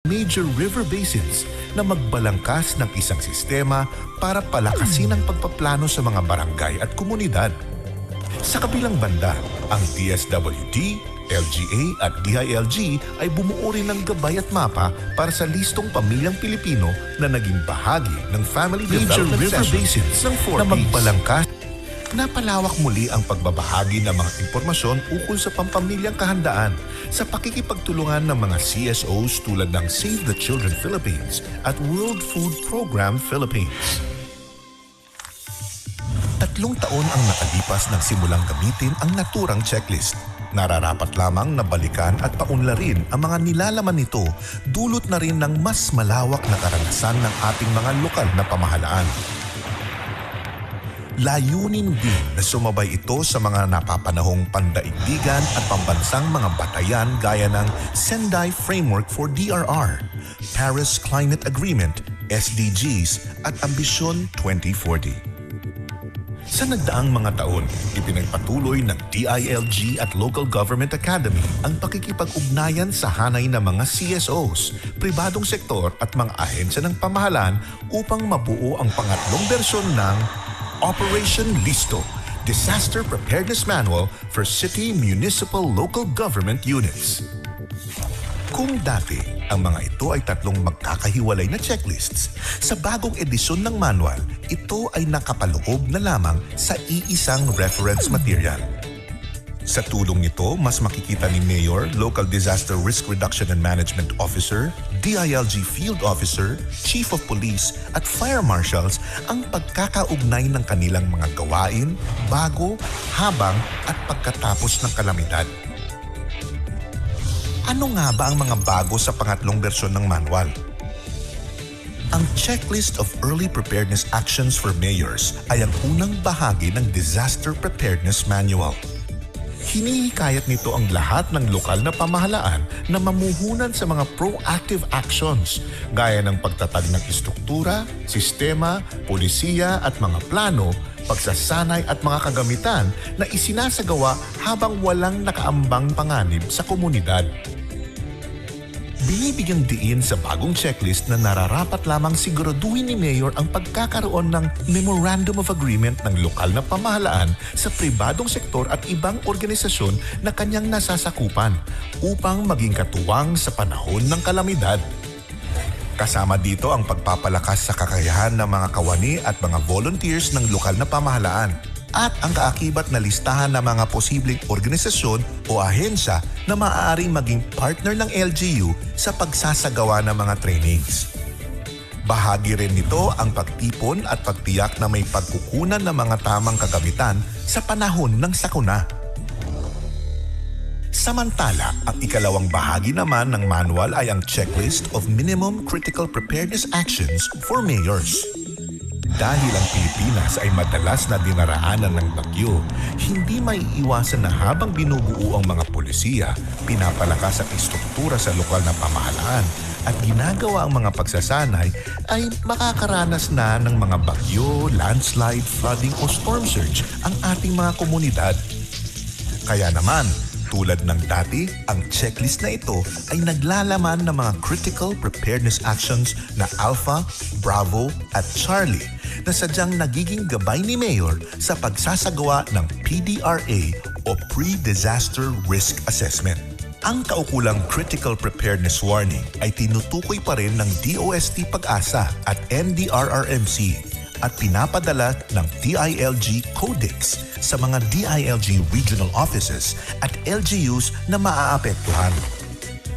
major river basins na magbalangkas ng isang sistema para palakasin ang pagpaplano sa mga barangay at komunidad. Sa kabilang banda, ang DSWD, LGA at DILG ay bumuo rin ng gabay at mapa para sa listong pamilyang Pilipino na naging bahagi ng Family Development River Basins ng 4Ps. Na magbalangkas, napalawak muli ang pagbabahagi ng mga impormasyon ukol sa pampamilyang kahandaan sa pakikipagtulungan ng mga CSOs tulad ng Save the Children Philippines at World Food Program Philippines. 3 taon ang nakalipas nang simulang gamitin ang naturang checklist. Nararapat lamang na balikan at paunlarin ang mga nilalaman nito dulot na rin ng mas malawak na karanasan ng ating mga lokal na pamahalaan. Layunin din na sumabay ito sa mga napapanahong pandaigdigan at pambansang mga batayan gaya ng Sendai Framework for DRR, Paris Climate Agreement, SDGs at Ambisyon 2040. Sa nagdaang mga taon, ipinagpatuloy ng DILG at Local Government Academy ang pakikipag-ugnayan sa hanay ng mga CSOs, pribadong sektor at mga ahensya ng pamahalaan upang mabuo ang pangatlong bersyon ng Operation Listo, Disaster Preparedness Manual for City, Municipal, Local Government Units. Kung dati, ang mga ito ay 3 magkakahiwalay na checklists, sa bagong edisyon ng manual, ito ay nakapaloob na lamang sa iisang reference material. Sa tulong nito, mas makikita ni Mayor, Local Disaster Risk Reduction and Management Officer, DILG Field Officer, Chief of Police at Fire Marshals ang pagkakaugnay ng kanilang mga gawain, bago, habang at pagkatapos ng kalamidad. Ano nga ba ang mga bago sa pangatlong bersyon ng manual? Ang Checklist of Early Preparedness Actions for Mayors ay ang unang bahagi ng Disaster Preparedness Manual. Hinihikayat nito ang lahat ng lokal na pamahalaan na mamuhunan sa mga proactive actions gaya ng pagtatag ng istruktura, sistema, polisiya at mga plano, pagsasanay at mga kagamitan na isinasagawa habang walang nakaambang panganib sa komunidad. Binibigyang diin sa bagong checklist na nararapat lamang siguraduhin ni Mayor ang pagkakaroon ng Memorandum of Agreement ng lokal na pamahalaan sa pribadong sektor at ibang organisasyon na kanyang nasasakupan upang maging katuwang sa panahon ng kalamidad. Kasama dito ang pagpapalakas sa kakayahan ng mga kawani at mga volunteers ng lokal na pamahalaan at ang kaakibat na listahan ng mga posibleng organisasyon o ahensya na maaaring maging partner ng LGU sa pagsasagawa ng mga trainings. Bahagi rin nito ang pagtipon at pagtiyak na may pagkukunan ng mga tamang kagamitan sa panahon ng sakuna. Samantala, ang ikalawang bahagi naman ng manual ay ang Checklist of Minimum Critical Preparedness Actions for Mayors. Dahil ang Pilipinas ay madalas na dinaraanan ng bagyo, hindi maiiwasan na habang binubuo ang mga polisiya, pinapalakas ang istruktura sa lokal na pamahalaan at ginagawa ang mga pagsasanay, ay makakaranas na ng mga bagyo, landslide, flooding o storm surge ang ating mga komunidad. Kaya naman, tulad ng dati, ang checklist na ito ay naglalaman ng mga critical preparedness actions na Alpha, Bravo at Charlie na sadyang nagiging gabay ni Mayor sa pagsasagawa ng PDRA o Pre-Disaster Risk Assessment. Ang kaukulang Critical Preparedness Warning ay tinutukoy pa rin ng DOST Pag-asa at Pdrrmc at pinapadala ng DILG Codex sa mga DILG Regional Offices at LGUs na maaapektuhan.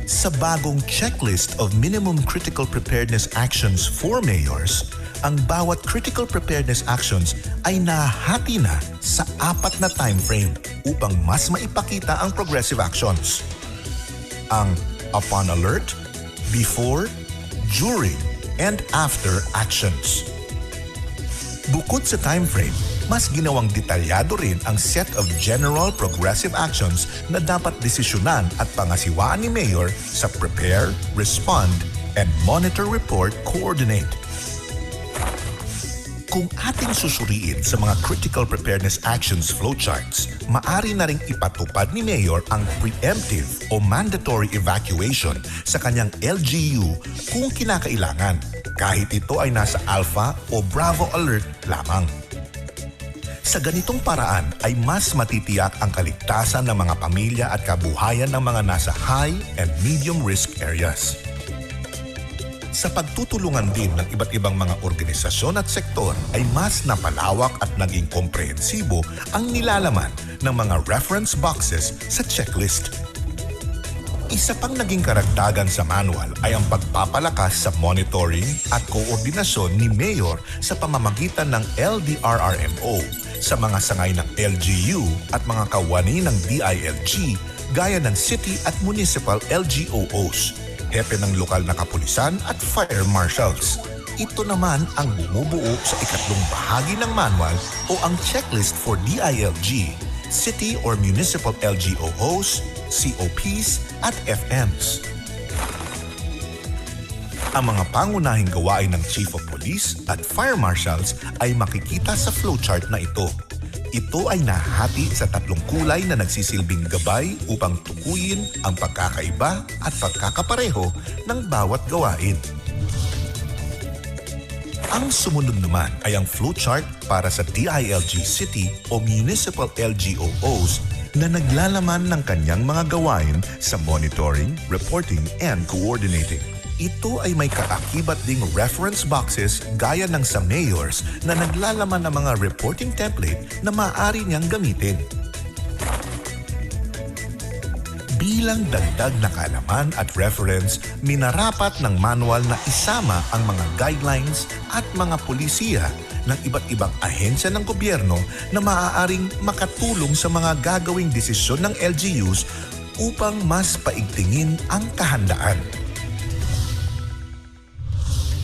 Sa bagong Checklist of Minimum Critical Preparedness Actions for Mayors, ang bawat critical preparedness actions ay nahati na sa 4 na time frame upang mas maipakita ang progressive actions. Ang upon alert, before, during, and after actions. Bukod sa time frame, mas ginawang detalyado rin ang set of general progressive actions na dapat desisyonan at pangasiwaan ni Mayor sa Prepare, Respond, and Monitor Report Coordinate. Kung ating susuriin sa mga Critical Preparedness Actions flowcharts, maari na ring ipatupad ni Mayor ang preemptive o mandatory evacuation sa kanyang LGU kung kinakailangan, kahit ito ay nasa Alpha o Bravo Alert lamang. Sa ganitong paraan ay mas matitiyak ang kaligtasan ng mga pamilya at kabuhayan ng mga nasa high and medium risk areas. Sa pagtutulungan din ng iba't ibang mga organisasyon at sektor ay mas napalawak at naging komprehensibo ang nilalaman ng mga reference boxes sa checklist. Isa pang naging karagdagan sa manual ay ang pagpapalakas sa monitoring at koordinasyon ni Mayor sa pamamagitan ng LDRRMO sa mga sangay ng LGU at mga kawani ng DILG gaya ng city at municipal LGOOs, hepe ng lokal na kapulisan at fire marshals. Ito naman ang bumubuo sa ikatlong bahagi ng manual o ang checklist for DILG, city or municipal LGOOs, COPs at FMs. Ang mga pangunahing gawain ng Chief of Police at Fire Marshals ay makikita sa flowchart na ito. Ito ay nahati sa tatlong kulay na nagsisilbing gabay upang tukuyin ang pagkakaiba at pagkakapareho ng bawat gawain. Ang sumunod naman ay ang flowchart para sa DILG City o Municipal LGOOs na naglalaman ng kanyang mga gawain sa monitoring, reporting, and coordinating. Ito ay may kaakibat ding reference boxes gaya ng sa mayors na naglalaman ng mga reporting template na maaari niyang gamitin. Bilang dagdag na kaalaman at reference, minarapat ng manual na isama ang mga guidelines at mga polisiya ng iba't ibang ahensya ng gobyerno na maaaring makatulong sa mga gagawing desisyon ng LGUs upang mas paigtingin ang kahandaan.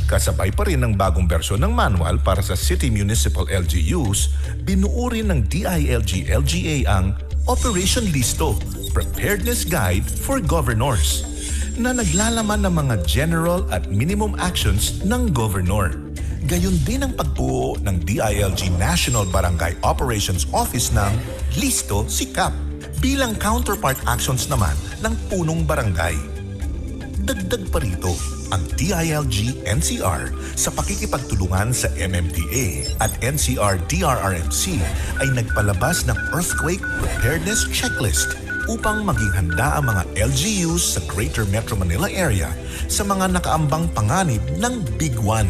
Kasabay pa rin ng bagong bersyon ng manual para sa City Municipal LGUs, binuo rin ng DILG-LGA ang Operation Listo, Preparedness Guide for Governors, na naglalaman ng mga general at minimum actions ng governor. Gayon din ang pagbuo ng DILG National Barangay Operations Office ng Listo Sikap bilang counterpart actions naman ng punong barangay. Dagdag pa rito ang DILG-NCR sa pakikipagtulungan sa MMDA at NCR-DRRMC ay nagpalabas ng Earthquake Preparedness Checklist upang maging handa ang mga LGUs sa Greater Metro Manila area sa mga nakaambang panganib ng Big One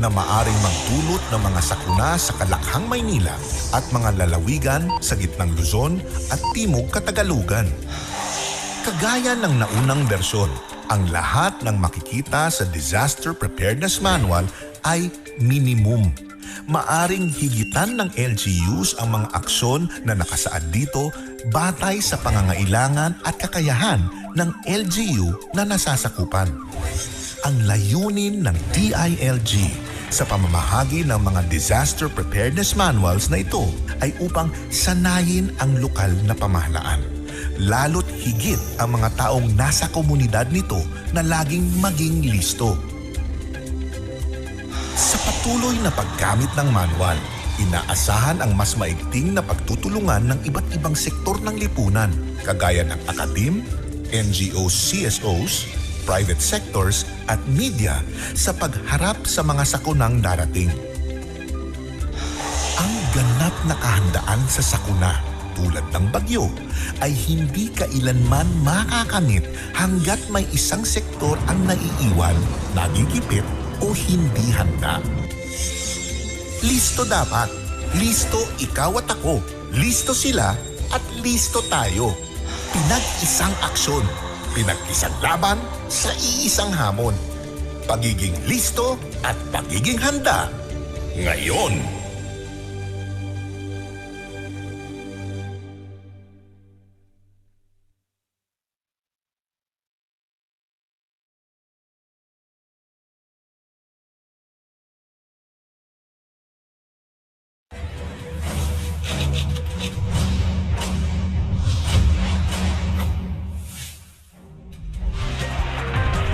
na maaring magdulot ng mga sakuna sa Kalakhang, Maynila at mga lalawigan sa gitnang Luzon at Timog Katagalugan. Kagaya ng naunang bersyon, ang lahat ng makikita sa Disaster Preparedness Manual ay minimum. Maaring higitan ng LGUs ang mga aksyon na nakasaad dito batay sa pangangailangan at kakayahan ng LGU na nasasakupan. Ang layunin ng DILG sa pamamahagi ng mga Disaster Preparedness Manuals na ito ay upang sanayin ang lokal na pamahalaan. Lalo't higit ang mga taong nasa komunidad nito na laging maging listo. Sa patuloy na paggamit ng manual, inaasahan ang mas maigting na pagtutulungan ng iba't ibang sektor ng lipunan, kagaya ng akadim, NGOs, CSOs, private sectors at media sa pagharap sa mga sakunang darating. Ang ganap na kahandaan sa sakuna tulad ng bagyo ay hindi kailanman makakamit hanggat may isang sektor ang naiiwan, nagigipit o hindi handa. Listo dapat. Listo ikaw at ako. Listo sila at listo tayo. Pinag-isang aksyon. Pinag-isang laban sa iisang hamon. Pagiging listo at pagiging handa. Ngayon.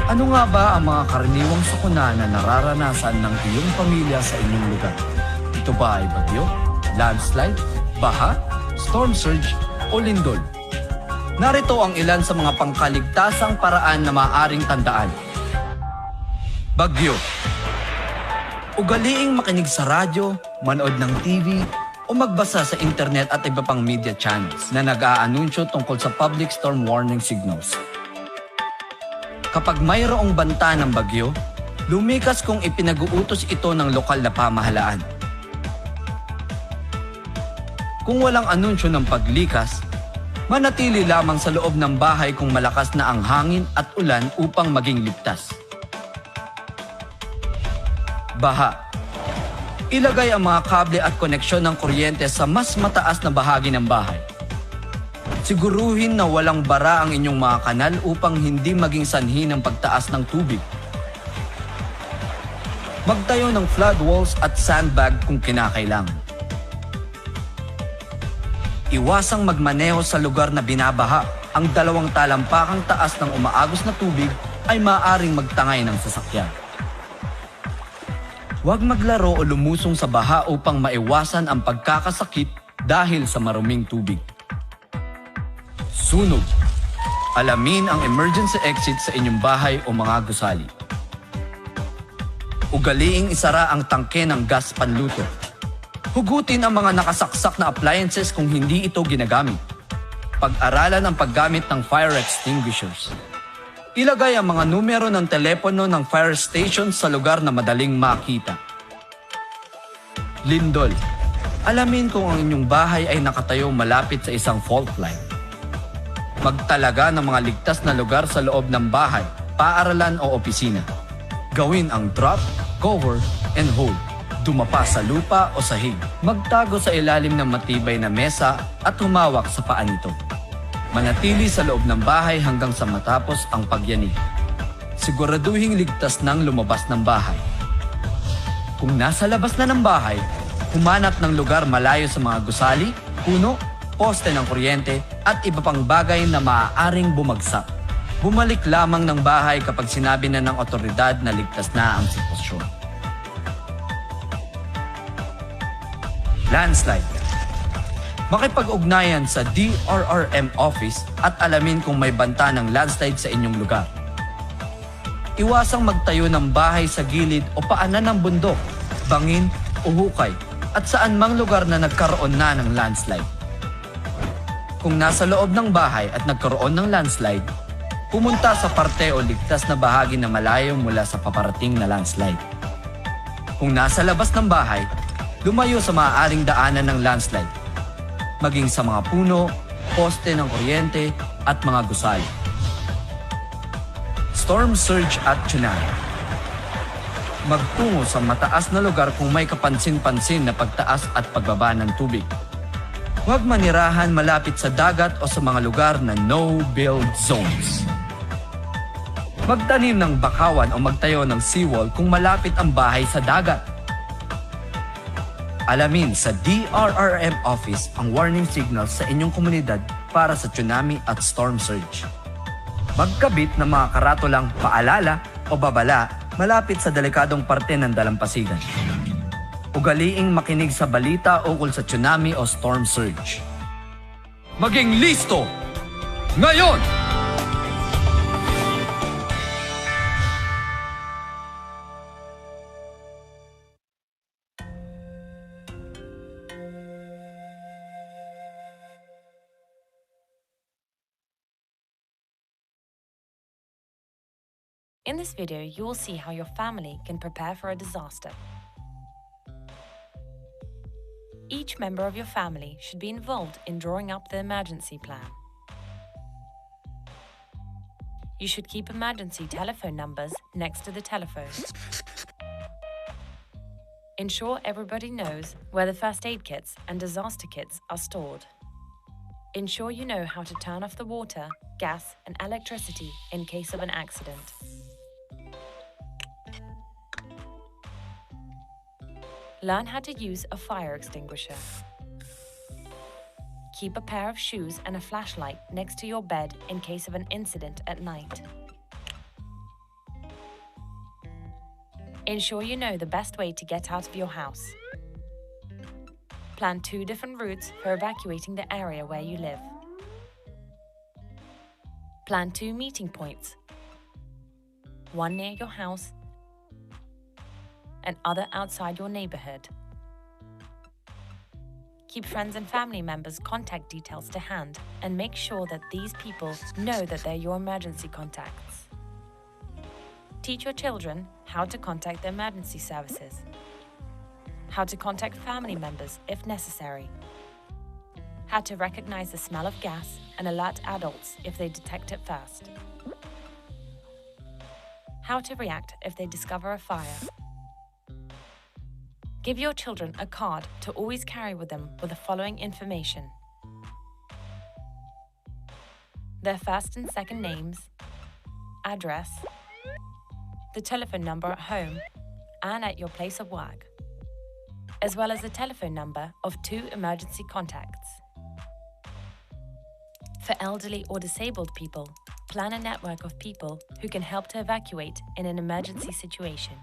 Ano nga ba ang mga karaniwang sakuna na nararanasan ng iyong pamilya sa inyong lugar? Ito ba ay bagyo, landslide, baha, storm surge o lindol? Narito ang ilan sa mga pangkaligtasang paraan na maaaring tandaan. Bagyo. Ugaliing makinig sa radyo, manood ng TV, o magbasa sa internet at iba pang media channels na nag-aanunsyo tungkol sa public storm warning signals. Kapag mayroong banta ng bagyo, lumikas kung ipinag-uutos ito ng lokal na pamahalaan. Kung walang anunsyo ng paglikas, manatili lamang sa loob ng bahay kung malakas na ang hangin at ulan upang maging ligtas. Baha. Ilagay ang mga kable at koneksyon ng kuryente sa mas mataas na bahagi ng bahay. Siguruhin na walang bara ang inyong mga kanal upang hindi maging sanhi ng pagtaas ng tubig. Magtayo ng flood walls at sandbag kung kinakailangan. Iwasang magmaneho sa lugar na binabaha. Ang 2 talampakang taas ng umaagos na tubig ay maaaring magtangay ng sasakyan. Huwag maglaro o lumusong sa baha upang maiwasan ang pagkakasakit dahil sa maruming tubig. Sunog. Alamin ang emergency exit sa inyong bahay o mga gusali. Ugaliing isara ang tangke ng gas panluto. Hugutin ang mga nakasaksak na appliances kung hindi ito ginagamit. Pag-aralan ang paggamit ng fire extinguishers. Ilagay ang mga numero ng telepono ng fire station sa lugar na madaling makita. Lindol. Alamin kung ang inyong bahay ay nakatayo malapit sa isang fault line. Magtalaga ng mga ligtas na lugar sa loob ng bahay, paaralan o opisina. Gawin ang drop, cover, and hold. Dumapa sa lupa o sahig. Magtago sa ilalim ng matibay na mesa at humawak sa paa nito. Manatili sa loob ng bahay hanggang sa matapos ang pagyanig. Siguraduhing ligtas nang lumabas ng bahay. Kung nasa labas na ng bahay, humanap ng lugar malayo sa mga gusali, puno, poste ng kuryente at iba pang bagay na maaaring bumagsak. Bumalik lamang ng bahay kapag sinabi na ng otoridad na ligtas na ang sitwasyon. Landslide. Makipag-ugnayan sa Pdrrmc office at alamin kung may banta ng landslide sa inyong lugar. Iwasang magtayo ng bahay sa gilid o paanan ng bundok, bangin o hukay at saan mang lugar na nagkaroon na ng landslide. Kung nasa loob ng bahay at nagkaroon ng landslide, pumunta sa parte o ligtas na bahagi na malayo mula sa paparating na landslide. Kung nasa labas ng bahay, lumayo sa maaaring daanan ng landslide, maging sa mga puno, poste ng kuryente at mga gusali. Storm surge at tsunami. Magtungo sa mataas na lugar kung may kapansin-pansin na pagtaas at pagbaba ng tubig. Huwag manirahan malapit sa dagat o sa mga lugar na no-build zones. Magtanim ng bakawan o magtayo ng seawall kung malapit ang bahay sa dagat. Alamin sa Pdrrmc office ang warning signals sa inyong komunidad para sa tsunami at storm surge. Magkabit ng mga karatulang paalala o babala malapit sa delikadong parte ng dalampasigan. Ugaliing makinig sa balita ukol sa tsunami o storm surge. Maging listo! Ngayon! In this video, you will see how your family can prepare for a disaster. Each member of your family should be involved in drawing up the emergency plan. You should keep emergency telephone numbers next to the telephone. Ensure everybody knows where the first aid kits and disaster kits are stored. Ensure you know how to turn off the water, gas, and electricity in case of an accident. Learn how to use a fire extinguisher. Keep a pair of shoes and a flashlight next to your bed in case of an incident at night. Ensure you know the best way to get out of your house. Plan 2 different routes for evacuating the area where you live. Plan 2 meeting points, one near your house and other outside your neighborhood. Keep friends and family members' contact details to hand and make sure that these people know that they're your emergency contacts. Teach your children how to contact the emergency services, how to contact family members if necessary, how to recognize the smell of gas and alert adults if they detect it first, how to react if they discover a fire. Give your children a card to always carry with them with the following information: their first and second names, address, the telephone number at home and at your place of work, as well as the telephone number of 2 emergency contacts. For elderly or disabled people, plan a network of people who can help to evacuate in an emergency situation.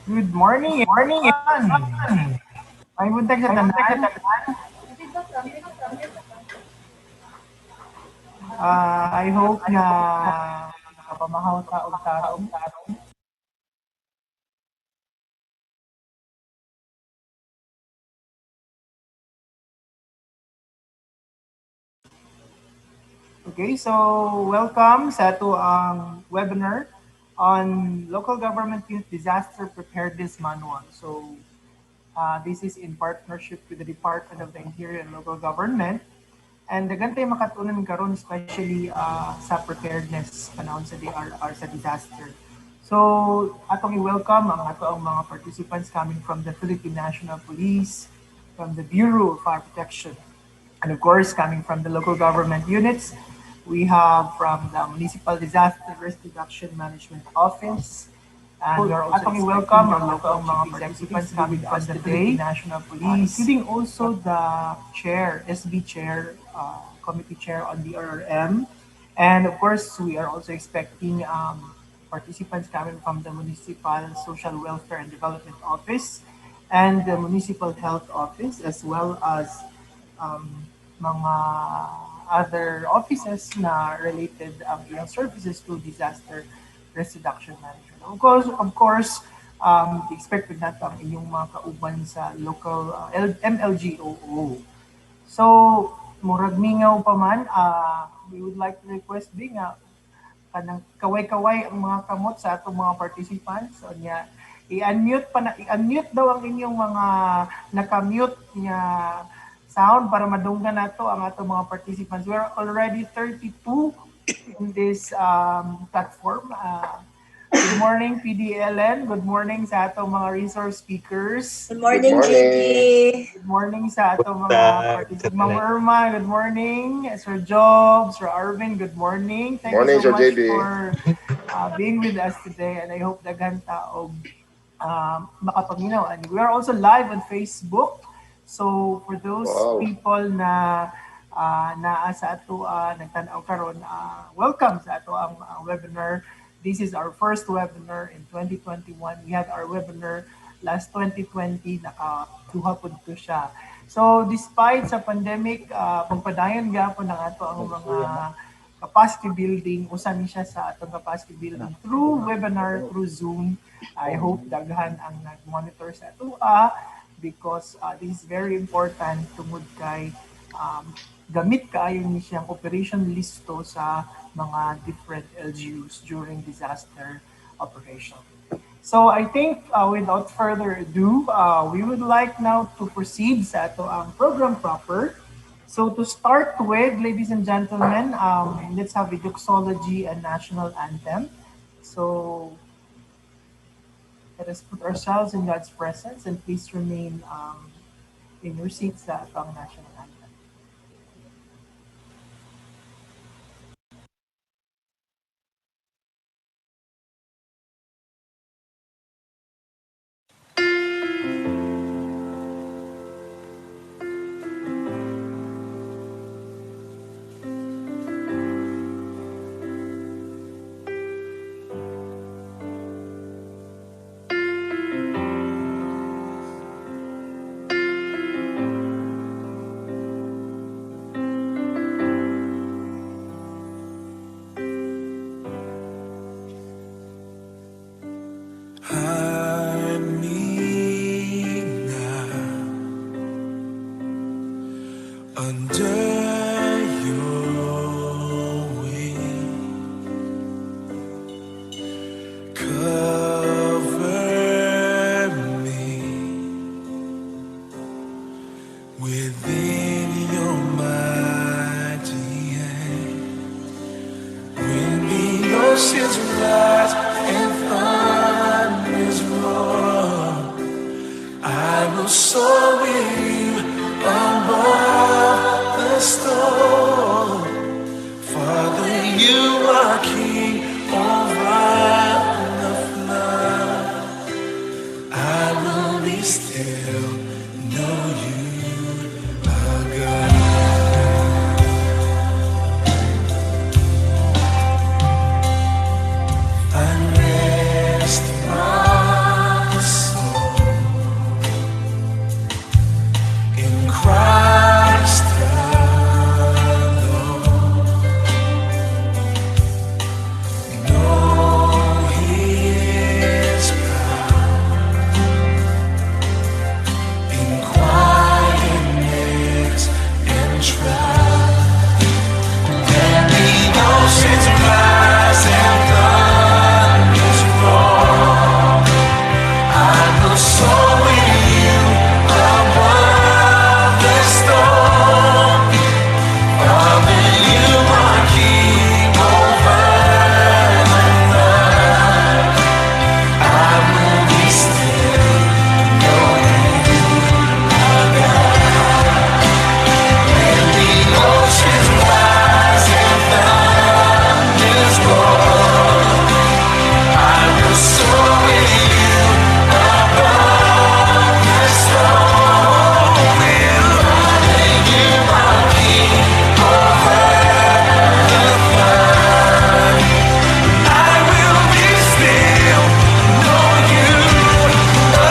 Good morning, everyone. May buntag sa tanan. I hope na nakapamahaw ta og tarong. Okay, so welcome sa ato ang webinar on Local Government Youth Disaster Preparedness Manual. So this is in partnership with the Department of the Interior and Local Government. And the gantay makatunan karon especially sa preparedness panahon sa DRR sa disaster. So atong i-welcome ang ato ang mga participants coming from the Philippine National Police, from the Bureau of Fire Protection, and of course coming from the local government units. We have from the Municipal Disaster Risk Reduction Management Office. And we are also welcome ang local mga participants coming from the Philippine National Police, including also the chair, SB chair, committee chair on the Pdrrmc. And of course, we are also expecting participants coming from the Municipal Social Welfare and Development Office and the Municipal Health Office, as well as mga other offices na related services to disaster risk reduction management. Of course, expected natin ang inyong mga kauban sa local MLGOO. So, murag mingaw pa man, we would like to request din nga kanang kaway-kaway ang mga kamot sa atong mga participants. So, niya, i-unmute daw ang inyong mga nakamute niya sound para madunggan nato ang atong mga participants. We are already 32 in this platform. Good morning, PDLN. Good morning sa atong mga resource speakers. Good morning, JD. Good morning sa atong mga participants. Ma'am Irma, good morning. Sir Job, Sir Arvin, good morning. Thank you so much for being with us today, and I hope daghan taog makapaminaw. And we are also live on Facebook. So for those people na naa sa ato nagtanaw karon, welcome sa ato ang webinar. This is our first webinar in 2021. We had our webinar last 2020, nakakuha po ito siya. So despite sa pandemic, pagpadayon gyapon ng ato ang mga capacity building, usa ni siya sa atong capacity building through webinar, through Zoom. I hope daghan ang nag-monitor sa ato because this is very important tungod kay gamit kaayo ni siyang Operation Listo sa mga different LGUs during disaster operation. So I think without further ado, we would like now to proceed sa ato ang program proper. So to start with, ladies and gentlemen, let's have a doxology and national anthem. So let us put ourselves in God's presence and please remain in your seats sa atong national anthem. Under your wing, cover me within your mighty hand. When the oceans rise and thunders roar, I will soar with you above the storm. Father, you are king over the flood. I will be still, know you are God. Find rest my soul in Christ alone. Know His power in quietness and trial. When the oceans rise and thunders roar, I will soar with you above the storm. Father, you are king over the night. I will be still, knowing our God. When the oceans rise and thunders roar, I will soar with you above the storm. Father, you are king over the flood. I will be still, know you are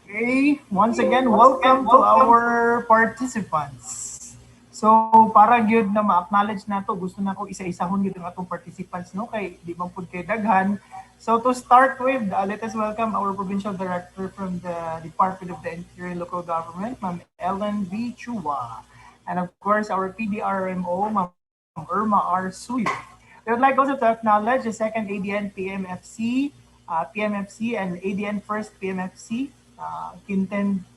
Okay, once again, welcome to our participants. So para gyud na ma-acknowledge nato, gusto na ko isa-isahon gyud ang atong participants no kay di man pud kay daghan. So to start with, let us welcome our provincial director from the Department of the Interior and Local Government, Ma'am Ellen V. Chua. And of course, our Pdrrmc, Ma'am Irma R. Suyo. We would like also to acknowledge the second ADN PMFC and ADN first PMFC, Quinten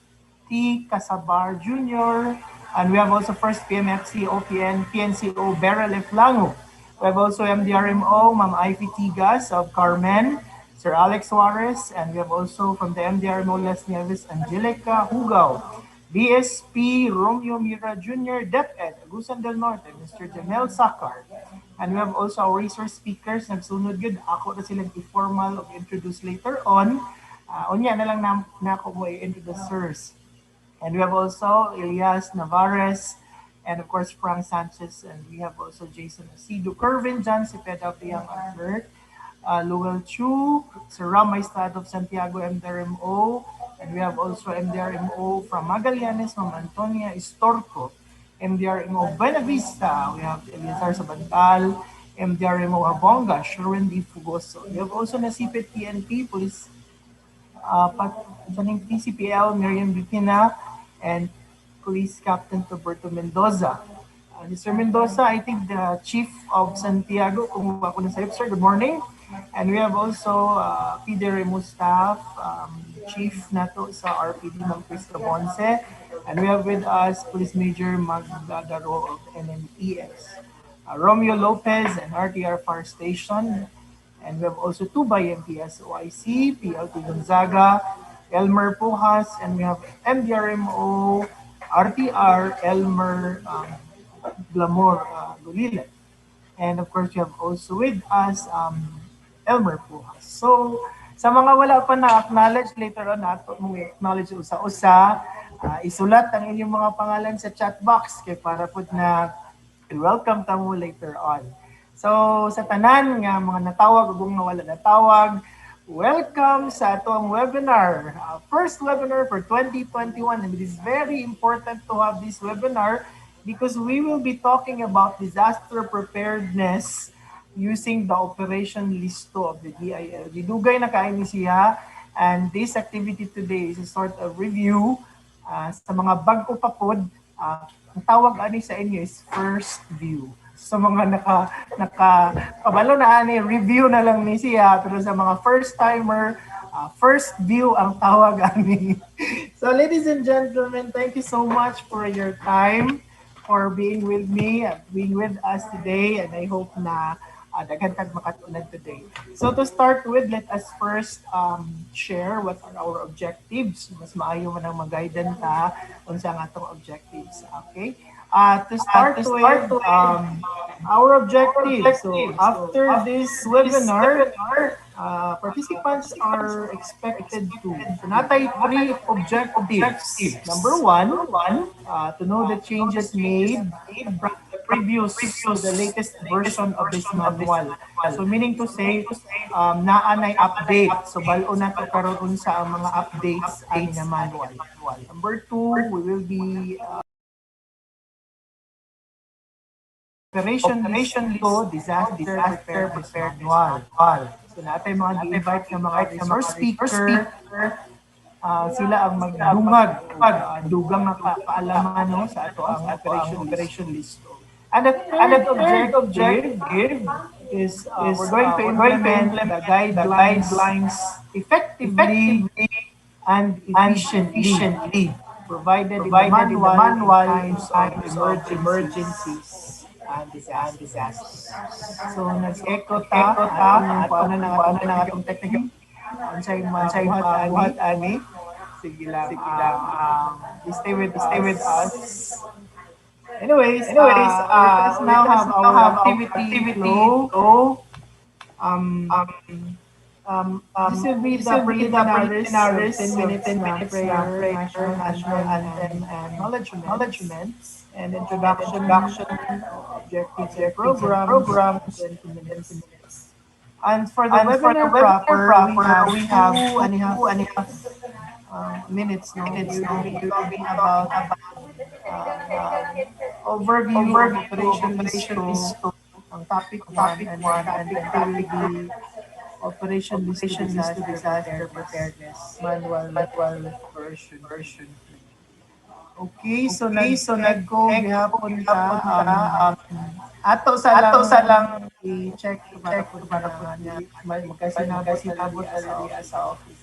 T. Casabar Jr., and we have also first PMFC, OPN, PNCO, Beryl F. Lango. We have also MDRMO, Ma'am Ivy Tigas of Carmen, Sir Alex Suarez, and we have also from the MDRMO Les Nieves, Angelica Hugaw, BSP Romeo Mira Jr., DepEd, Agusan del Norte, Mr. Jamel Sakar. And we have also our resource speakers, nagsunod yun. Ako na silang i-formal o introduce later on. Unya na lang na ako mo i-introduce first. And we have also Elias Navarez, and of course Frank Sanchez, and we have also Jason Asido, Kervin John Cepeda of the Young Alert, Lowell Chu, Sir Ram Maestad of Santiago MDRMO, and we have also MDRMO from Magallanes, Ma'am Antonia Istorco, MDRMO Buena Vista, we have Eliazar Sabantal, MDRMO Abonga, Sherwin D. Fugoso. We have also Nasipit PNP, Police PCPL, Miriam Butina, and Police Captain Roberto Mendoza. Mr. Mendoza, I think the Chief of Santiago, kung ako na sa'yo, sir, good morning. And we have also Pdrrmc staff, Chief nato sa RPD, Ma'am Krista Ponce. And we have with us Police Major Magdadaro of NNPS. Romeo Lopez and RTR Fire Station. And we have also two by MPS OIC, PLT Gonzaga, Elmer Pujas, and we have MDRMO, RTR, Elmer Glamor Gulilan. And of course, we have also with us Elmer Pujas. So, sa mga wala pa na-acknowledge, later on nato mong acknowledge usa-usa, isulat ang inyong mga pangalan sa chat box kay para po na welcome ta mo later on. So, sa tanan nga mga natawag ug wala natawag, welcome sa atong webinar. First webinar for 2021, and it is very important to have this webinar because we will be talking about disaster preparedness using the Operation Listo of the DIL. Didugay na kayo ni siya, and this activity today is a sort of review sa mga bago pa pod. Ang tawag ani sa inyo is first view. Sa mga kabalo na ani, review na lang ni siya, pero sa mga first timer, first view ang tawag ani. So ladies and gentlemen, thank you so much for your time, for being with me, being with us today, and I hope na daghan kag makatulad today. So to start with, let us first share what are our objectives. Mas maayo man ang mag-guide ta unsa ang atong objectives. Okay? To start with, our objective. So after this webinar, participants are expected to natay 3 objectives. Number 1, to know the changes made from the previous to the latest version of this manual. So meaning to say, naanay update. So balo na to karon sa mga updates ay na manual. Number 2, we will be Operation Listo, Disaster Preparedness Manual. So natin mga gi-invite ng mga resource speaker, sila ang magdungag, dugang na kaalaman no, sa ato ang Operation Listo. And the third objective is we're going to implement the guidelines effectively and efficiently provided in the manual in times of emergencies and disasters. So nag-echo ta paano na atong technique unsay buhat ani. Sige lang. Stay with us. Anyways, let us now have our activity flow. This will be the preliminaries, 10 minutes prayer, national anthem, and acknowledgements, and introduction, objectives, and programs, and 2 minutes. And for the webinar proper, we have 2.5 minutes. We'll be talking about overview of Operation Listo, ang topic 1, and then topic 2 will be Operation Listo Disaster Preparedness Manual version. Okay, so nag-echo gihapon ta ato sa lang i-check para po nga magkasinabot sa office.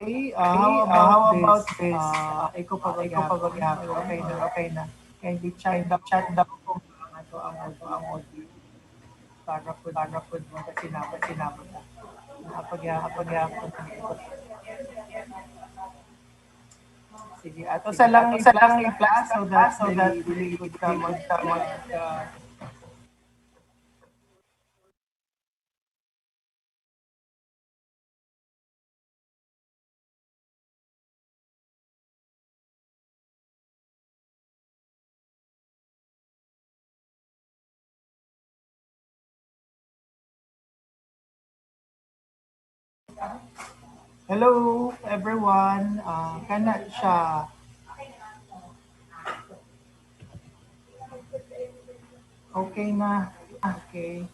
Okay, how about this? Ikaw pa okay na. Kindly chat down kung ang audio para po mo kasi sinabot ta. Napagyapon. Sige, ato sa lang i-class so that really good ka mag Hello everyone, kana siya. Okay na. Okay.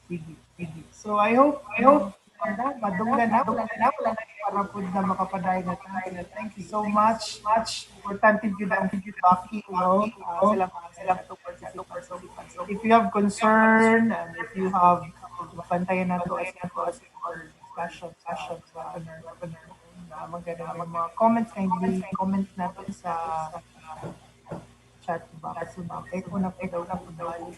Sige. So I hope madunggan na para po na makapadayon na tayo. Thank you so much. Importante yun ang backing, no? Sila to participate. So if you have concern and if you have pantayan na to as for discussion sa webinar na mga comments, kindly comment natin sa chat box. So echo na po balik.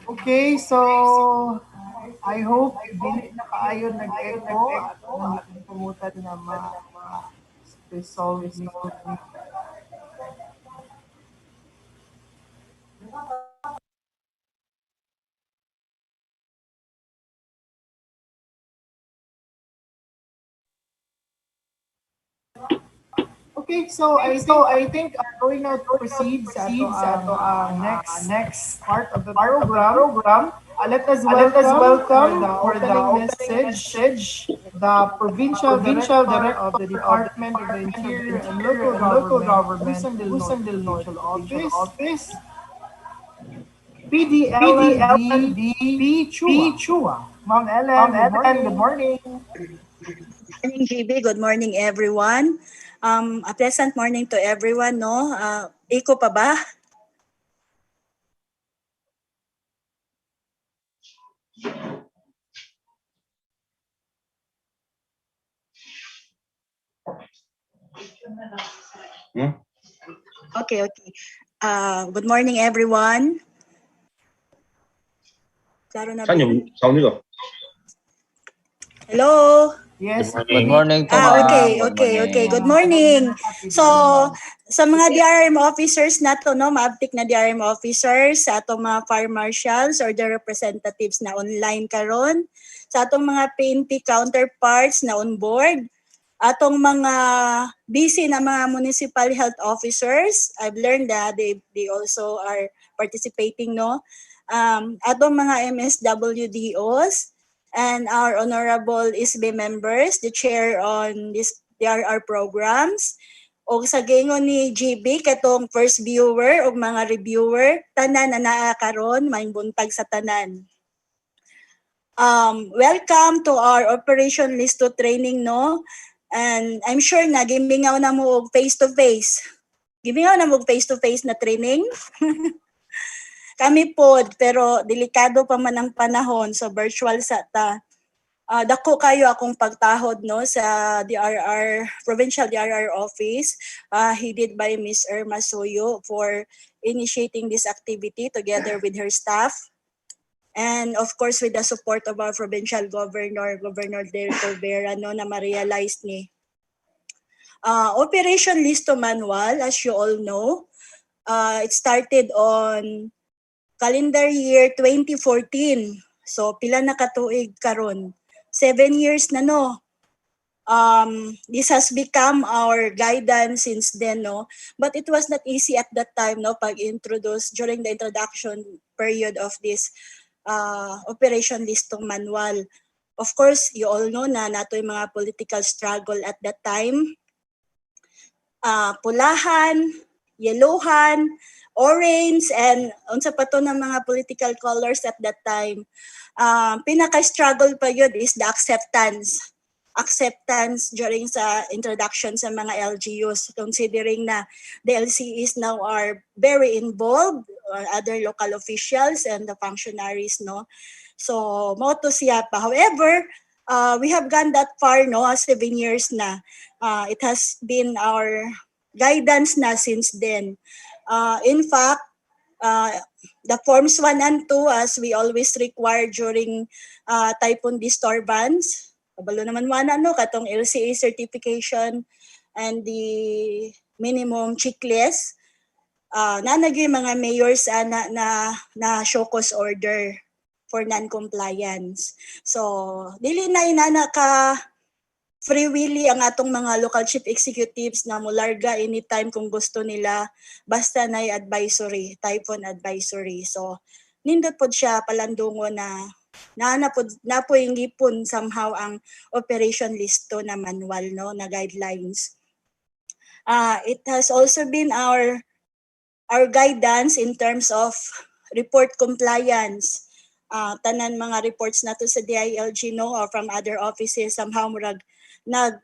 Okay, so I hope dili na kaayo nag-echo at pumutan na ma-resolve ni Okay, so I think going now to proceed sa ato ang next part of the program. Let us welcome for the opening message the Provincial Director of the Department of the Interior and Local Government, Luzon del Norte Office, PDLND P. Chua. Ma'am Ellen, good morning. Good morning, GB. Good morning, everyone. A pleasant morning to everyone, no? Iko pa ba? Okay. Good morning, everyone. Klaro na ba? Saan yung sound nito? Hello? Yes. Good morning to Okay. Good morning. So, sa mga DRM officers nato, no, maabtik na DRM officers, sa atong mga fire marshals or the representatives na online karon, sa atong mga PNP counterparts na on board, atong mga busy na mga municipal health officers, I've learned that they also are participating, no. Atong mga MSWDOs, and our honorable ISB members, the chair on this DRR programs, o sa gingon ni GB, katong first viewer o mga reviewer, tanan na naa karon, may buntag sa tanan. Welcome to our Operation Listo training, no? And I'm sure na gimingaw na mo face-to-face. Gimingaw na mo face-to-face na training. kami pod, pero delikado pa man ang panahon, so virtual sa ta. Dako kayo akong pagtahod no sa DRR Provincial DRR office headed by Ms. Irma Soyo for initiating this activity together with her staff, and of course with the support of our provincial Governor Del Vera no na ma-realize ni Operation Listo Manual. As you all know, it started on calendar year 2014. So pila na katuig karon? 7 years na no. This has become our guidance since then no, but it was not easy at that time no pag-introduce during the introduction period of this Operation Listo Manual. Of course, you all know na nato yung mga political struggle at that time. Pulahan, yellowhan, orange, and unsa pa to ng mga political colors at that time. Pinaka-struggle pa yun is the acceptance during sa introduction sa mga LGUs, considering na the LCEs now are very involved, other local officials and the functionaries no. So mo to siya pa. However, we have gone that far no, 7 years na. It has been our guidance na since then. In fact, the forms 1 and 2 as we always require during typhoon disturbance. Kabalo naman wana no katong LCA certification and the minimum checklist. Nanagyo yung mga mayors na show cause order for non-compliance. So, dili na inana ka free willy ang atong mga local chief executives na mularga anytime kung gusto nila, basta na advisory, typhoon advisory. So, nindot po siya palandungo na napoingipon somehow ang Operation Listo na manual no na guidelines. It has also been our guidance in terms of report compliance. Tanan mga reports nato sa DILG no or from other offices somehow murag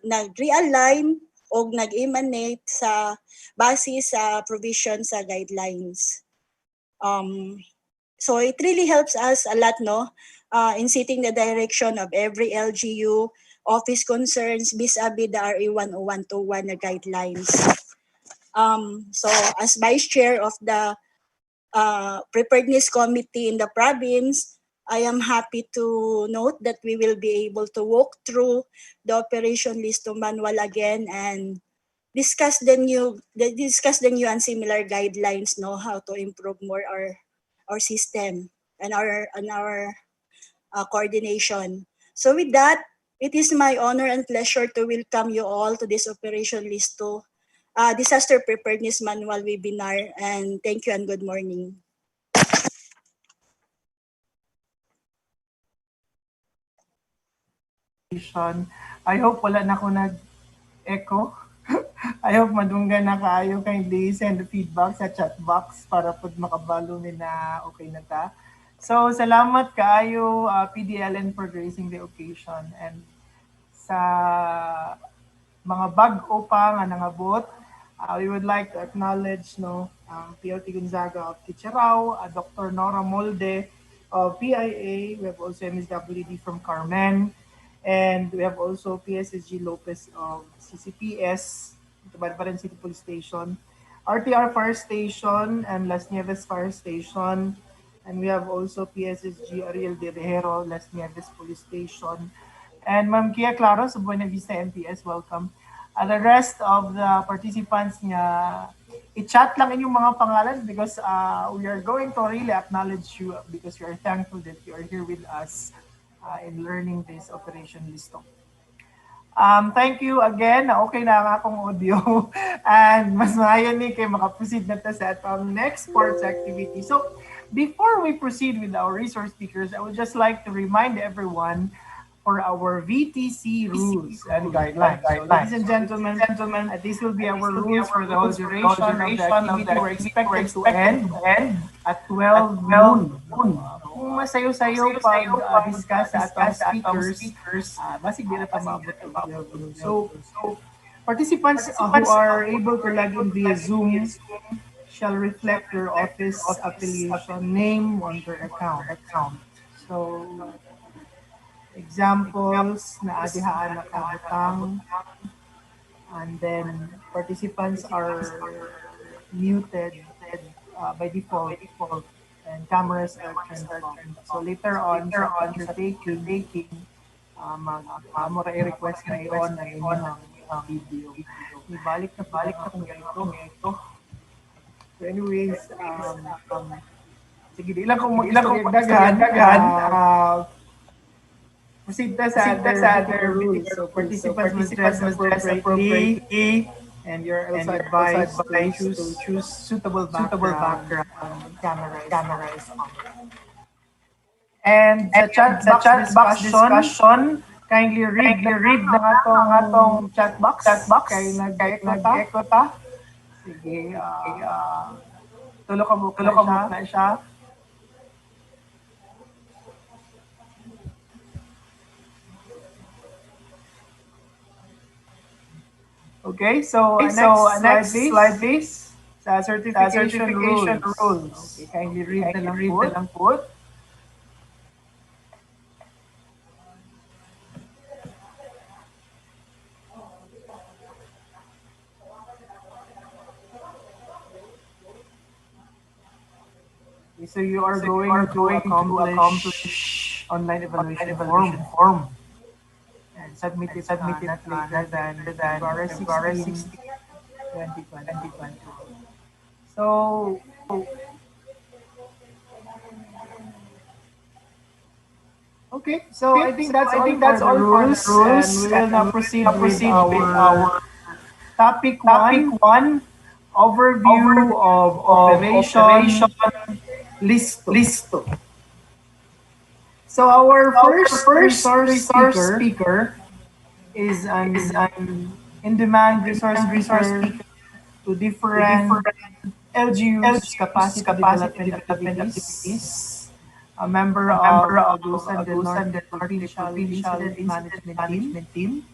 nag-realign o nag-emanate sa base sa provision sa guidelines. So it really helps us a lot no in setting the direction of every LGU office concerns vis-a-vis the RA 10121 na guidelines. So as Vice Chair of the Preparedness Committee in the province, I am happy to note that we will be able to walk through the Operation Listo Manual again and discuss the new and similar guidelines, know how to improve more our system and our coordination. So with that, it is my honor and pleasure to welcome you all to this Operation Listo Disaster Preparedness Manual webinar, and thank you and good morning. I hope wala na ko nag-echo. I hope madunggan na kaayo, kindly send the feedback sa chat box para pag makabalo mi na okay na ta. So salamat kaayo PDLN for gracing the occasion, and sa mga bag-o pa nga nangabot, we would like to acknowledge no PLT Gonzaga of Kitcherao, Dr. Nora Molde of PIA. We have also MSWD from Carmen. And we have also PSSG Lopez of CCPS, Tabarbaran City Police Station, RTR Fire Station, and Las Nieves Fire Station. And we have also PSSG Ariel de Rejero, Las Nieves Police Station. And Ma'am Kia Claro sa Buena Vista MPS, welcome. And the rest of the participants nga, i-chat lang inyong mga pangalan because we are going to really acknowledge you because we are thankful that you are here with us in learning this Operation Listo. Thank you again. Okay na ang akong audio. And mas maayon ni kay makaproceed na ta sa atong next sports activity. So, before we proceed with our resource speakers, I would just like to remind everyone for our VTC rules and guidelines. So, ladies and gentlemen, this will be our rules for the whole duration of the activity. We're expected to end at 12 noon. Kung masayo-sayo pag-discuss sa atong speakers, basig di na pa maabot ang 12 noon. So, participants who are able to log in via Zoom shall reflect your office affiliation, name on your account. So, examples na adihaan nakabutang, and then participants are muted by default, and cameras are turned off. So later on sa picture taking, mo ra i-request na i-on ang inyong video. Ibalik na po akong ito. So anyways, sige, ilang kong mag-istorya daghan, proceed ta sa other rules. So participants must dress appropriately, and you're also advised to choose suitable background, camera is on. And sa chat box discussion, kindly read na atong chat box kay nag-echo ta. Sige, tulo ka muna siya. Okay, so next slide please. Sa certification rules. Okay, kindly read na lang po. Okay, so you are going to accomplish online evaluation form. And submit it not later than February 16, 2020. So, okay, so I think that's all for the rules, and we will now proceed with our topic one, overview of Operation Listo. So our first resource speaker is an in-demand resource speaker to different LGU's capacity development activities, a member of Agusan del Norte Provincial Incident Management Team,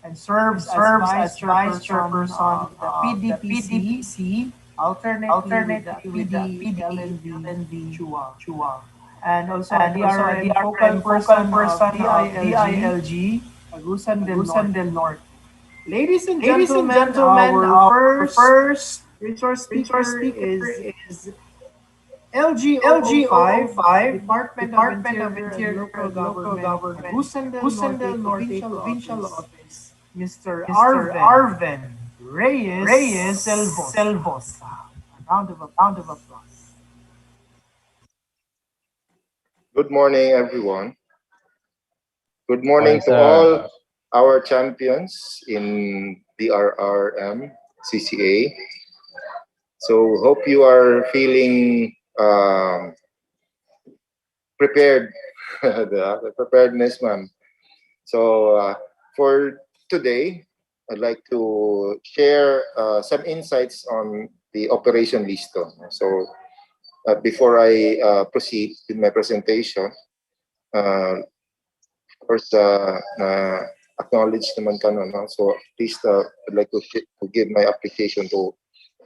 and serves as vice chairperson of the PDPC, alternately with the PDLNV Chua. And also a DRM focal person of DILG, Agusan del Norte. Ladies and gentlemen, our first resource speaker is LGO5, Department of Interior and Local Government, Agusan del Norte Provincial Office, Mr. Arven Reyes Selvos. A round of applause. Good morning, everyone. Good morning to all our champions in Pdrrmc CCA. So hope you are feeling prepared, the preparedness, ma'am. So for today, I'd like to share some insights on the Operation Listo. So before I proceed with my presentation, first, acknowledge naman ka no? So at least I'd like to give my appreciation to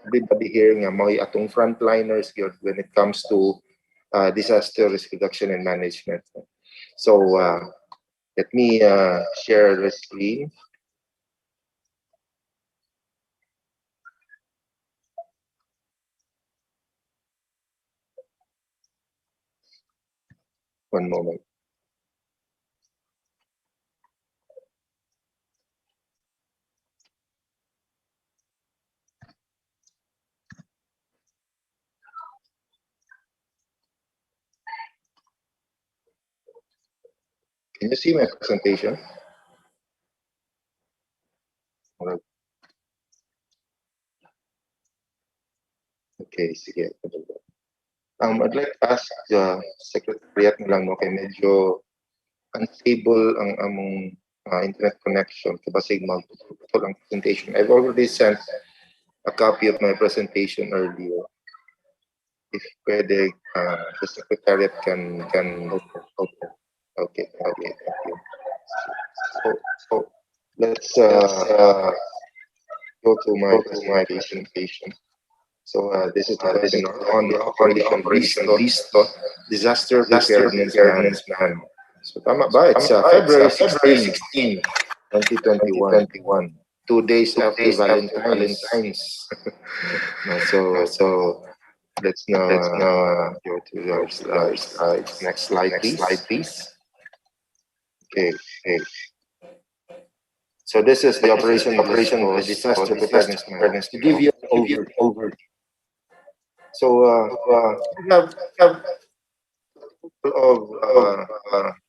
everybody here nga mga atong frontliners yun when it comes to disaster risk reduction and management. So let me share the screen. One moment. Can you see my presentation? Okay, sige. I'd like to ask the Secretariat na lang, no, kay medyo unstable ang among internet connection. Kasi magpaputol ang presentation. I've already sent a copy of my presentation earlier. If pwede, the Secretariat can open. Okay, thank you. So let's go to my presentation. So this is the webinar on the Operation Listo, Disaster Preparedness Management. So tama ba? It's February 16, 2021. 2 days after Valentine's. So let's now go to our slides. Next slide, please. Okay. So this is the Operation Disaster Preparedness. To give you an overview. So we have of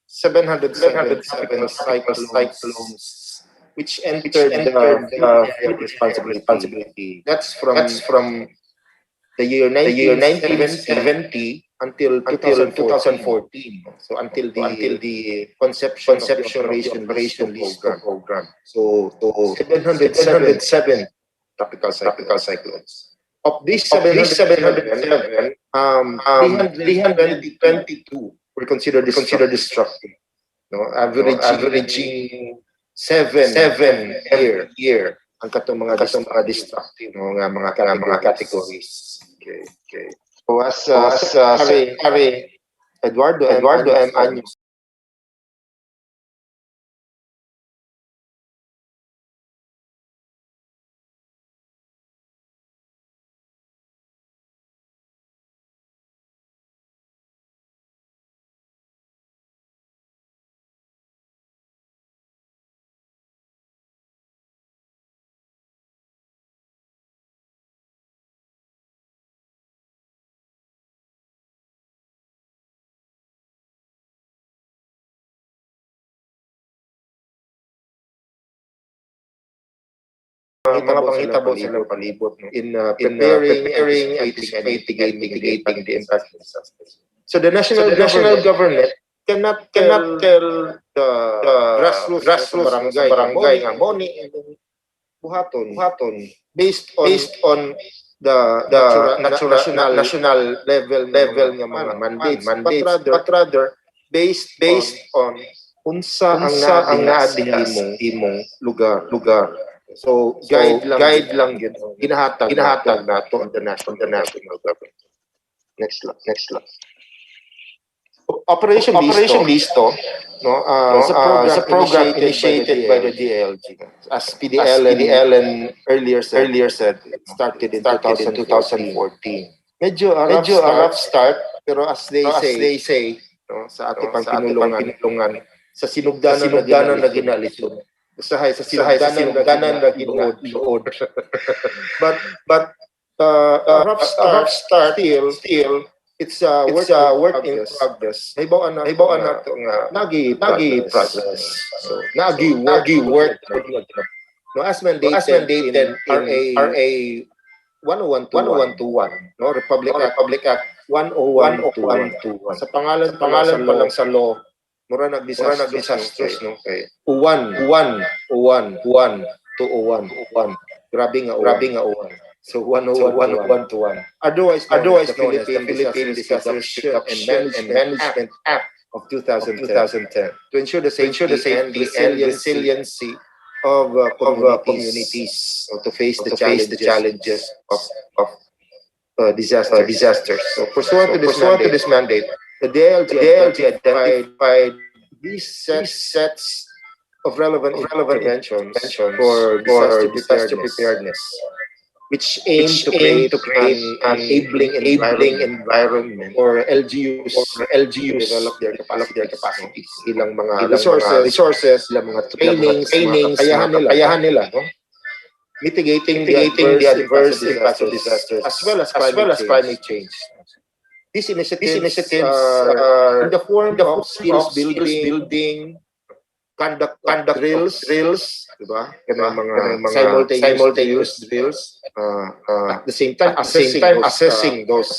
707 tropical cyclones which entered the area of responsibility. That's from the year 1970 until 2014. So until the conception of the Operation Listo program. So 707 tropical cyclones. Of these 707, 322 were considered destructive. No, averaging seven every year ang katong mga destructive mga categories. Okay. So as Secretary Eduardo M. Agnor mga panghitabo silang palibot in preparing, anticipating, and mitigating the impact of disasters. So the national government cannot tell the grassroots barangay nga mo ni buhaton based on the national level nga mga mandates, but rather based on unsa ang naadiha imong lugar. So guide lang yun ginahatag nato on the national government. Next slide. Operation Listo, no, is a program initiated by the DLG. As PDLN earlier said, it started in 2014. Medyo a rough start, pero as they say, no, sa ating pinulungan, sa sinugdanan na ginalisod. Sa sinugdanan na ginuod. But a rough start still it's a work in progress. Nahibaw na to nga nagi progress. So nagi work. No, as mandated in RA 10121, no, Republic Act 10121. Sa pangalan pa lang sa law, mura nag-disasters, no, kay uwan. Grabe nga uwan. So 101 to 1. Otherwise known as the Philippine Disaster and Management Act of 2010 to ensure the safety and resiliency of communities to face the challenges of disasters. So pursuant to this mandate, the DLG identified these sets of relevant interventions for disaster preparedness, which aim to create an enabling environment for LGUs develop their capacities. Ilang mga resources, ilang mga trainings, kakayahan nila, no? Mitigating the adverse impacts of disasters as well as climate change. These initiatives are in the form of skills building, conduct drills, diba? Mga simultaneous drills. At the same time, assessing those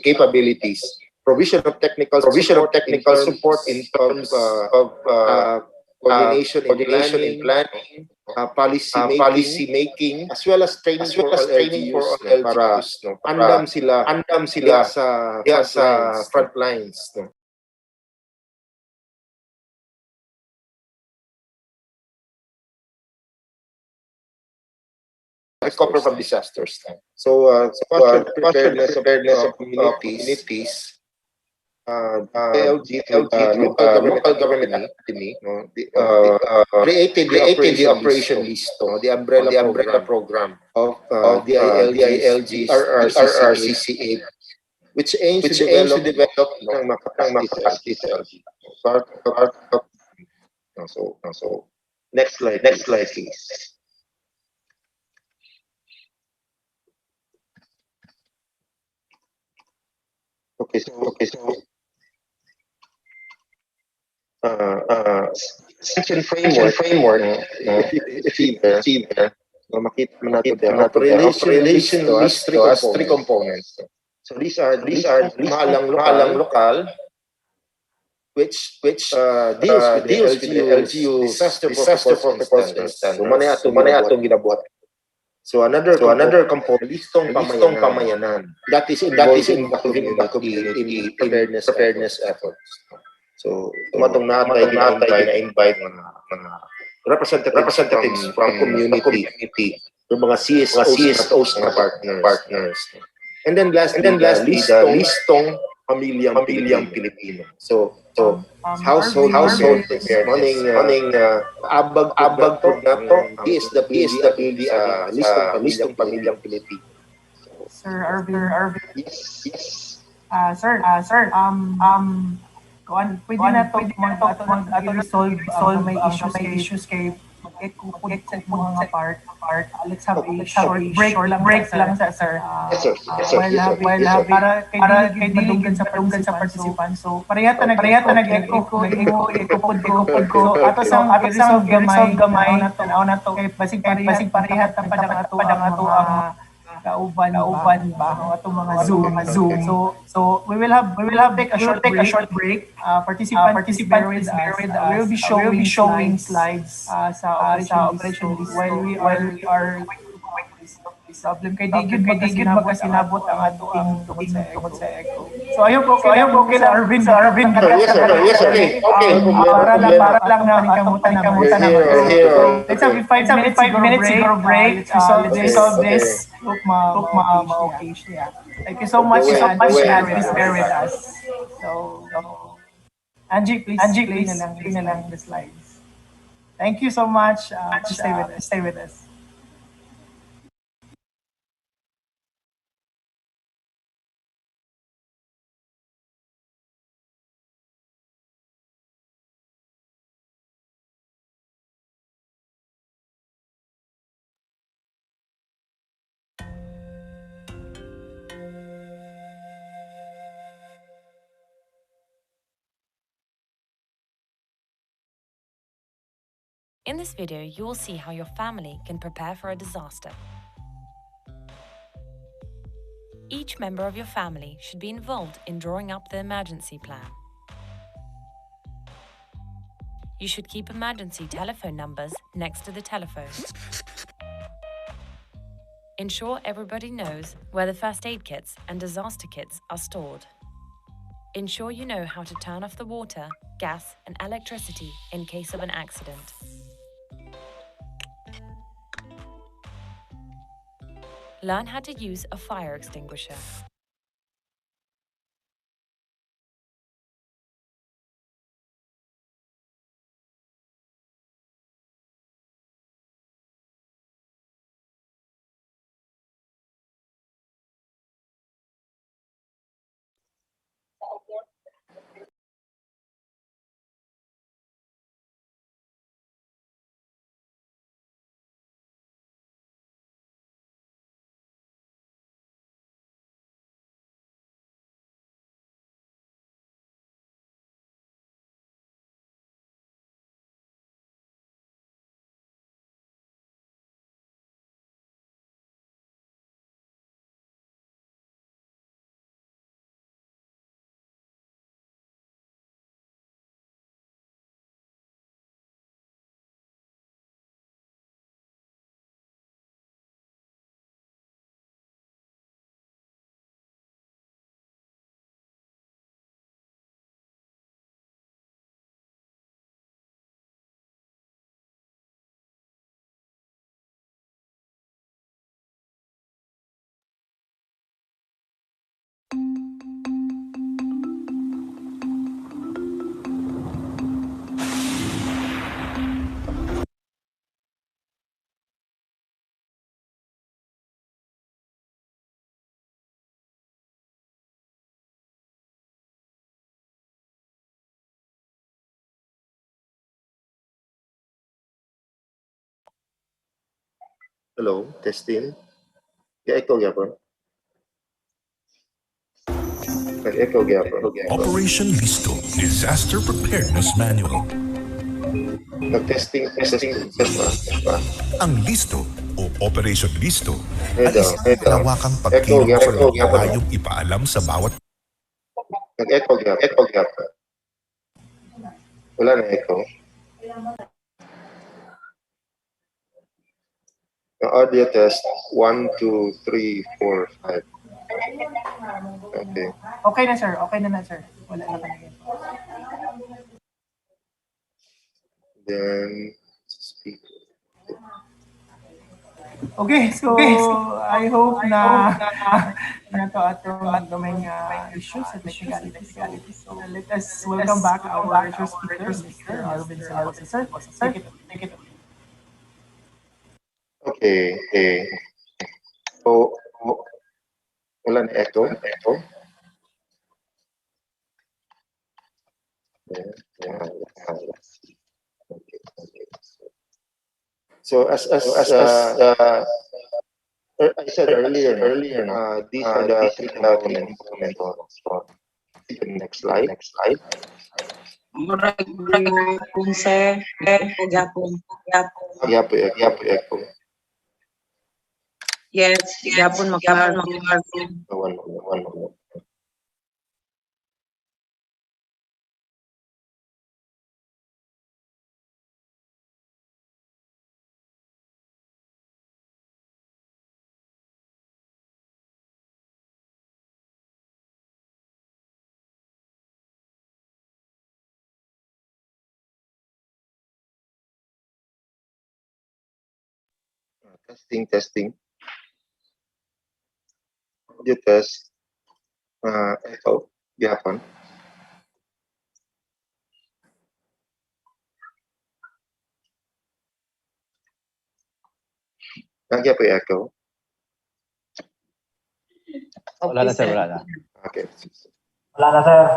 capabilities. Provision of technical support in terms of coordination in planning, policy making, as well as training for all LGUs, no, para andam sila sa front lines, no. disasters. So partial preparedness of communities, LG with local government academy, no, created the operation Listo, the umbrella program of DILG's RRCCA, which aims to develop ng makapractice LG. Part of, no, so next slide, please. Okay, so essential framework, no, if you see there, no, makita mo natin the operation list has three components. So these are mahalang lokal, which deals with the LGU disaster protocols instance. So manay atong ginabuhat. So another component, listong pamayanan. That is involving the community in preparedness efforts. So tumatong natay gina-invite mga representatives from community, yung mga CSOs na partners. And then lastly, the listong pamilyang Pilipino. So household preparedness, abag na to, he is the listong pamilyang Pilipino. Sir Arvin. Yes. Sir, pwede na to i-resolve may issues kay mag-ekupod sa mga part. Let's have a short break lang sa sir. While para kay dili sa participant. So parehata nag-echo ekupod ko. Ato sang i-resolve gamay na to kay basig parehata pa dang ato ang kauban ba atong mga Zoom. So we will take a short break. Participants bear with us. We will be showing slides sa operation list while we are problem kay digid magkasinabot ang ating tungod sa echo. So ayaw po okay na Arvin. Yes, sir. Okay. Para lang na kamutan naman. Let's have 5 minutes siguro break. Let's resolve this. Hope ma-okay siya. Thank you so much. Please bear with us. So Angie, please play na lang the slides. Thank you so much. Stay with us. In this video, you will see how your family can prepare for a disaster. Each member of your family should be involved in drawing up the emergency plan. You should keep emergency telephone numbers next to the telephone. Ensure everybody knows where the first aid kits and disaster kits are stored. Ensure you know how to turn off the water, gas, and electricity in case of an accident. Learn how to use a fire extinguisher. Hello, testing. Echo gyapon. Echo gyapon. Operation Listo Disaster Preparedness Manual. Nag-testing pa. Ang Listo o Operation Listo ay Ito. isang malawakang pagkilos Echo ng gyapon. tayong ipaalam sa bawat Nag-echo gyapon. Wala na echo. Audio test 1, 2, 3, 4, 5. Okay. Okay na, sir. Okay na, sir. Wala na kami. Then, speak. Okay, so I hope na to atong gamay nga issues at technicalities. So let us welcome back our first speaker, Mr. Arvin Salamat. Sir, take it. Okay. So, wala na echo. Okay. So as I said earlier, these are the three components. Next slide. Murag gapon, sir. Gapon. Echo. Yes, gapon makaroon. One moment. Testing. Audio test. Echo. Gapon. Nagya po echo. Wala na, sir. Okay. Wala na, sir.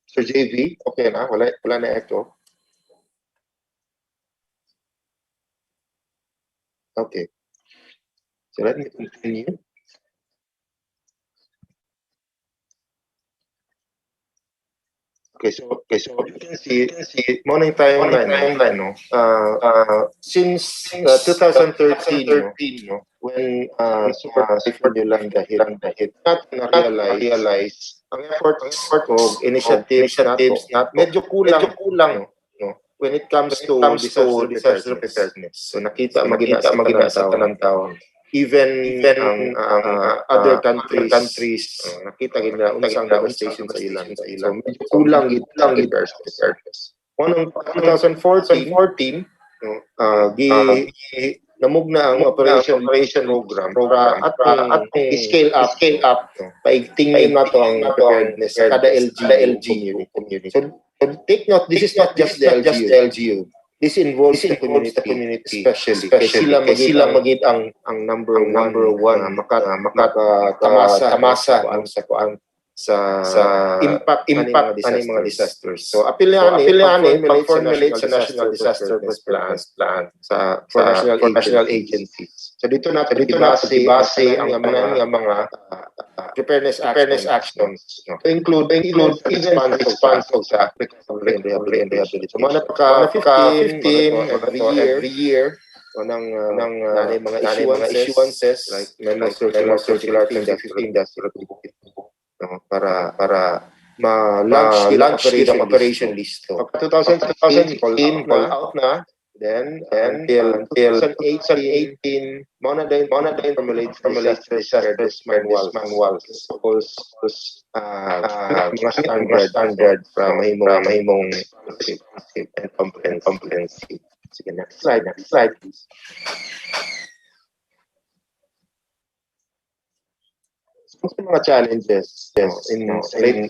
Sir JV, okay na? Wala na echo. Okay. So let me continue. Okay, so you can see morning timeline, no? Since 2013, no? When Super Typhoon Yolanda hit, not na-realize ang efforts o initiatives nato medyo kulang, no? When it comes to disaster preparedness. So nakita magina sa tanang taon. Even ang other countries nakita gid na unsang devastation sa ilang. So medyo kulang gid preparedness. One 2014 namugna ang operation program para atong scale up paigtingin nato ang preparedness sa kada LGU community. So take note, this is not just the LGU. This involves the community especially. Sila magid ang number one makatamasa sa impact ani mga disasters. So apil ni pag-formulate sa National Disaster Preparedness Plan for national agencies. So dito natin base ang mga preparedness actions, no? To include even expansion sa recovery and rehabilitation. So mga napaka 15 every year ng mga issuances like memo circular 2015 no? para ma-launch ang operation Listo. 2015 call out na. Then until 2018, mona din formulate disaster manual. Mga standard from mahimong and comprehensive. Sige, next slide please. So, mga challenges in late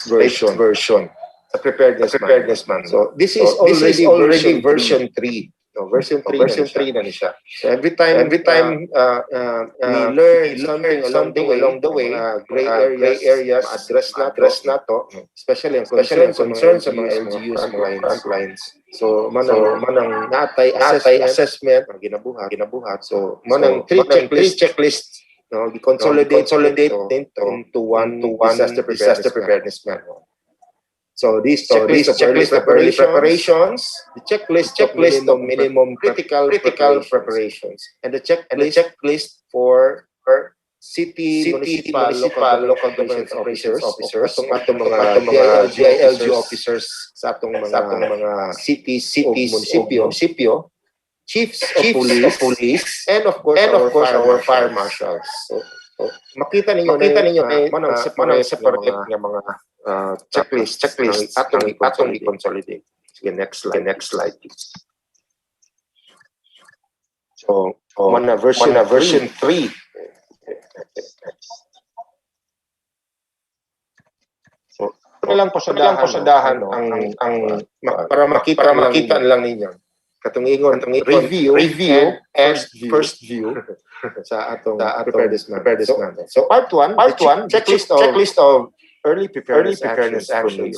version sa preparedness man. So this is already version 3. No, version 3 na ni siya. So every time we learn something along the way, gray areas address na to, especially ang concern sa mga LGUs, mga front lines. So manang natay assessment ginabuhat. So manang three checklist no, consolidate into one disaster preparedness manual. So this checklist of early preparations, the checklist of minimum critical preparations, and the checklist for city, municipal, local government officers, atong mga DILG officers sa atong mga cities, munisipyo, chiefs of police, and of course our fire marshals. So makita ninyo manang separate nga mga checklist atong i-consolidate. Sige, next slide please. So version 3. So lang pasadahan no, ang para makita lang ninyo katong ingon review and first view sa atong preparedness manual. So part 1 checklist of early preparedness actions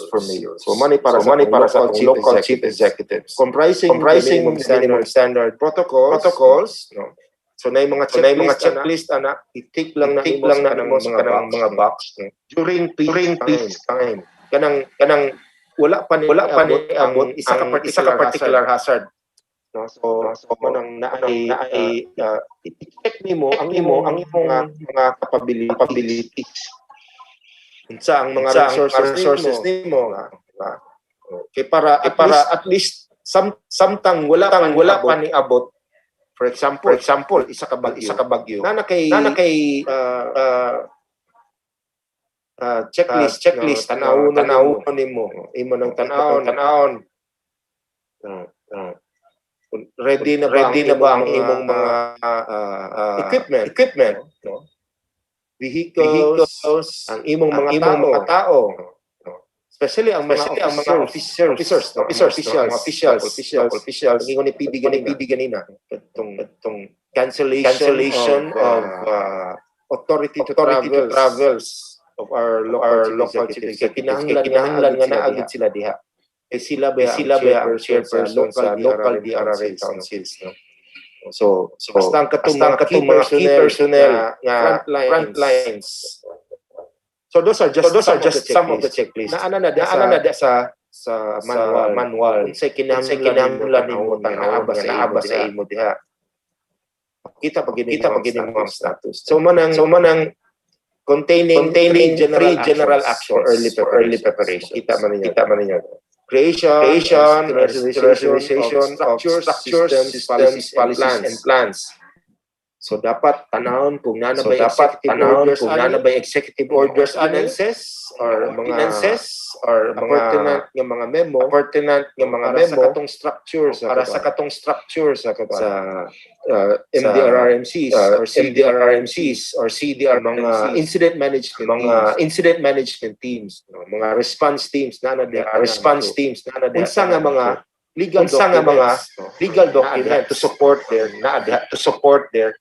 for mayors. So money para sa local chief executives comprising minimum standard protocols no. So na yung mga checklist ana i-tick lang na mga box no. during peace time kanang wala pa ni abot isa ka particular hazard no. So manang i-check nimo ang imong mga capabilities unsa ang mga resources nimo okay para at least samtang wala pa ni abot. For example, isa ka bagyo na kay checklist tanawon nimo imo nang tanawon ready na ba ang imong mga equipment no? Vehicles, ang imong mga tao especially ang mga officials ingon ni PD ganina itong cancellation of authority to travels of our local chief kinahanglan nga naagid sila diha sila ba ang chairperson sa local DRRM councils no. So basta ang katong mga key personnel nga front lines. So those are just some of the checklists. Naana na sa manual. Unsay kinahanglan nimo tanawa sa imo diha. Kita pagini mga status. So manang containing three general actions for early preparation. Kita man ninyo. Creation, realization of structures, systems, policies, and plans. So dapat tanawon kung nana ba executive orders finances or pertinent nga mga memo sa katong structure sa MDRRMCs or CDR mga incident management teams mga response teams nana unsa nga mga legal documents to support their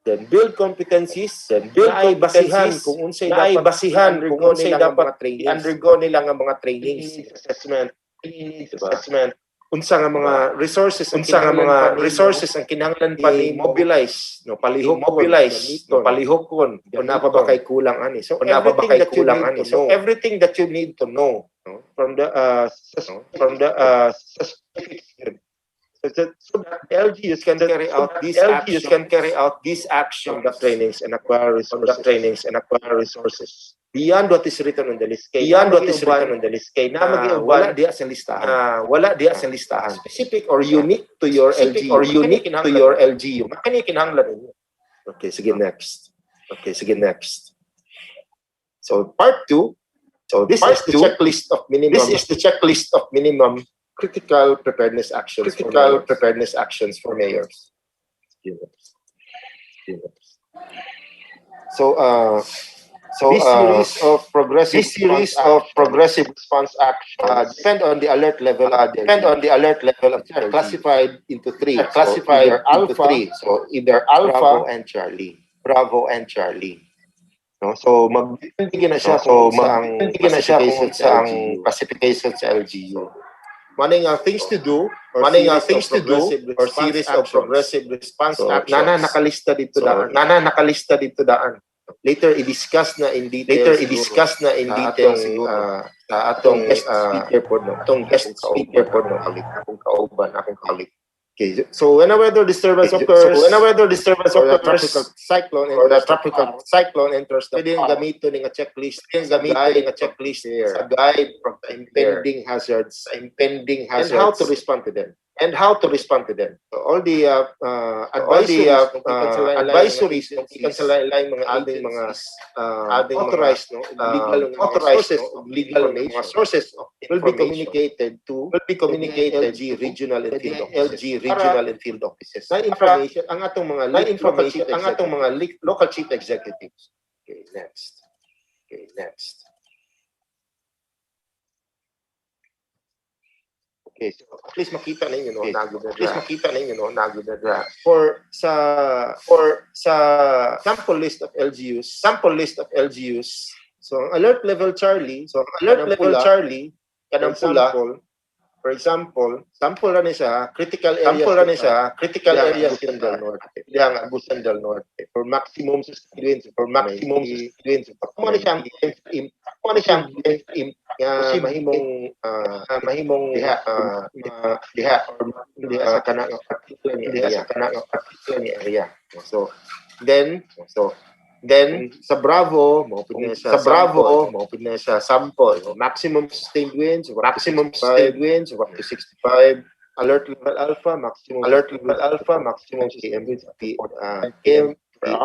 then build competencies ay basihan kung unsay dapat undergo nila nga mga trainings assessment unsa nga mga resources ang kinahanglan pa ni mobilize no palihokon o napa ba kay kulang ani so everything that you need to know no? from the so that LGUs can carry out these actions, the trainings and acquire resources beyond what is written on the list. Na wala diya sa listahan. Specific or unique to your LGU. Kani kinahanglan niyo. Okay, sige next. So part 2. So this is the checklist of minimum critical preparedness actions for mayors. So So this series of progressive response actions depend on the alert level. Classified into three. Classified into three. So either Alpha and Charlie. Bravo and Charlie. No, so magdidepende na siya kung saang classification sa LGU. Maning things to do or series of progressive response actions. Nana nakalista dito daan. Later i-discuss na in detail sa atong guest speaker po no. Akong kauban akong kalit. Okay, so whenever the disturbance occurs, or the tropical cyclone enters the pwedeng gamiton ng checklist, sa guide from impending hazards, and how to respond to them. So all the advisories ng mga authorized legal sources will be communicated to LG regional and field offices. Na information ang atong mga local chief executives. Okay, next. Okay, so at least makita ninyo no, for sa sample list of LGUs. So alert level Charlie, kanang pula. For example, sample na siya critical areas diyang Agusan del Norte for maximum sustained winds. Kung siyang mahimong diha sa kanang particular area. So then sa Bravo mo pud sa sample maximum sustained winds up to 65. Alert level alpha maximum km per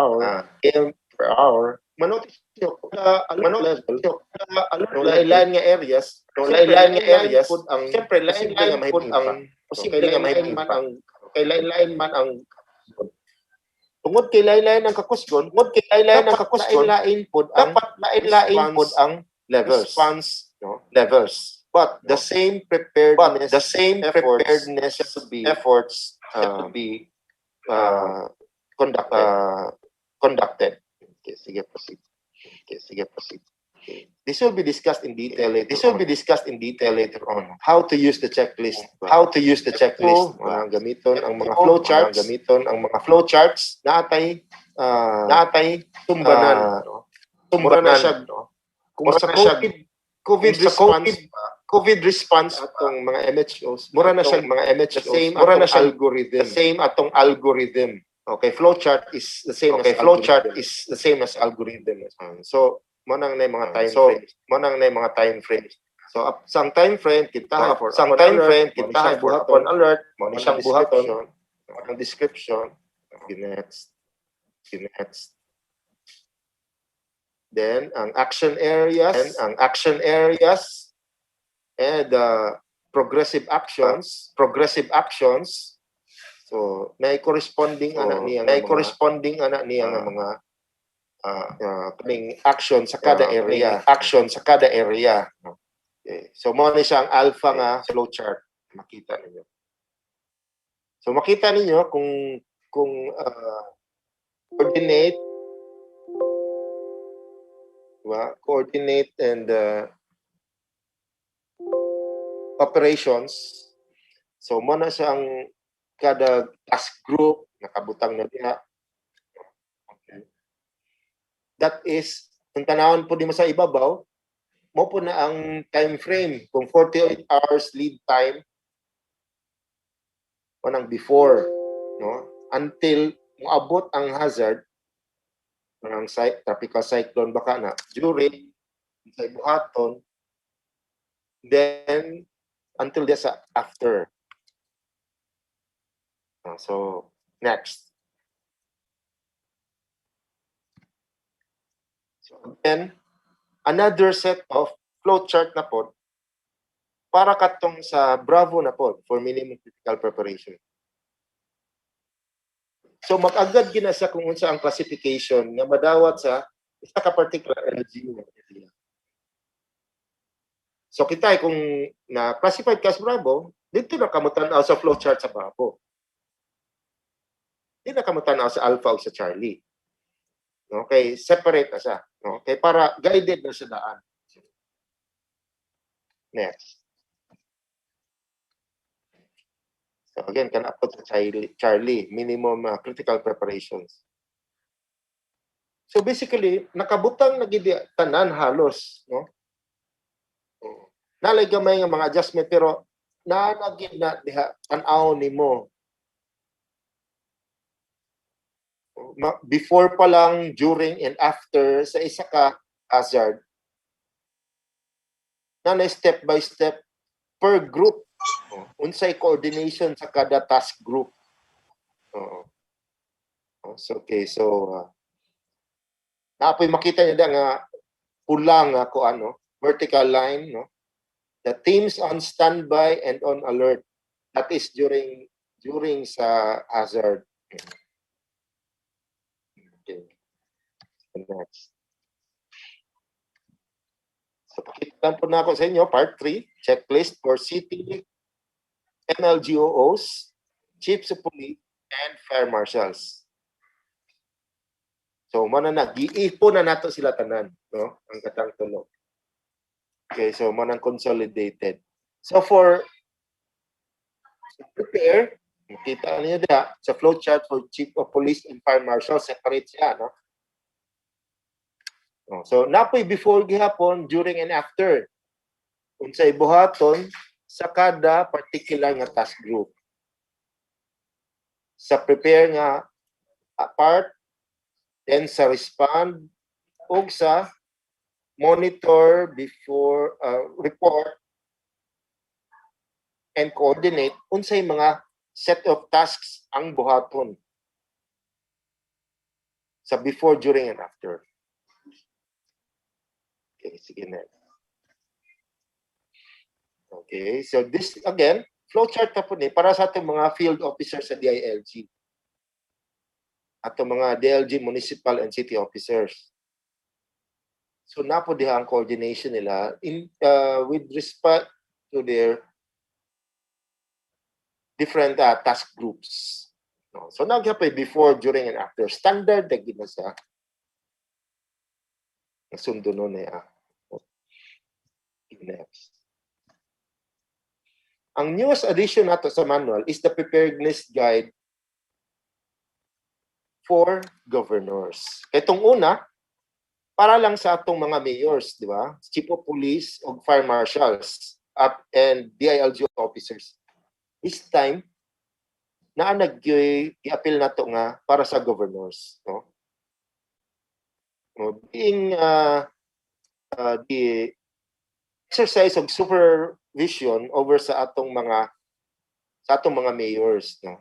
hour. Manotice nyo alert level lain nga areas pud ang siyempre lain man ang tungod kay lain-lain ang kakusgon, lain pod ang levels. But the same preparedness should be conducted. Okay, sige proceed. This will be discussed in detail later on. How to use the checklist. Ang gamiton ang mga flowcharts na atay tumbanan. Siya, kung sa COVID response atong mga MHOs, mura na siya the same atong algorithm. Okay, flowchart is the same as algorithm. So monang na mga time frames. So sang time frame kita for upon alert, mo ni siyang buhaton, ang description. Next. Then ang action areas and progressive actions. So may corresponding ana niya nga mga kaming action sa kada area. Okay. So mo ni siya ang alpha nga flowchart. Makita ninyo. So makita ninyo kung coordinate and operations. So mo na siya ang kada task group nakabutang na diha. Okay. That is, kung tanawon po di mo sa ibabaw, mo po na ang time frame. Kung 48 hours lead time, o nang before, no? Until moabot ang hazard ng tropical cyclone baka na during sa buhaton, then until this after. So next. So again, another set of flowchart na pod para katong sa Bravo na pod for minimum critical preparation. So mag-agad gina sa kung unsa ang classification nga madawat sa Isa ka particular LGU nga area. So kita kung na classified ka sa Bravo, dito na kamutan sa flowchart sa Bravo. Dito na kamutan sa Alpha o sa Charlie. Okay, separate na siya. Okay, para guided na sa daan. Next. So again, kana po sa Charlie, minimum critical preparations. So basically, nakabutang na gid tanan halos, no? Nalay gamay nga mga adjustment pero nagid na diha tan-aw nimo. Before pa lang, during and after sa isa ka hazard. Na step by step per group. Unsay coordination sa kada task group. So, okay, so naapoy makita niyo nga pula nga ko ano, vertical line, no? The teams on standby and on alert. That is during sa hazard. Okay. Next. So, pakita po na ako sa inyo, part 3, checklist for city MLGOs, chiefs of police, and fire marshals. So, giipo na nato sila tanan, no? Ang katang tulo. Okay, so manang consolidated. So for prepare, makita niyo da sa flowchart for chief of police and fire marshal, separate siya, no? So napoy before gihapon, during and after. Unsay buhaton sa kada particular nga task group. Sa prepare nga part, then sa respond, ug sa monitor before report and coordinate unsay mga set of tasks ang buhaton sa before, during, and after. Okay, sige na. Okay, so this again, flowchart na po ni para sa ating mga field officers sa DILG. Atong mga DILG municipal and city officers. So napo diha ang coordination nila in with respect to their different task groups. No? So nagyapay before, during, and after. Standard na gina sa nasundo nun na next. Ang newest addition nato sa manual is the Preparedness Guide for Governors. Itong una, para lang sa atong mga mayors, di ba? Chief of Police o Fire Marshals and DILG officers. This time, nag-i-appeal na to nga para sa governors. No? Being the exercise of supervision over sa atong mga mayors, no?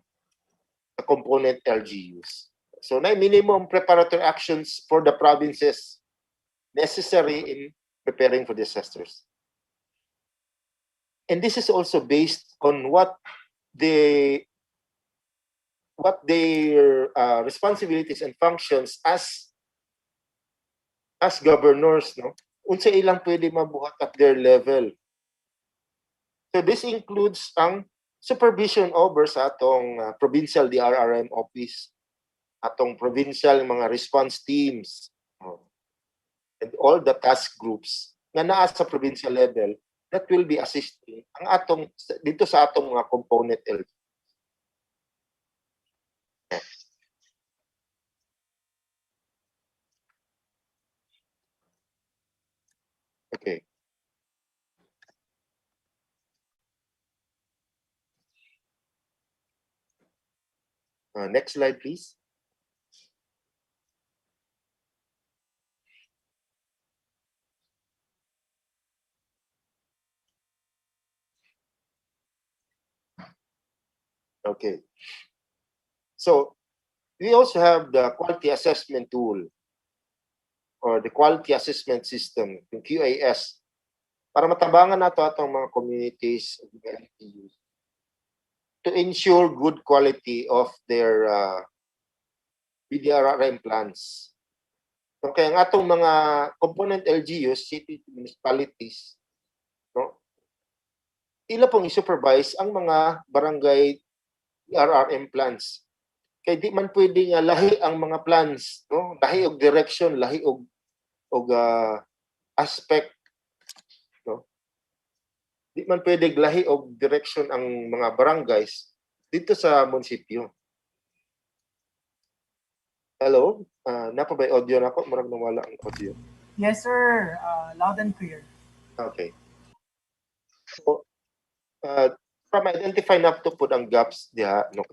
The component LGUs. So, na minimum preparatory actions for the provinces necessary in preparing for disasters. And this is also based on what their responsibilities and functions as governors, no? Unsa ilang pwede mabuhat at their level. So this includes ang supervision over sa atong provincial DRRM office, atong provincial mga response teams, and all the task groups na naa sa provincial level that will be assisting ang atong dito sa atong mga component LG. Okay. Next slide, please. Okay. So, we also have the quality assessment tool or the quality assessment system, yung QAS, para matabangan nato atong mga communities to ensure good quality of their PDRRM plans. Okay, ang atong mga component LGUs, city municipalities, no? Ila pong i-supervise ang mga barangay PRRM plans. Kay di man pwede nga lahi ang mga plans, no? Lahi og direction, lahi og aspect, no? Di man pwede lahi og direction ang mga barangays dito sa munisipyo. Hello? Napa ba audio na ako? Murag nawala ang audio. Yes, sir. Loud and clear. Okay. So, from identify na to put ang gaps diha, no?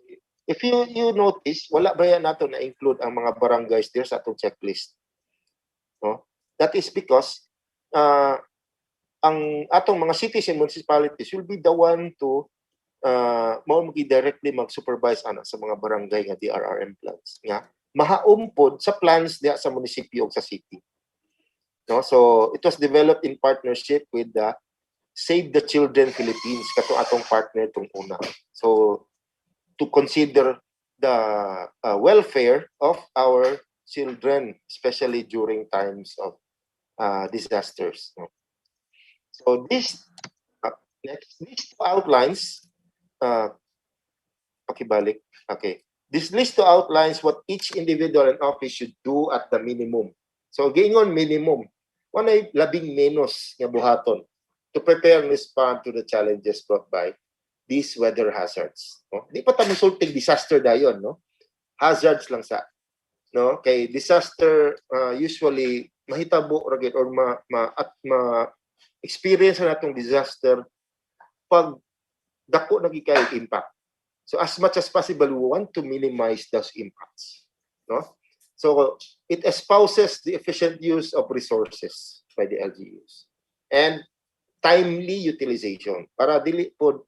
If you notice, wala ba yan nato na-include ang mga barangays there sa atong checklist? No? That is because ang atong mga cities and municipalities will be the one to directly mag-supervise sa mga barangay nga DRRM plans. Nga, mahaumpod sa plans diha sa munisipyo o sa city. No? So, it was developed in partnership with the Save the Children Philippines, kato atong partner itong una. So, to consider the welfare of our children, especially during times of disasters. No? So this these two outlines, pakibalik. Okay, this list outlines what each individual and office should do at the minimum. So gingon minimum, walay labing menos nga buhaton to prepare and respond to the challenges brought by these weather hazards. No? Di pa ta musulting disaster dayon, no? Hazards lang sa, no? Kay disaster usually mahitabo ra gyud or experience na natong disaster pag dako na gikay impact. So as much as possible we want to minimize those impacts, no? So it espouses the efficient use of resources by the LGUs and timely utilization para dili pod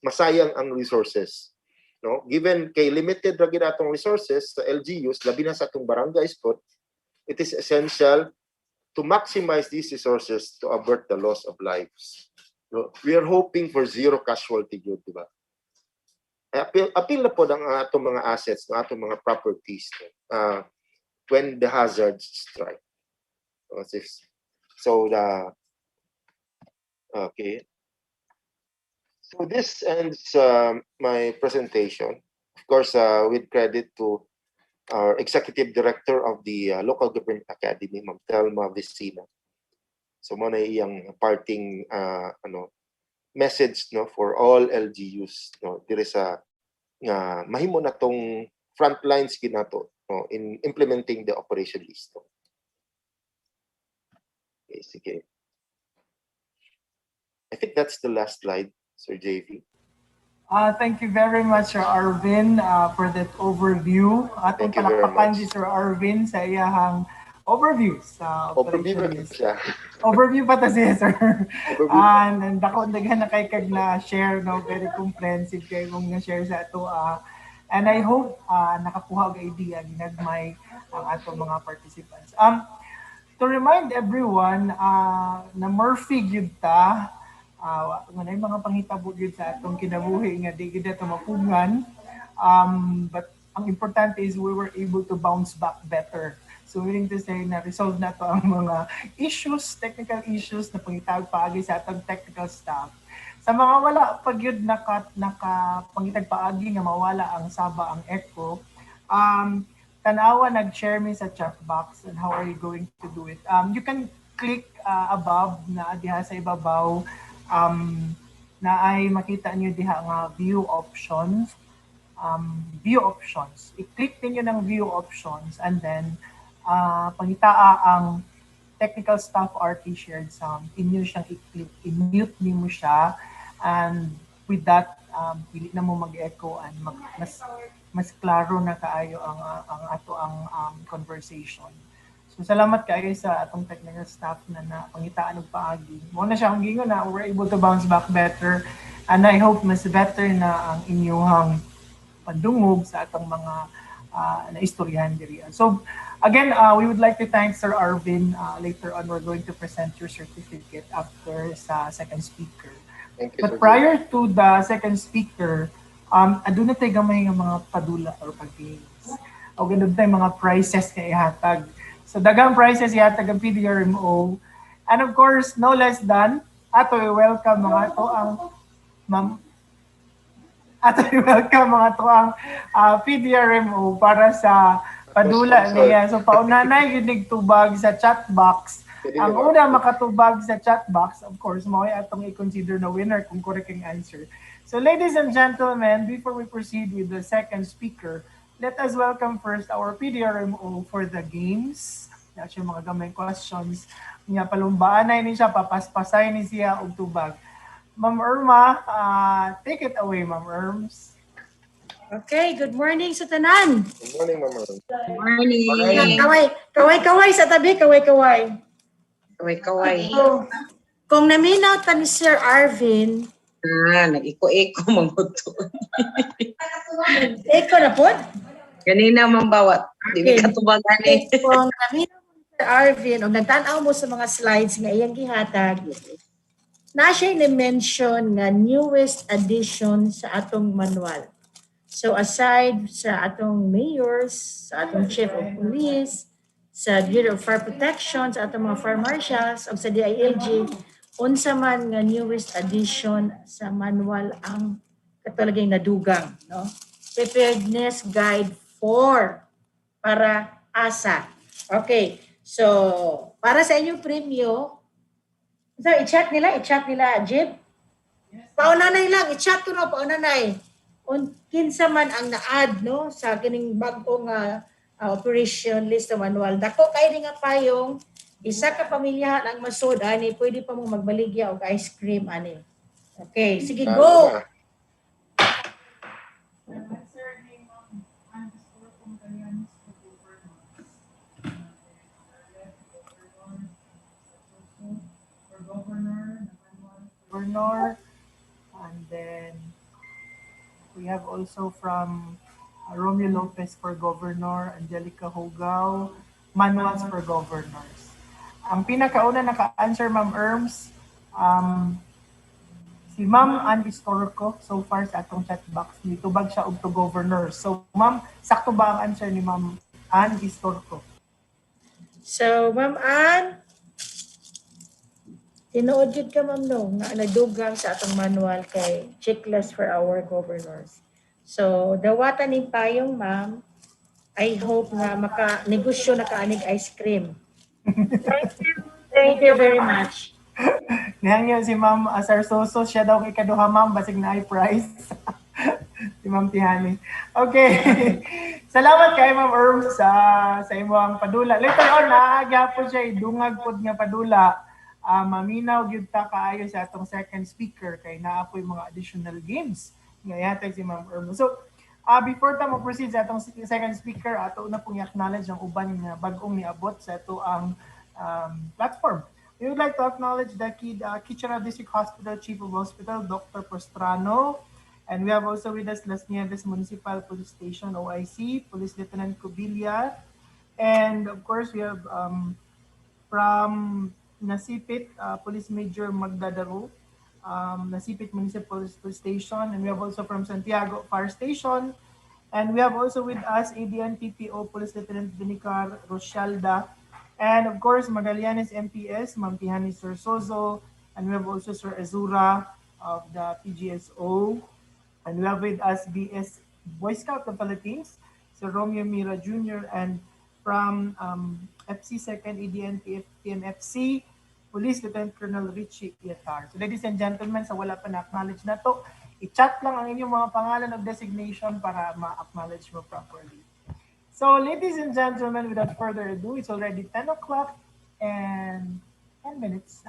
masayang ang resources, no? Given kay limited ra gyud atong resources sa LGUs, labi na sa atong barangays pod, it is essential to maximize these resources to avert the loss of lives. No? We are hoping for zero casualty good, di ba? Appeal na po ang atong mga assets, no? Atong mga properties, no? When the hazards strike. So okay. So this ends my presentation. Of course, with credit to our Executive Director of the Local Government Academy, Ma'am Telma Vicina. So mo na iyang parting message, no, for all LGUs, no, dire sa mahimo na tong frontlines kinato, no, in implementing the Operation Listo. Okay, sige. I think that's the last slide, Sir JV. Thank you very much, Sir Arvin, for that overview. Atong palakpakan si Sir Arvin sa iyahang overview sa Operation Listo. Overview pa ta siya, sir. And dako daghan na kay kag na share, no, very comprehensive kay mong na share sa ato. And I hope nakakuha og idea ginagmay ang ato mga participants. To remind everyone, na Murphy gyud ta, nganay mga panghitabo gyud sa atong kinabuhi nga di gyud ato mapugngan. But ang importante is we were able to bounce back better. So meaning to say na resolve na to ang mga issues, technical issues na pangitag paagi sa atong technical staff. Sa mga wala pag yun pangitag paagi nga mawala ang saba ang echo, tanawa nag-share me sa chat box and how are you going to do it. You can click above na diha sa ibabaw, na ay makita niyo diha nga view options. I-click ninyo ng view options and then pangitaa ang technical staff RT shared sound, inyo siyang i-click, i-mute nimo siya, and with that, pili na mo mag-echo and mas klaro na kaayo ang ato ang conversation. So salamat kayo sa atong technical staff na pangitaan og paagi. Mo na siya ang gingon na we're able to bounce back better, and I hope mas better na ang inyong pandungog sa atong mga naistoryahan diri. So again, we would like to thank Sir Arvin. Later on, we're going to present your certificate after sa second speaker. Thank you, but prior to the second speaker, aduna tayo gamay nga mga padula or pag-games. O ganun tayo mga prizes na ihatag So dagang prizes yata ng PDRMO. And of course, no less than, ato i-welcome mga to ang ma'am ato i-welcome mga to ang PDRMO para sa padula niya. So paunanay ginig tubag sa chat box. Ang una makatubag sa chat box, of course, mo ay atong i-consider na winner kung correct ang answer. So ladies and gentlemen, before we proceed with the second speaker, let us welcome first our PDRMO for the games. Actually, mga gamay questions. Nga palumbaan na ini siya, papaspasay ni siya og tubag. Ma'am Irma, take it away, Ma'am Irms. Okay, good morning sa tanan. Good morning, Mama. Morning. Kaway sa tabi, kaway. Kaway-kaway. So, kung naminaw ta ni Sir Arvin, Nag-iko-iko mabuto. eko na po. Ganina mambawat. Di Okay. ka tubagan eh. Kung naminaw mo ni Sir Arvin, o nagtanaw mo sa mga slides nga iyang gihatag, na siya ni-mention nga newest addition sa atong manual. So aside sa atong mayors, sa atong chief of police, sa Bureau of Fire Protection, sa atong mga fire marshals, o sa DILG, unsa man nga newest addition sa manual ang katulagay nadugang, no? Preparedness Guide 4 para asa. Okay. So, para sa inyong premyo, so i-chat nila, Jib. Paunanay lang, i-chat ko na, paunanay. Kinsa man ang na-add, no, sa kining bagong operation Listo manual. Dako kay ni nga payong isa ka pamilya ang masud ani, pwede pa mo magbaligya og ice cream ani. Okay, sige go. Governor, and then we have also from Romeo Lopez for Governor, Angelica Hogao, manuals for governors. Ang pinakauna naka-answer, Ma'am Erms, si Ma'am Ann Istorco, so far sa atong chat box, nitubag siya og to governor. So Ma'am, sakto ba ang answer ni Ma'am Ann Istorco? So, Ma'am Ann, tinuod yun ka, Ma'am, no, nga nagdugang sa atong manual kay checklist for our governors. So, dawatan ni payong, Ma'am, I hope na maka-negosyo na kaanig ice cream. Thank you very much. Nihangyo si Ma'am Sarsoso, siya daw ikaduha, Ma'am, basig na ay prize. Si Ma'am Tihani. Okay. Salamat kay Ma'am Erms sa imong padula. Later on, gyapon siya idungag pod nga padula. Maminaw gyud ta kaayo sa atong second speaker kay naa po'y mga additional games nga ihatag si Ma'am Erms. So, before ta mo proceed sa atong second speaker, ato na pong i-acknowledge ang uban nga bag-ong niabot sa ato ang platform. We would like to acknowledge the Kitchener District Hospital Chief of Hospital, Dr. Prostrano. And we have also with us Las Nieves Municipal Police Station, OIC, Police Lieutenant Cubilla. And of course, we have from Nasipit, Police Major Magdadaro, Nasipit Municipal Police Station. And we have also from Santiago Fire Station. And we have also with us ADN PPO Police Lieutenant Benicar Rochalda. And of course, Magallanes MPS, Ma'am Tihani Sir Sozo. And we have also Sir Azura of the PGSO. And we have with us BS Boy Scout of the Philippines, Sir Romeo Mira Jr. And from FC 2nd ADN PMFC, Police Lieutenant Colonel Richie Iatar. So ladies and gentlemen, sa wala pa na-acknowledge na to, i-chat lang ang inyong mga pangalan of designation para ma-acknowledge mo properly. So ladies and gentlemen, without further ado, it's already 10 o'clock and 10 minutes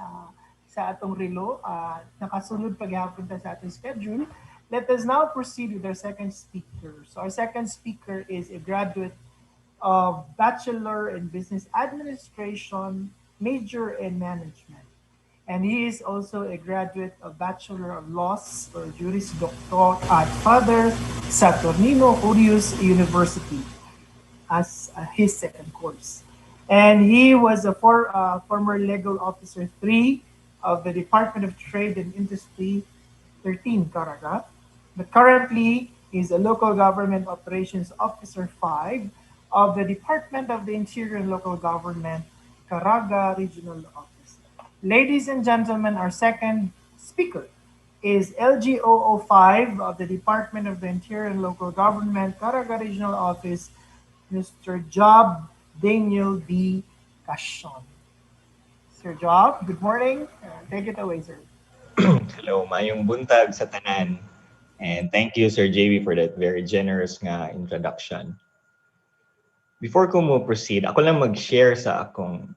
sa atong relo. Nakasunod paghapon ta sa atong schedule. Let us now proceed with our second speaker. So our second speaker is a graduate of Bachelor in Business Administration, major in Management. And he is also a graduate of Bachelor of Laws or Juris Doctor at Father Saturnino Urius University as his second course. And he was a former Legal Officer 3 of the Department of Trade and Industry 13, Caraga. But currently, he's a Local Government Operations Officer 5 of the Department of the Interior and Local Government, Caraga Regional Office. Ladies and gentlemen, our second speaker is LGOO5 of the Department of the Interior and Local Government, Caraga Regional Office, Mr. Job Daniel D. Cashon. Sir Job, good morning. Take it away, sir. Hello, mayong buntag sa tanan. And thank you, Sir JB, for that very generous nga introduction. Before ko mo proceed, ako lang mag-share sa akong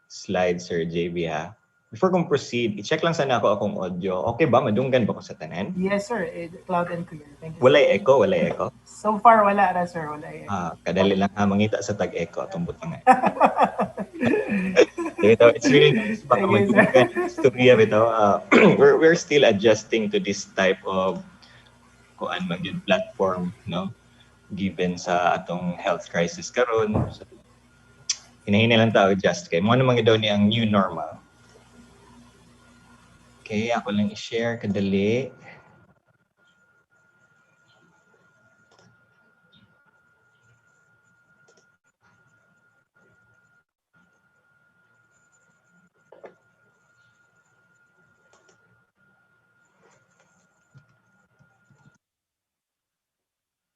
slide, Sir JB, ha? Before ko proceed, i-check lang sana ako akong audio. Okay ba? Madunggan ba ko sa tanan? Yes, sir. Loud and clear. Thank you. Walay echo, walay echo. So far, wala na, sir. Wala echo. Kadali lang ha, mangita sa tag-echo, itong butang. It's really nice. Baka madunggan istorya bitaw. We're still adjusting to this type of kuan magyud platform, no? Given sa atong health crisis karon. So, hinahina lang tao adjust kay mo naman daw ni ang new normal. Okay, ako lang i-share kadali.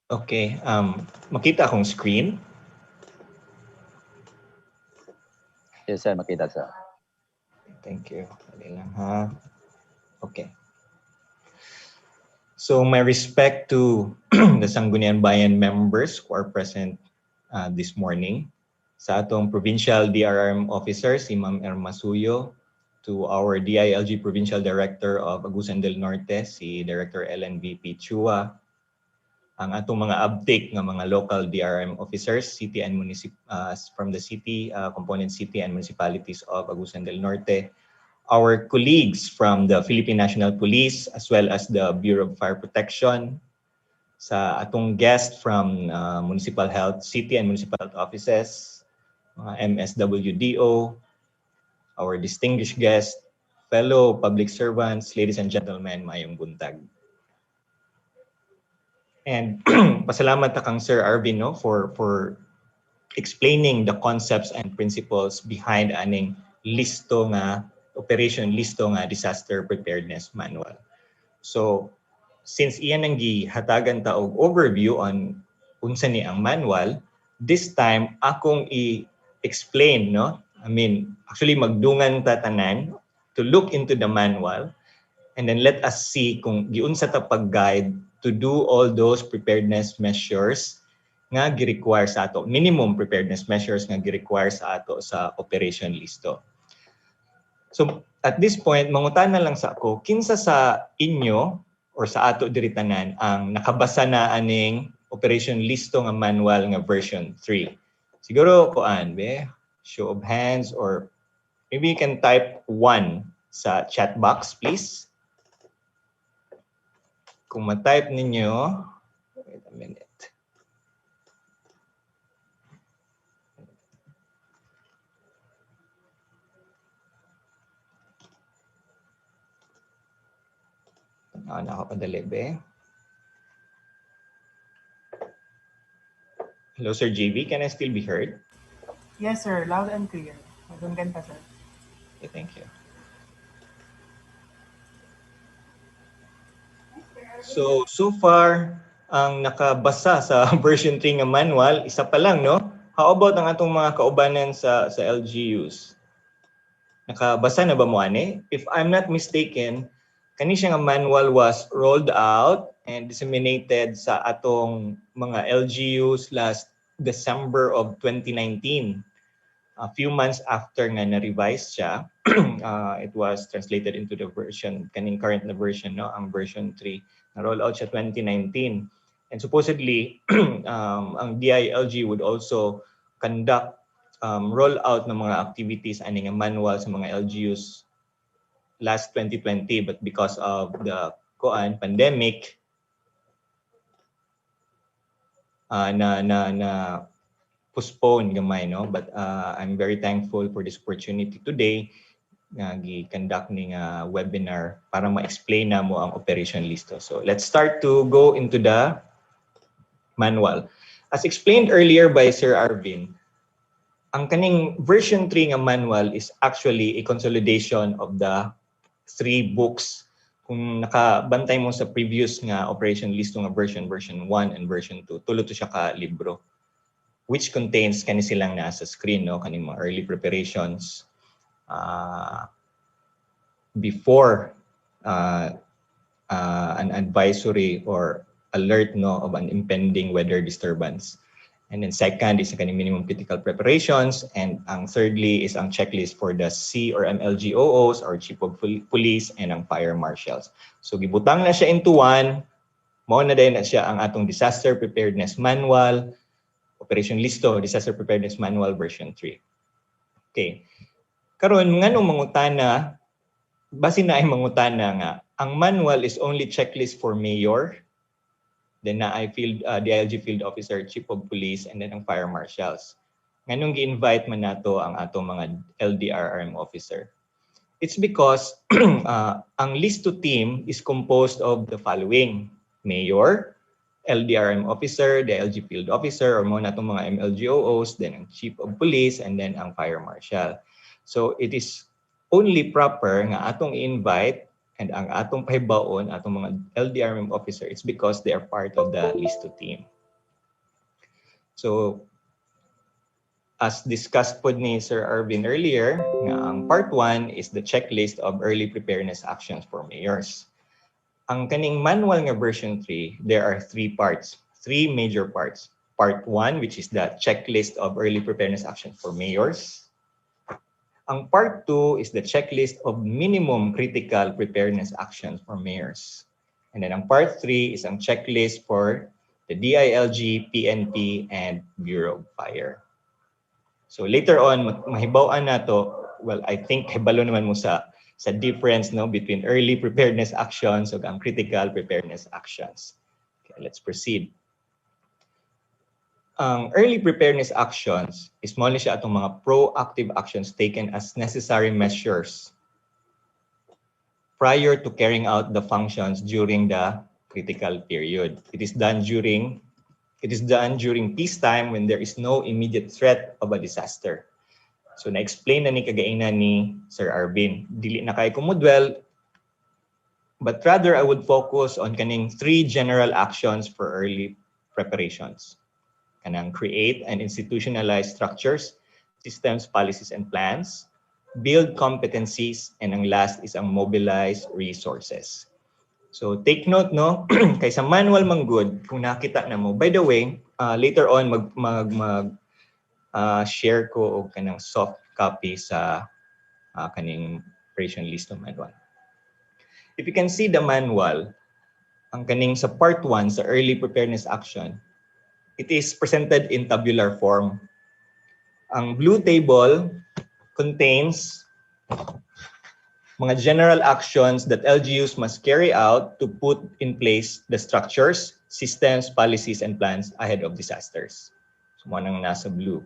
Okay, makita akong screen. Yes, sir. Makita, sir. Thank you. Dali lang ha. Okay. So my respect to the Sangguniang Bayan members who are present this morning. Sa atong provincial DRRM officer, si Ma'am Ermasuyo, to our DILG Provincial Director of Agusan del Norte, si Director LNVP Chua, ang atong mga update ng mga local DRM officers, city and from the city, component city and municipalities of Agusan del Norte, our colleagues from the Philippine National Police as well as the Bureau of Fire Protection, sa atong guest from Municipal Health, City and Municipal Health Offices, MSWDO, our distinguished guest, fellow public servants, ladies and gentlemen, mayong buntag. And pasalamat ta kang Sir Arvin, no, for explaining the concepts and principles behind aning Listo nga Operation Listo nga Disaster Preparedness Manual. So, since iyan ang gihatagan ta og overview on unsa ni ang manual, this time akong i-explain, no? I mean, actually magdungan ta tanan to look into the manual and then let us see kung giunsa ta pag-guide to do all those preparedness measures nga gi-require sa ato, minimum preparedness measures nga gi-require sa ato sa Operation Listo. So at this point, mangutana lang sa ako, kinsa sa inyo or sa ato diri tanan ang nakabasa na aning Operation Listo nga manual nga version 3? Siguro kuan be, show of hands or maybe you can type 1 sa chat box, please. Kung ma-type ninyo, wait a minute. Nakapadali be. Hello, Sir JB. Can I still be heard? Yes, sir. Loud and clear. Madunggan pa, sir. Okay, thank you. So far, ang nakabasa sa version 3 nga manual, isa pa lang, no? How about ang atong mga kaubanan sa LGUs? Nakabasa na ba mo ani? If I'm not mistaken, kani siya nga manual was rolled out and disseminated sa atong mga LGUs last December of 2019. A few months after nga na-revise siya, it was translated into the version, kaning current na version, no? Ang version 3. Na-roll out siya 2019. And supposedly, ang DILG would also conduct rollout ng mga activities ani nga manual sa mga LGUs last 2020, but because of the pandemic, na postpone gamay, no? But I'm very thankful for this opportunity today nga gi-conduct ning webinar para ma-explain na mo ang Operation Listo. So let's start to go into the manual. As explained earlier by Sir Arvin, ang kaning version 3 nga manual is actually a consolidation of the 3 books. Kung nakabantay mo sa previous nga Operation Listo nga version 1 and version 2, tulo to siya ka libro, which contains kani silang nasa screen, no? Kaning mga early preparations before an advisory or alert, no, of an impending weather disturbance. And then second is kaning minimum critical preparations, and ang thirdly is ang checklist for the C or MLGOOs or Chief of Police and ang Fire Marshals. So gibutang na siya into one, mao na din na siya ang atong Disaster Preparedness Manual, Operation Listo, Disaster Preparedness Manual version 3. Okay. Karon nganong mangutana, base na ay mangutana nga, ang manual is only checklist for mayor, then na ay DILG field officer, chief of police, and then ang fire marshals. Nganong gi-invite man nato ang atong mga LDRRM officer? It's because ang Listo team is composed of the following: mayor, LDRM officer, DILG field officer, or mo natong mga MLGOOs, then ang chief of police, and then ang fire marshal. So it is only proper nga atong invite and ang atong pahibaon, atong mga LDRM officer, it's because they are part of the Listo team. So, as discussed po ni Sir Arvin earlier, nga ang part 1 is the checklist of early preparedness actions for mayors. Ang kaning manual nga version 3, there are 3 parts, 3 major parts. Part 1, which is the checklist of early preparedness actions for mayors. Ang part 2 is the checklist of minimum critical preparedness actions for mayors. And then ang part 3 is ang checklist for the DILG, PNP, and Bureau of Fire. So later on, mahibaw-an na to, well, I think hibalo naman mo sa difference, no, between early preparedness actions ug ang critical preparedness actions. Okay, let's proceed. Ang early preparedness actions is mo siya atong mga proactive actions taken as necessary measures prior to carrying out the functions during the critical period. It is done during peacetime when there is no immediate threat of a disaster. So na-explain na ni kagaina ni Sir Arvin. Dili na kay kumudwell, but rather I would focus on kaning 3 general actions for early preparations. Kanang create and institutionalize structures, systems, policies, and plans, build competencies, and ang last is ang mobilize resources. So take note, no, kay sa manual manggod, kung nakita na mo. By the way, later on share ko og kanang soft copy sa kaning Operation Listo manual. If you can see the manual, ang kaning sa part 1 sa early preparedness action, it is presented in tabular form. Ang blue table contains mga general actions that LGUs must carry out to put in place the structures, systems, policies, and plans ahead of disasters. So, mo nang nasa blue.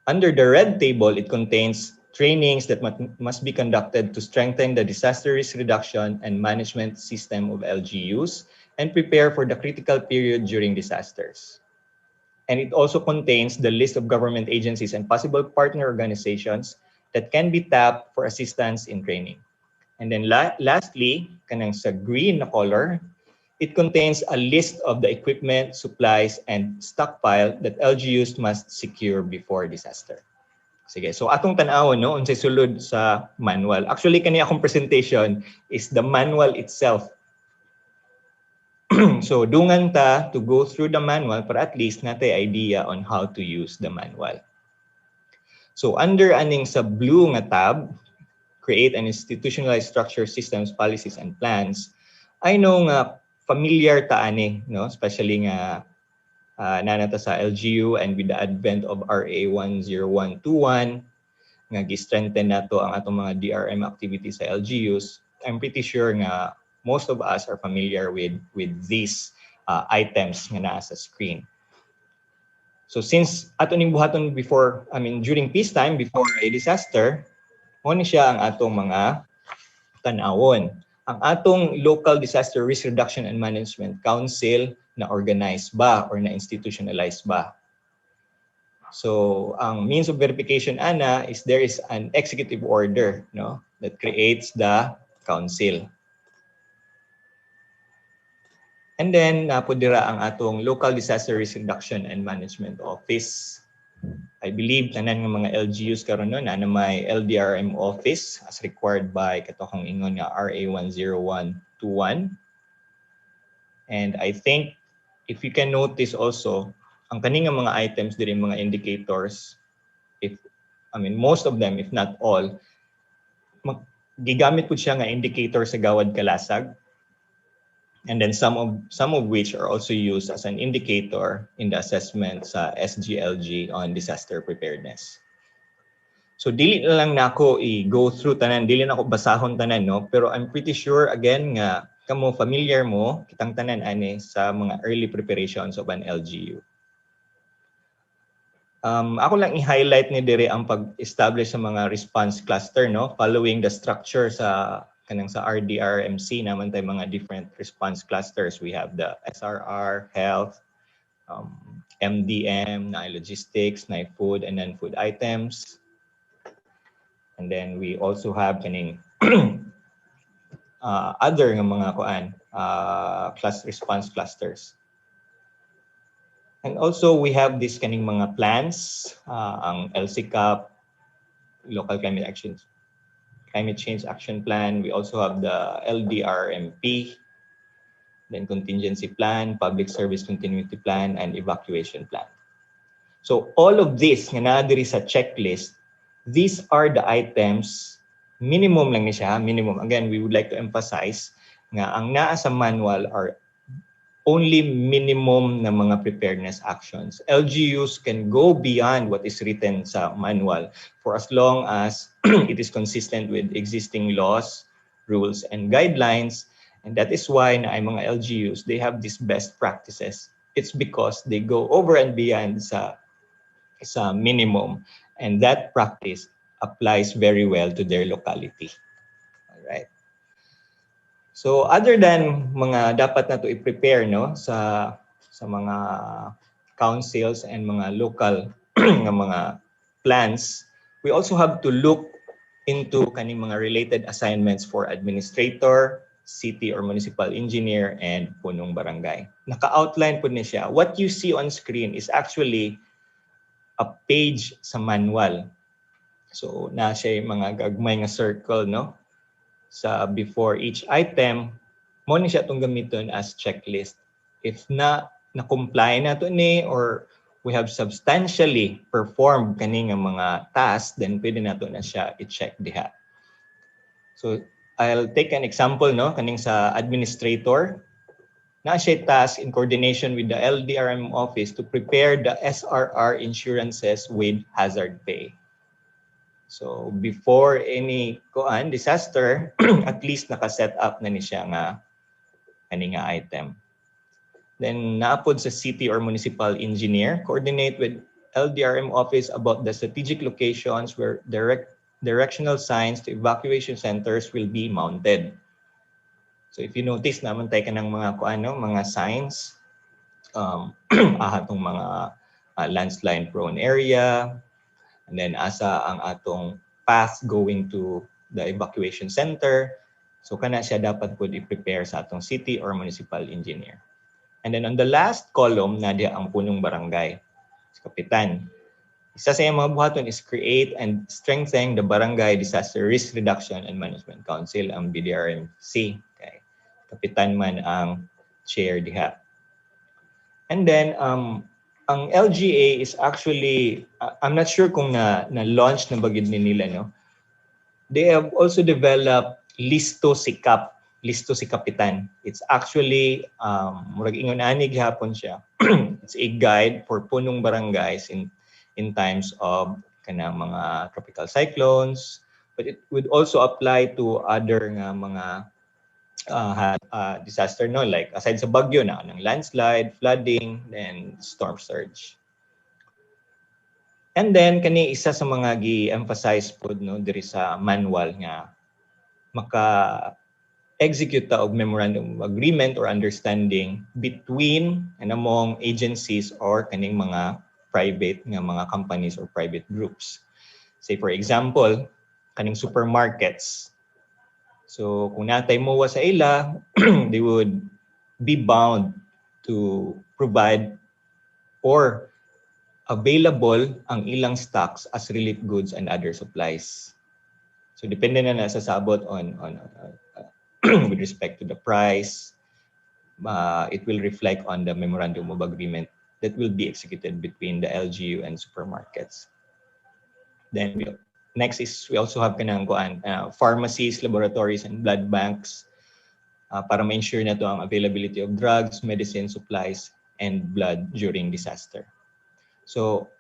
Under the red table, it contains trainings that must be conducted to strengthen the disaster risk reduction and management system of LGUs and prepare for the critical period during disasters. And it also contains the list of government agencies and possible partner organizations that can be tapped for assistance in training. And then lastly, kanang sa green na color, it contains a list of the equipment, supplies, and stockpile that LGUs must secure before disaster. Sige, so atong tan-awon, no, unsay sulod sa manual. Actually, kani akong presentation is the manual itself. So dungan ta to go through the manual para at least natay idea on how to use the manual. So under aning sa blue nga tab, create and institutionalize structure, systems, policies, and plans, I know nga familiar ta ani, no, especially nga nanata sa LGU and with the advent of RA 10121 nga gi-strengthen nato ang atong mga DRM activities sa LGUs. I'm pretty sure nga most of us are familiar with these items nga naa sa screen. So since ato ning buhaton during peacetime, before a disaster, mo ni siya ang atong mga tan-awon. ang atong local disaster risk reduction and management council na organized ba or na institutionalized ba. So ang means of verification ana is there is an executive order, no, that creates the council. And then napudira ang atong local disaster risk reduction and management office. I believe tanan ng mga LGUs karon no na may LDRM office as required by katokang ingon nga RA 10121. And I think if you can notice also ang kaning mga items diri mga indicators, if most of them if not all gigamit pud siya nga indicator sa gawad kalasag. And then some of which are also used as an indicator in the assessment sa SGLG on disaster preparedness. So dili na lang nako i-go through tanan, dili na ako basahon tanan no, pero I'm pretty sure again nga kamo familiar mo kitang tanan ani sa mga early preparations of an LGU. Ako lang i-highlight ni dire ang pag-establish sa mga response cluster no, following the structure sa kanang sa Pdrrmc naman tay mga different response clusters. We have the SRR, health, MDM, na logistics, na food and non-food items. And then we also have kaning other nga mga response clusters. And also we have this kaning mga plans, ang LCCAP, local climate change action plan. We also have the LDRMP, then contingency plan, public service continuity plan, and evacuation plan. So all of this nga naa diri sa checklist, these are the items, minimum lang ni siya, minimum. Again, we would like to emphasize nga ang naa sa manual are only minimum na mga preparedness actions. LGUs can go beyond what is written sa manual for as long as it is consistent with existing laws, rules, and guidelines. And that is why na ay mga LGUs, they have these best practices. It's because they go over and beyond sa minimum. And that practice applies very well to their locality. All right. So other than mga dapat na to i-prepare no sa mga councils and mga local nga mga plans, we also have to look into kaning mga related assignments for administrator, city or municipal engineer, and punong barangay. Naka-outline po niya siya. What you see on screen is actually a page sa manual. So na siya mga gagmay nga circle no sa before each item, mo ni siya itong gamiton as checklist. If na-comply na to ni or we have substantially performed kaning mga tasks, then pwede na to na siya i-check diha. So I'll take an example no kaning sa administrator. Na siya task in coordination with the LDRM office to prepare the SRR insurances with hazard pay. So before any disaster, at least naka-set up na ni siya nga ani nga item. Then naapod sa city or municipal engineer, coordinate with LDRM office about the strategic locations where directional signs to evacuation centers will be mounted. So if you notice naman tayo ka ng mga mga signs, ahatong mga landslide prone area, and then asa ang atong path going to the evacuation center. So kana siya dapat po i-prepare sa atong city or municipal engineer. And then on the last column, nadia ang punong barangay, kapitan. Isa sa mga buhaton is create and strengthen the Barangay Disaster Risk Reduction and Management Council, ang Pdrrmc. Okay. Kapitan man ang chair diha. And then ang LGA is actually, I'm not sure kung na-launch na bagid ni nila, no? They have also developed Listo si Kapitan. It's actually, murag ingon ani gihapon siya. It's a guide for punong barangays in times of kanang mga tropical cyclones, but it would also apply to other nga mga disaster no, like aside sa bagyo na ng landslide, flooding, and storm surge. And then kani isa sa mga gi-emphasize pod no diri sa manual nga maka execute ta og memorandum of agreement or understanding between and among agencies or kaning mga private nga mga companies or private groups. Say for example, kaning supermarkets. So kung natay mowa sa ila, they would be bound to provide or available ang ilang stocks as relief goods and other supplies. So depende na sa sabot on with respect to the price. It will reflect on the memorandum of agreement that will be executed between the LGU and supermarkets. Then next is we also have kanang pharmacies, laboratories, and blood banks para ma-ensure na to ang availability of drugs, medicine, supplies, and blood during disaster. So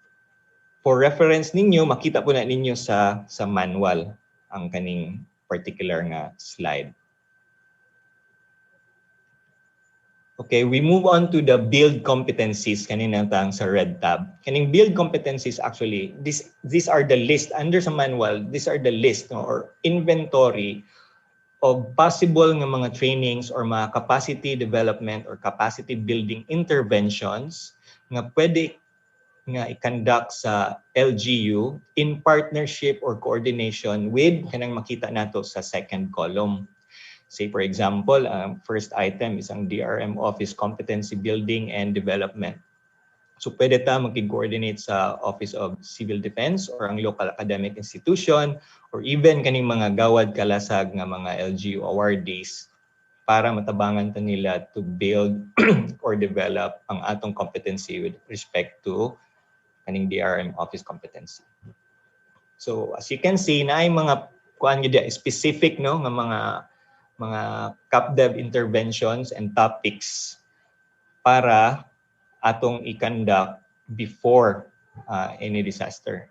for reference ninyo, makita po na ninyo sa manual ang kaning particular nga slide. Okay, we move on to the build competencies kanina tang sa red tab. Kaning build competencies actually, these are the list under sa manual, these are the list or inventory of possible nga mga trainings or mga capacity development or capacity building interventions nga pwede nga i-conduct sa LGU in partnership or coordination with kanang makita nato sa second column. Say for example, first item is ang DRM Office Competency Building and Development. So pwede ta mag-coordinate sa Office of Civil Defense or ang local academic institution or even kaning mga gawad kalasag nga mga LGU awardees para matabangan ta nila to build or develop ang atong competency with respect to kaning DRM Office competency. So as you can see, naay mga kuan gyud specific no nga mga CapDev interventions and topics para atong i-conduct before any disaster.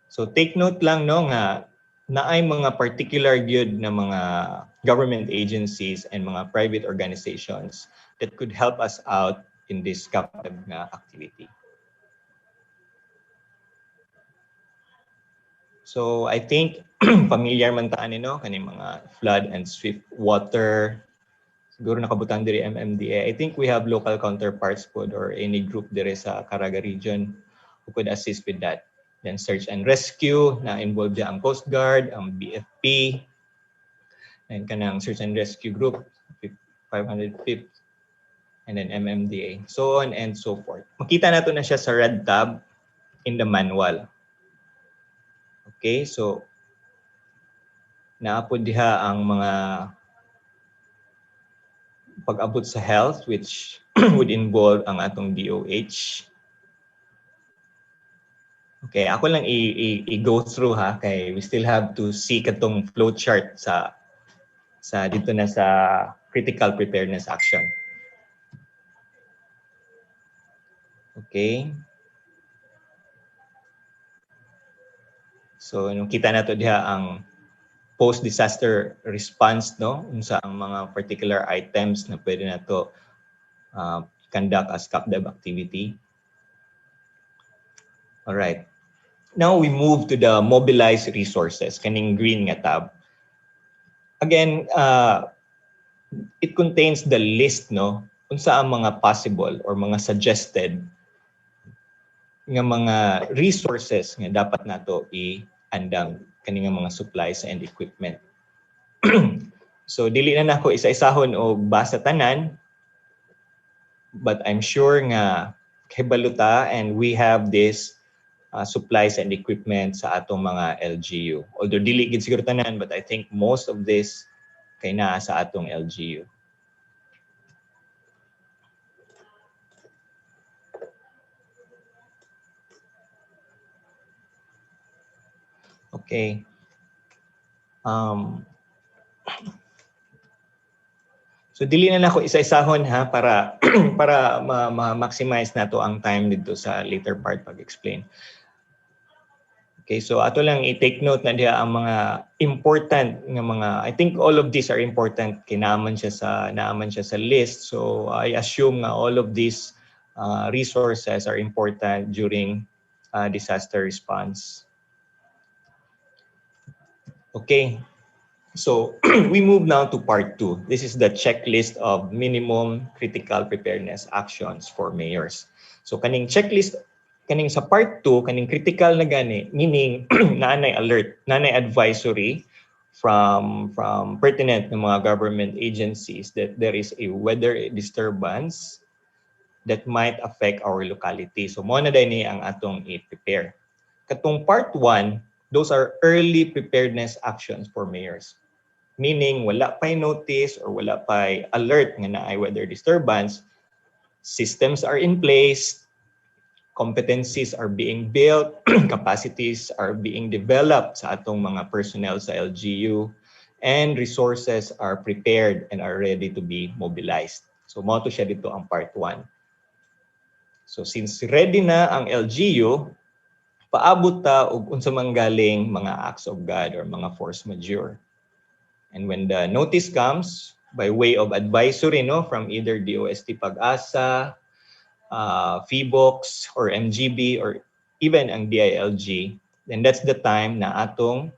So take note lang no nga naay mga particular gyud na mga government agencies and mga private organizations that could help us out in this CapDev nga activity. So I think familiar man ta ani no kani mga flood and swift water. Siguro nakabutang diri MMDA. I think we have local counterparts po or any group diri sa Caraga region who could assist with that. Then search and rescue na involved ang Coast Guard, ang BFP, and kanang search and rescue group 505th, and then MMDA. So on and so forth. Makita nato na siya sa red tab in the manual. Okay, so naapod diha ang mga pag-abot sa health which would involve ang atong DOH. Okay, ako lang i-go through ha kay we still have to see katong flow chart sa dito na sa critical preparedness action. Okay. So nung kita nato diha ang post-disaster response no unsa ang mga particular items na pwede nato conduct as CapDev activity. All right. Now we move to the mobilize resources kaning green nga tab. Again, it contains the list no unsa ang mga possible or mga suggested nga mga resources nga dapat nato i-andam kaning mga supplies and equipment. So dili na nako isa-isahon og basa tanan, but I'm sure nga hibaluta and we have this supplies and equipment sa atong mga LGU. Although dili gid siguro tanan, but I think most of this kay naa sa atong LGU. Okay. So dili na nako isa-isahon ha para para ma-maximize nato ang time dito sa later part pag-explain. Okay, so ato lang i-take note na diha ang mga important nga mga, I think all of these are important kay naaman siya sa list. So I assume nga all of these resources are important during disaster response. Okay. So we move now to part 2. This is the checklist of minimum critical preparedness actions for mayors. So kaning checklist, kaning sa part 2, kaning critical na gani, meaning nanay alert, nanay advisory from pertinent ng mga government agencies that there is a weather disturbance that might affect our locality. So mo na din ang atong i-prepare. Katong part 1, those are early preparedness actions for mayors. Meaning wala pa'y notice or wala pa'y alert nga na ay weather disturbance, systems are in place, competencies are being built, capacities are being developed sa atong mga personnel sa LGU, and resources are prepared and are ready to be mobilized. So mo to siya dito ang part 1. So since ready na ang LGU, paabot ta og unsa man galing mga acts of God or mga force majeure. And when the notice comes by way of advisory from either DOST Pag-asa, PHIVOX or MGB or even ang DILG, then that's the time na atong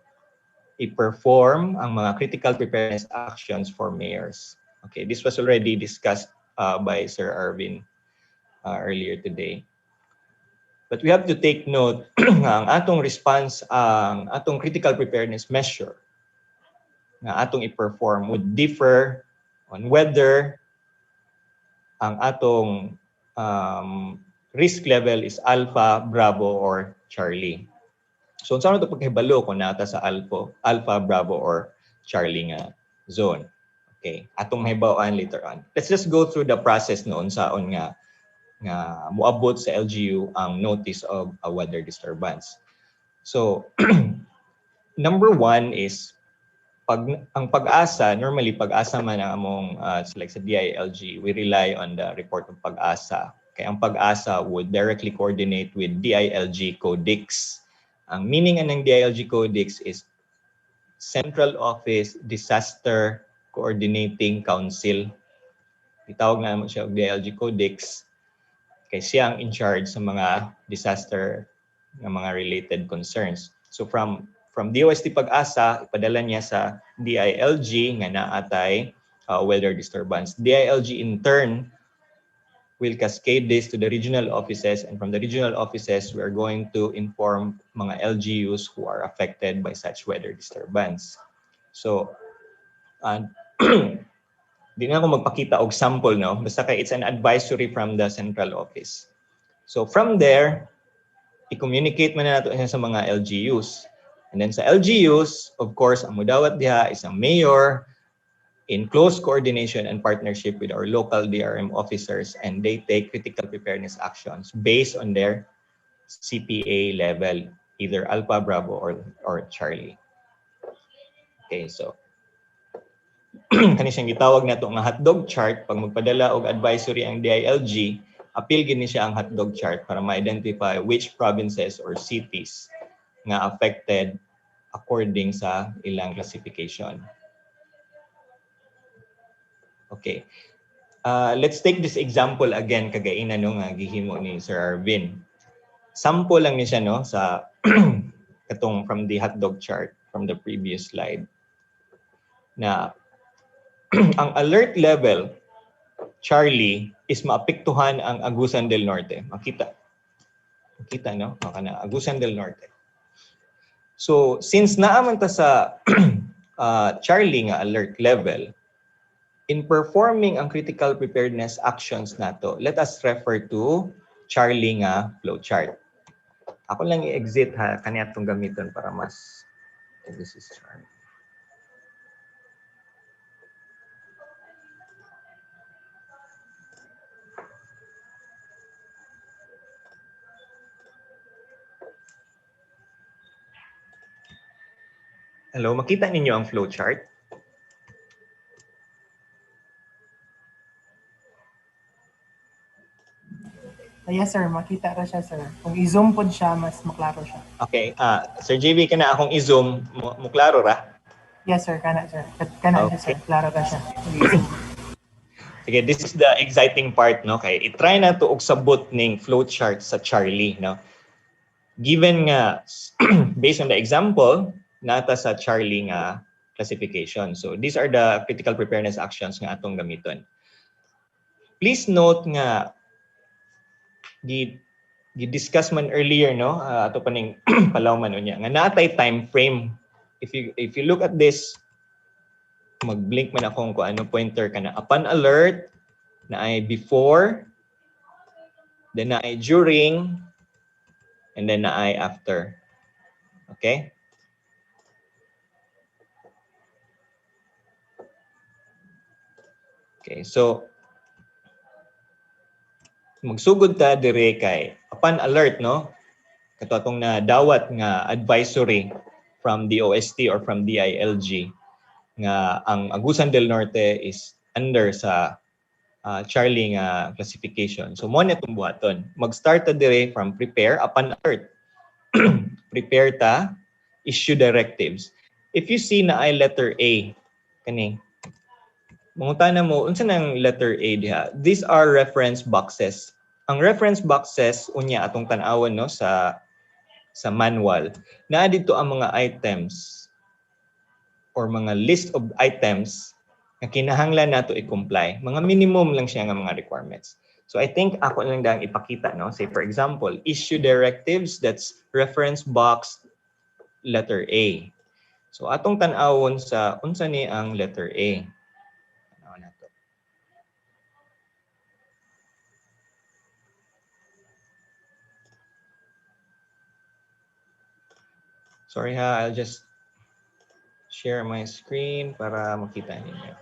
i-perform ang mga critical preparedness actions for mayors. Okay, this was already discussed by Sir Arvin earlier today. But we have to take note ang atong response, ang atong critical preparedness measure na atong i-perform would differ on whether ang atong risk level is Alpha, Bravo, or Charlie. So, saan ito pagkahibalo kung nata sa Alpha, Bravo, or Charlie nga zone? Okay, atong mahibawaan later on. Let's just go through the process noon saon nga muabot sa LGU ang notice of a weather disturbance. So, number 1 is ang Pag-asa, normally Pag-asa man ang among like sa DILG, we rely on the report of Pag-asa. Kaya ang Pag-asa would directly coordinate with DILG Codex. Ang meaning ng DILG Codex is Central Office Disaster Coordinating Council. Itawag na naman siya DILG Codex. Kaya siya ang in charge sa mga disaster ng mga related concerns. So from DOST Pag-asa, ipadala niya sa DILG nga naatay weather disturbance. DILG in turn will cascade this to the regional offices, and from the regional offices, we are going to inform mga LGUs who are affected by such weather disturbance. So, di na ako magpakita og sample, no? Basta kay it's an advisory from the central office. So from there, i-communicate man na nato sa mga LGUs. And then sa LGUs, of course, ang mudawat diha is ang mayor in close coordination and partnership with our local DRM officers, and they take critical preparedness actions based on their CPA level, either Alpha, Bravo, or Charlie. Okay, so kani siyang gitawag nato nga hotdog chart. Pag magpadala og advisory ang DILG, appeal gini siya ang hotdog chart para ma-identify which provinces or cities nga affected according sa ilang classification. Okay. Let's take this example again kagaina no nga gihimo ni Sir Arvin. Sample lang ni siya no sa katong from the hotdog chart from the previous slide na ang alert level Charlie is maapektuhan ang Agusan del Norte. Makita no? Kana Agusan del Norte. So since naaman ta sa Charlie nga alert level, in performing ang critical preparedness actions nato, let us refer to Charlie nga flowchart. Ako lang i-exit ha kaniya itong gamiton para mas this is Charlie. Hello, makita ninyo ang flowchart? Yes, sir. Makita ra siya, sir. Kung i-zoom po siya, mas maklaro siya. Okay. Sir JB, kana akong i-zoom, mo klaro ra? Yes, sir. Kana, sir. Kana Okay. siya, sir. Klaro ra siya. Sige, this is the exciting part, no? Kay i-try na to og sabot ning flowchart sa Charlie, no? Given nga based on the example nata sa Charlie nga classification. So these are the critical preparedness actions nga atong gamiton. Please note nga discuss man earlier no ato paning palawman unya nga natay time frame. If you look at this, mag-blink man akong kung ano pointer kana. Upon alert, na ay before, then na ay during, and then na ay after. Okay? Okay, so magsugod ta dire kay upon alert no. Kato atong na dawat nga advisory from the OST or from DILG nga ang Agusan del Norte is under sa Charlie nga classification. So mo na itong buhaton. Mag-start ta dire from prepare upon alert. Prepare ta, issue directives. If you see na ay letter A, kani, mangutana mo, unsa nang letter A diha? These are reference boxes. Ang reference boxes, unya atong tan-awon no, sa manual, na dito ang mga items or mga list of items na kinahanglan nato i-comply. Mga minimum lang siya nga mga requirements. So I think ako lang dang ipakita, no? Say for example, issue directives, that's reference box letter A. So atong tan-awon sa unsa ni ang letter A. Tan-awon nato. Sorry ha, I'll just share my screen para makita ninyo.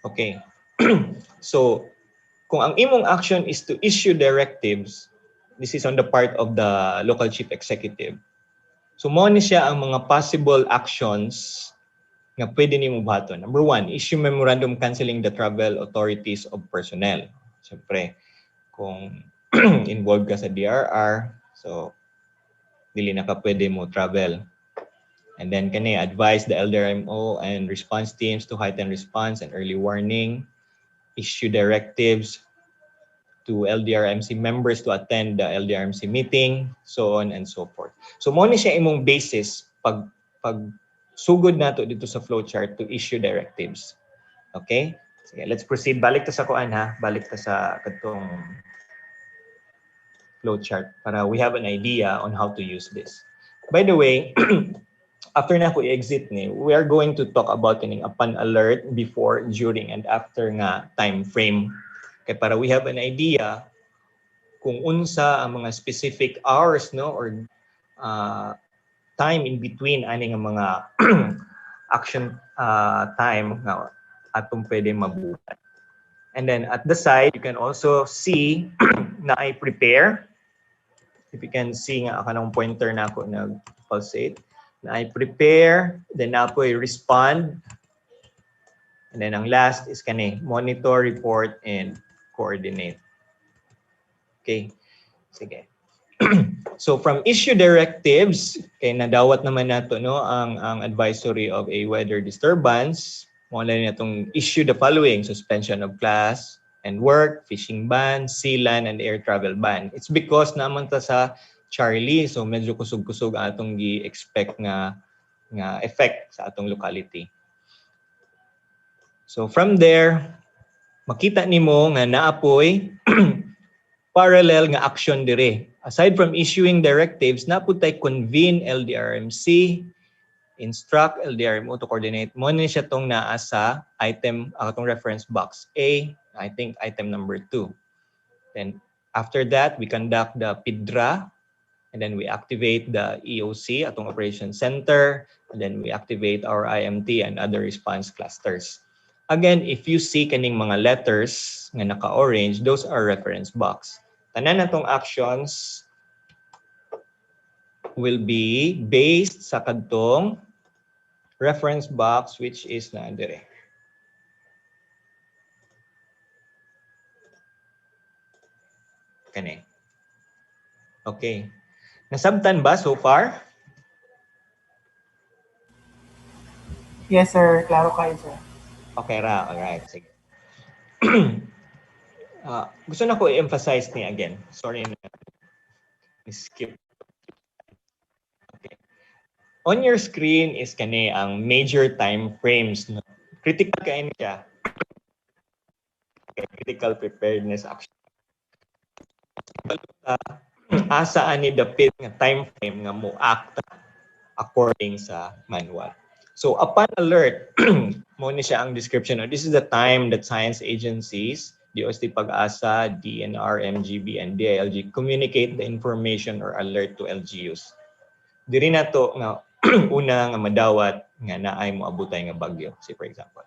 Okay. So, kung ang imong action is to issue directives, this is on the part of the local chief executive. So, mo ni siya ang mga possible actions nga pwede nimo buhaton. Number 1, issue memorandum canceling the travel authorities of personnel. Siyempre, kung involved ka sa DRR, so dili na ka pwede mo travel. And then kani advise the LDRMO and response teams to heighten response and early warning, issue directives to LDRMC members to attend the LDRMC meeting, so on and so forth. So mo ni siya imong basis pag sugod nato dito sa flowchart to issue directives. Okay? Sige, let's proceed. Balik ta sa kuan ha. Balik ta sa katong flowchart para we have an idea on how to use this. By the way, after na ko i-exit ni, we are going to talk about yung upon alert, before, during, and after nga time frame. Kaya para we have an idea kung unsa ang mga specific hours no or time in between ani nga mga action time nga atong pwede mabuhat. And then at the side, you can also see na I prepare. If you can see nga kanang pointer na ako nag-pulsate. Na I prepare, then na ako respond. And then ang last is kani, monitor, report, and coordinate. Okay. Sige. So from issue directives, kay nadawat naman nato no ang advisory of a weather disturbance. Mo na natong issue the following: suspension of class and work, fishing ban, sea, land, and air travel ban. It's because naman ta sa Charlie, so medyo kusog-kusog ang atong gi-expect nga effect sa atong locality. So from there, makita nimo nga naapoy parallel nga action dire. Aside from issuing directives, napud tay convene LDRMC, instruct LDRMO to coordinate. Mo ni siya tong naa sa item atong reference box A, I think item number 2. Then after that, we conduct the Pdrrmc, and then we activate the EOC atong operation center, and then we activate our IMT and other response clusters. Again, if you see kaning mga letters nga naka-orange, those are reference box. Tanan natong actions will be based sa kadtong reference box which is na dire. Kani. Okay. Nasabtan ba so far? Yes, sir. Klaro kayo, sir. Okay ra. Alright. Sige. Gusto na ko i-emphasize ni again. Sorry na skip. On your screen is kani ang major time frames. No? Critical kain siya. Okay, critical preparedness action. Asa ani dapit nga time frame nga mo act according sa manual. So upon alert, mo ni siya ang description. No? This is the time that science agencies, DOST Pag-asa, DNR, MGB, and DILG communicate the information or alert to LGUs. Diri na to nga una nga madawat nga naay mo abutay nga bagyo, say for example.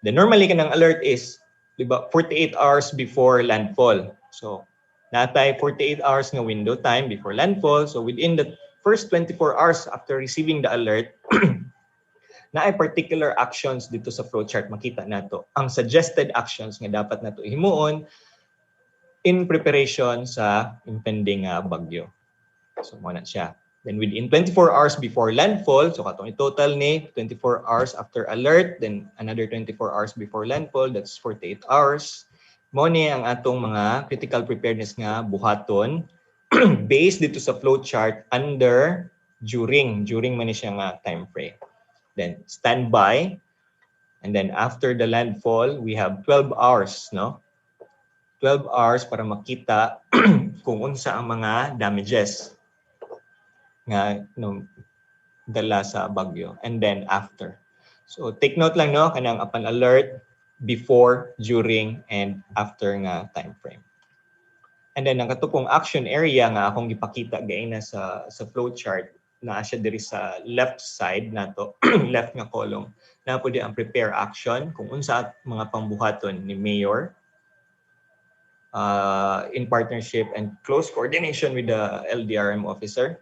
The normally kanang alert is, di ba, 48 hours before landfall. So natay 48 hours nga window time before landfall. So within the first 24 hours after receiving the alert, naay particular actions dito sa flowchart makita nato. Ang suggested actions nga dapat nato himuon in preparation sa impending bagyo. So mo na siya. Then within 24 hours before landfall, so katong total ni 24 hours after alert, then another 24 hours before landfall, that's 48 hours. Mo ni ang atong mga critical preparedness nga buhaton based dito sa flowchart under during man ni siya nga time frame. Then standby, and then after the landfall, we have 12 hours, no? 12 hours para makita kung unsa ang mga damages nga dala sa bagyo, and then after. So take note lang, no, kanang upon alert, before, during, and after nga time frame. And then ang katupong action area nga akong gipakita gaina sa flowchart na siya diri sa left side nato, left nga column, na pwede ang prepare action kung unsa mga pambuhaton ni mayor in partnership and close coordination with the LDRM officer.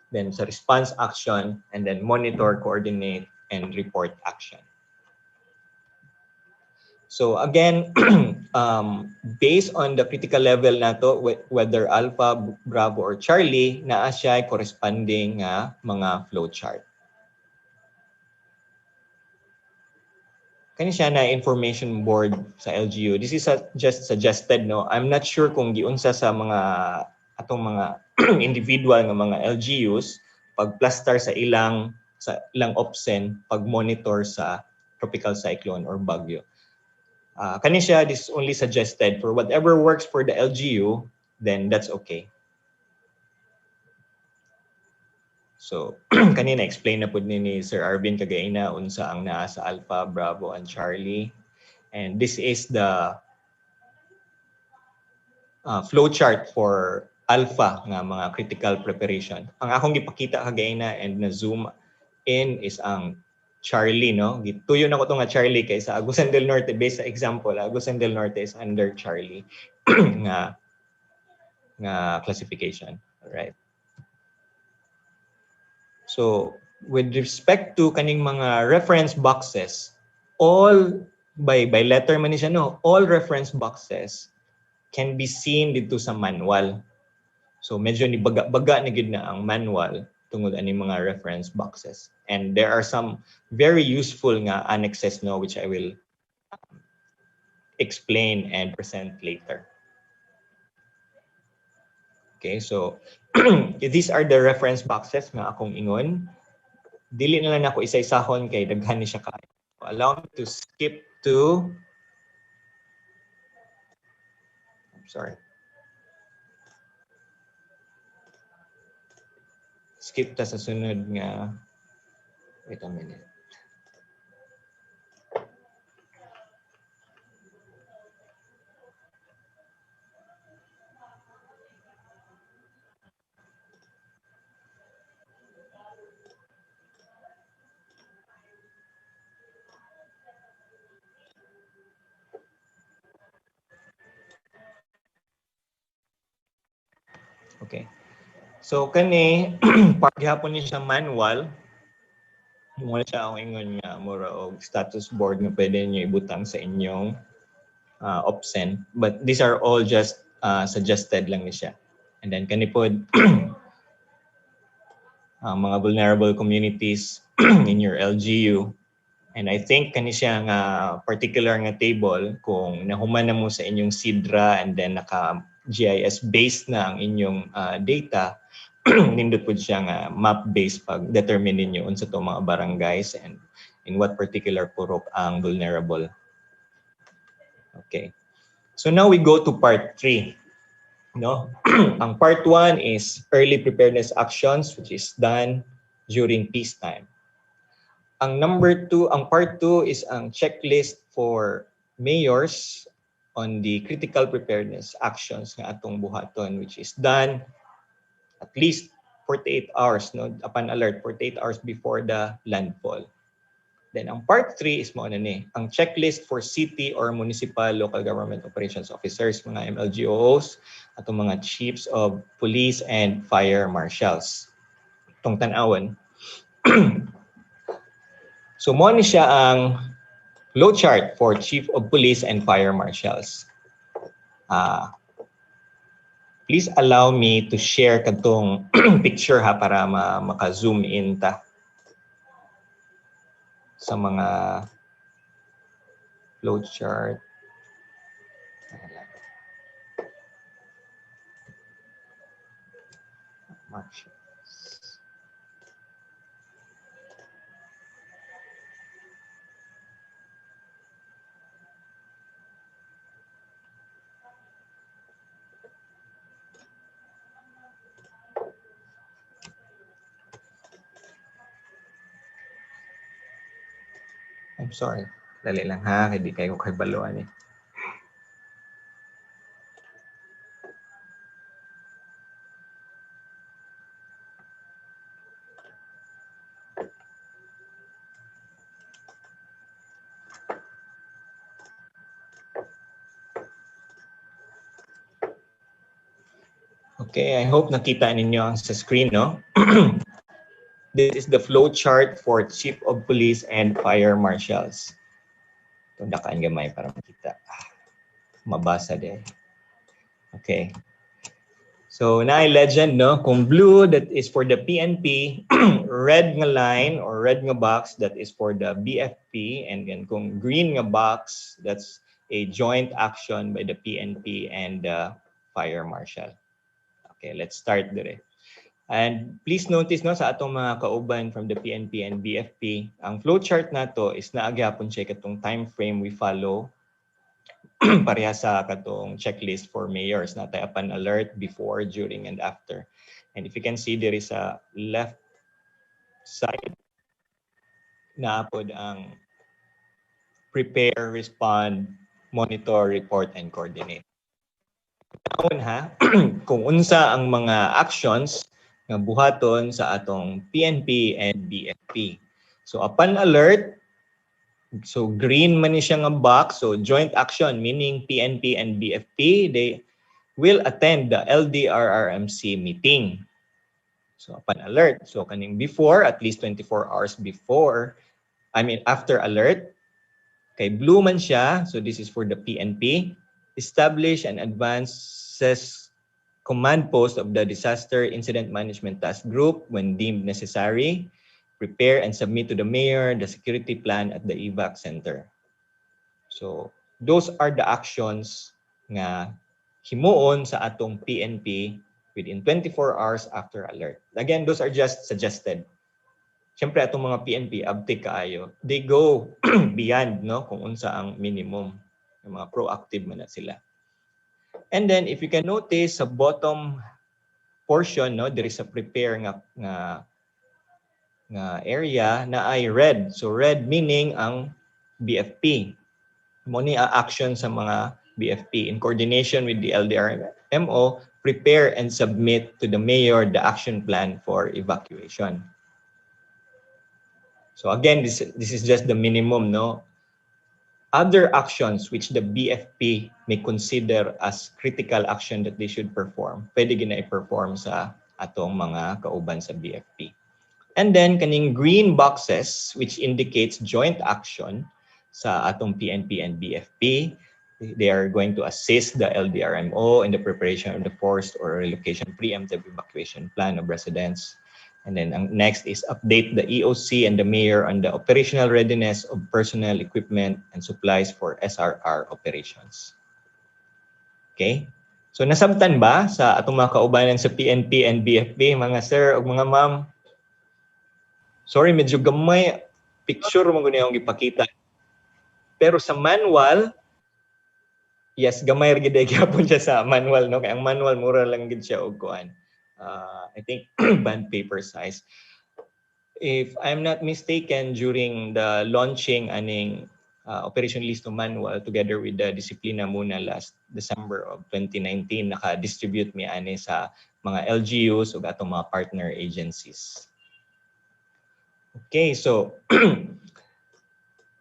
Then sa response action, and then monitor, coordinate, and report action. So again, based on the critical level nato, whether Alpha, Bravo, or Charlie, naa siya corresponding nga mga flowchart. Kani siya na information board sa LGU. This is just suggested, no. I'm not sure kung giunsa sa mga atong mga individual nga mga LGUs pagplaster sa ilang opsen pag-monitor sa tropical cyclone or bagyo. Kani siya, this is only suggested for whatever works for the LGU, then that's okay. So kanina explain na po ni Sir Arvin kagaina unsa ang naa sa Alpha, Bravo, and Charlie. And this is the flowchart for Alpha nga mga critical preparation. Ang akong gipakita kagaina and na zoom in is ang Charlie, no? Gituyo na ko to nga Charlie kay sa Agusan del Norte, based sa example, Agusan del Norte is under Charlie nga classification. All right. So with respect to kaning mga reference boxes, all by letter man ni siya, no? All reference boxes can be seen dito sa manual. So medyo ni baga na gid na ang manual tungod ani mga reference boxes. And there are some very useful nga annexes, no, which I will explain and present later. Okay, so these are the reference boxes nga akong ingon. Dili na lang ako isa-isahon kay daghan ni siya kaayo. Allow me to skip to skip ta sa sunod nga, wait a minute. Okay. So kani paghapon ni siya manual, mo siya ang ingon nga mura og status board nga pwede niyo ibutang sa inyong opsen, but these are all just suggested lang ni siya. And then kani pod mga vulnerable communities in your LGU, and I think kani siya nga particular nga table kung nahuman na mo sa inyong SIDRA and then naka GIS based na ang inyong data, nindot po siya nga map-based pag determine ninyo unsa to mga barangays and in what particular purok ang vulnerable. Okay. So now we go to part 3. No? Ang part 1 is early preparedness actions which is done during peacetime. Ang part 2 is ang checklist for mayors on the critical preparedness actions nga atong buhaton, which is done at least 48 hours, no, upon alert, 48 hours before the landfall. Then ang part 3 is mo ni, ang checklist for city or municipal local government operations officers, mga MLGOs, atong mga chiefs of police and fire marshals. Itong tan-awan. So mo ni siya ang flow chart for chief of police and fire marshals. Please allow me to share katong picture ha para maka-zoom in ta sa mga flow chart. Marshals. I'm sorry. Dali lang ha, hindi kayo kay baluan eh. Okay, I hope nakita ninyo ang sa screen, no? This is the flow chart for Chief of Police and Fire Marshals. Tundakaan gamay para makita. Mabasa din. Okay. So, na-legend, no? Kung blue, that is for the PNP. Red nga line or red nga box, that is for the BFP. And then kung green nga box, that's a joint action by the PNP and the Fire Marshal. Okay, let's start dire. And please notice no sa atong mga kauban from the PNP and BFP, ang flowchart nato is naagyapon siya katong time frame we follow pareha sa katong checklist for mayors na tayo upon alert, before, during, and after. And if you can see there is a left side na pod ang prepare, respond, monitor, report, and coordinate. Taon ha, kung unsa ang mga actions nga buhaton sa atong PNP and BFP. So upon alert, so green man ni siya nga box, so joint action meaning PNP and BFP, they will attend the LDRRMC meeting. So upon alert, so kaning before, at least 24 hours before, after alert, kay blue man siya, so this is for the PNP, establish and advances command post of the Disaster Incident Management Task Group when deemed necessary. Prepare and submit to the mayor the security plan at the evac center. So those are the actions nga himuon sa atong PNP within 24 hours after alert. Again, those are just suggested. Siyempre atong mga PNP abtik kaayo. They go beyond no kung unsa ang minimum. Yung mga proactive man na sila. And then if you can notice sa bottom portion, no, there is a prepare nga area na ay red. So red meaning ang BFP. Mo ni action sa mga BFP in coordination with the LDRMO, prepare and submit to the mayor the action plan for evacuation. So again, this is just the minimum, no? Other actions which the BFP may consider as critical action that they should perform, pwede gina i-perform sa atong mga kauban sa BFP. And then kaning green boxes which indicates joint action sa atong PNP and BFP, they are going to assist the LDRMO in the preparation of the forced or relocation preemptive evacuation plan of residents. And then next is update the EOC and the mayor on the operational readiness of personnel, equipment, and supplies for SRR operations. Okay? So nasabtan ba sa atong mga kaubanan sa PNP and BFP, mga sir o mga ma'am? Sorry, medyo gamay picture mo guni akong ipakita. Pero sa manual, yes, gamay ra gid gyapon siya sa manual, no? Kaya ang manual mura lang gid siya og kuan. I think bond paper size. If I'm not mistaken, during the launching aning Operation Listo manual together with the Disiplina muna last December of 2019, naka-distribute mi ani sa mga LGUs ug atong mga partner agencies. Okay, so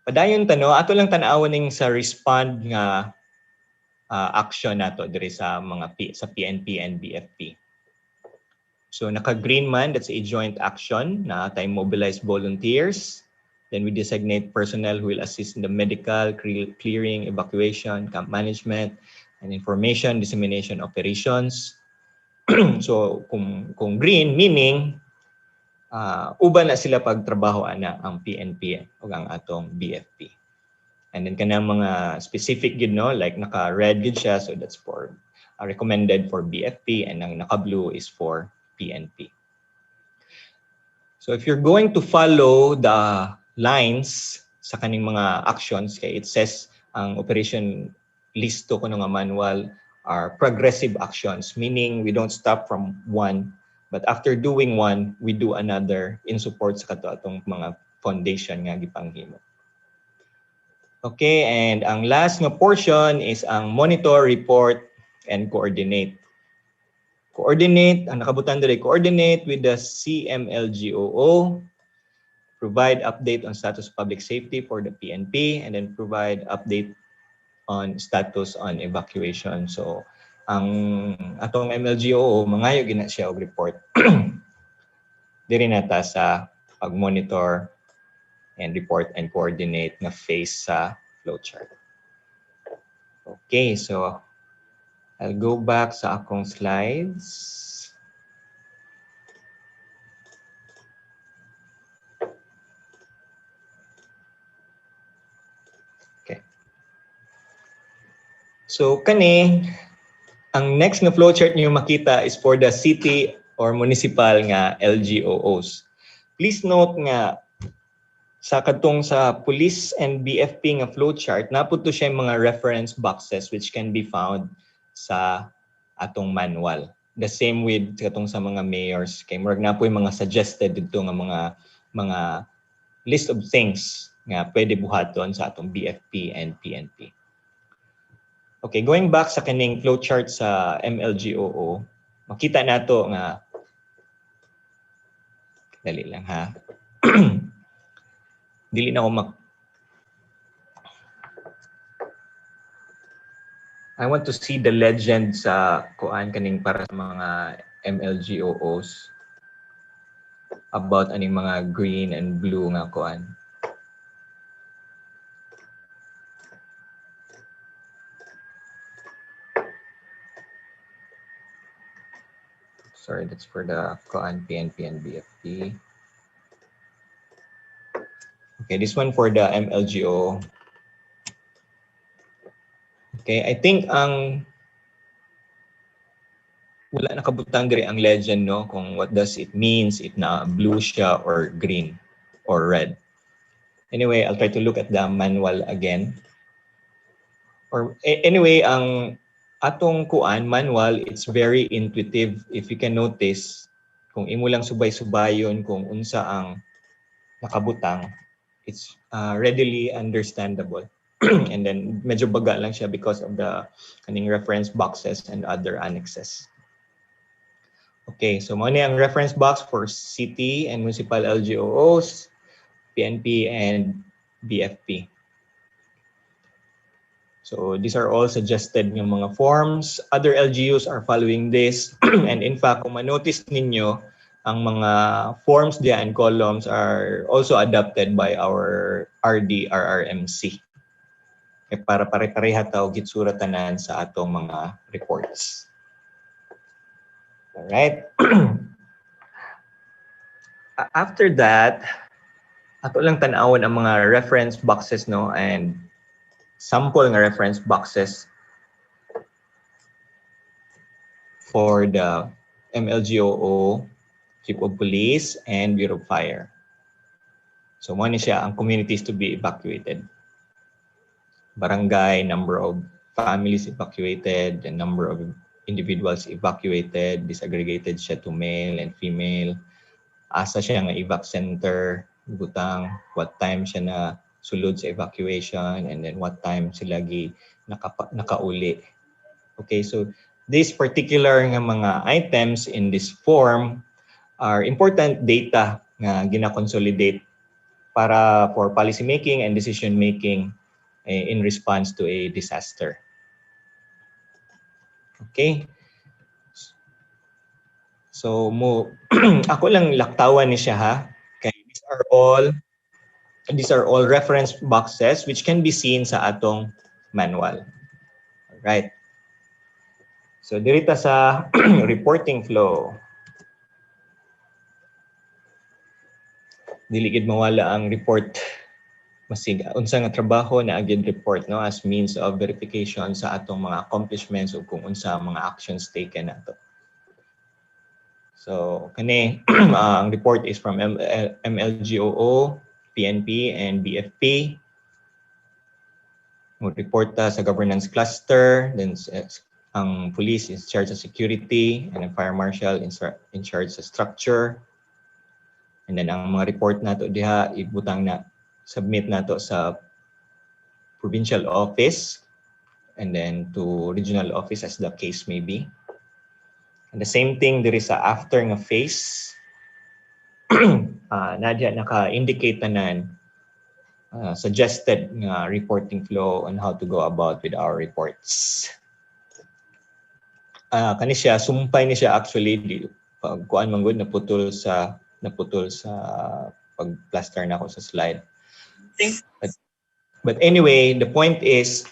padayon tano, ato lang tan-awon ning sa respond nga action nato diri sa mga sa PNP and BFP. So naka-green man, that's a joint action na tayo mobilize volunteers. Then we designate personnel who will assist in the medical, clearing, evacuation, camp management, and information dissemination operations. So kung green, meaning uban na sila pagtrabaho ana ang PNP o ang atong BFP. And then kanang mga specific gid, no, like naka-red gid siya, so that's for recommended for BFP, and ang naka-blue is for PNP. So if you're going to follow the lines sa kaning mga actions, kay it says ang Operation Listo kuno nga manual are progressive actions, meaning we don't stop from one, but after doing one, we do another in support sa kato atong mga foundation nga gipanghimo. Okay, and ang last nga portion is ang monitor, report, and coordinate. Coordinate, ang nakabutan diri, coordinate with the CMLGOO, provide update on status of public safety for the PNP, and then provide update on status on evacuation. So, ang atong MLGOO, mangayo gina siya og report. Diri nata sa pag-monitor and report and coordinate na phase sa flowchart. Okay, so I'll go back sa akong slides. Okay. So kani, ang next na flowchart niyo makita is for the city or municipal nga LGOOs. Please note nga sa kadtong sa police and BFP nga flowchart, naputo siya mga reference boxes which can be found sa atong manual. The same with katong sa mga mayors, kay murag na po yung mga suggested dito nga mga list of things nga pwede buhaton sa atong BFP and PNP. Okay, going back sa kaning flowchart sa MLGOO, makita nato nga dali lang ha. Dili na ako I want to see the legend sa kuan kaning para sa mga MLGOOs about aning mga green and blue nga kuan. Sorry, that's for the kuan PNP and BFP. Okay, this one for the MLGO. Okay, I think ang wala nakabutang diri ang legend, no, kung what does it means if na blue siya or green or red. Anyway, I'll try to look at the manual again. Or anyway, ang atong kuan manual, it's very intuitive. If you can notice, kung imo lang subay-subayon kung unsa ang nakabutang, it's readily understandable. And then medyo baga lang siya because of the kaning reference boxes and other annexes. Okay, so mao ni ang reference box for city and municipal LGOOs, PNP and BFP. So these are all suggested ng mga forms. Other LGUs are following this. And in fact, kung ma-notice ninyo, ang mga forms dia and columns are also adopted by our Pdrrmc. Para pare-pareha taw gitsura tanan sa atong mga reports. All right. After that, ato lang tan-awon ang mga reference boxes, no, and sample nga reference boxes for the MLGOO, Chief of Police, and Bureau of Fire. So mo ni siya ang communities to be evacuated. Barangay, number of families evacuated, the number of individuals evacuated, disaggregated siya to male and female. Asa siya nga evac center, butang, what time siya na sulod sa evacuation, and then what time sila nakauli. Okay, so these particular nga mga items in this form are important data nga gina-consolidate para for policy making and decision making in response to a disaster. Okay. So ako lang laktawan ni siya ha. Okay, these are all reference boxes which can be seen sa atong manual. All right. So dirita sa reporting flow. Dili gid mawala ang report. Masig unsa nga trabaho na agid report no as means of verification sa atong mga accomplishments o kung unsa mga actions taken nato. So kani ang report is from MLGOO, PNP and BFP. Mo report ta sa governance cluster, then ang police is charge of security and ang fire marshal in charge sa structure. And then ang mga report nato diha ibutang na submit nato sa provincial office and then to regional office as the case may be. And the same thing there is a after nga phase. Nadya naka-indicate tanan suggested nga reporting flow on how to go about with our reports. Kani siya sumpay ni siya actually pag kuan man gud naputol sa pag-plaster na ako sa slide. But anyway, the point is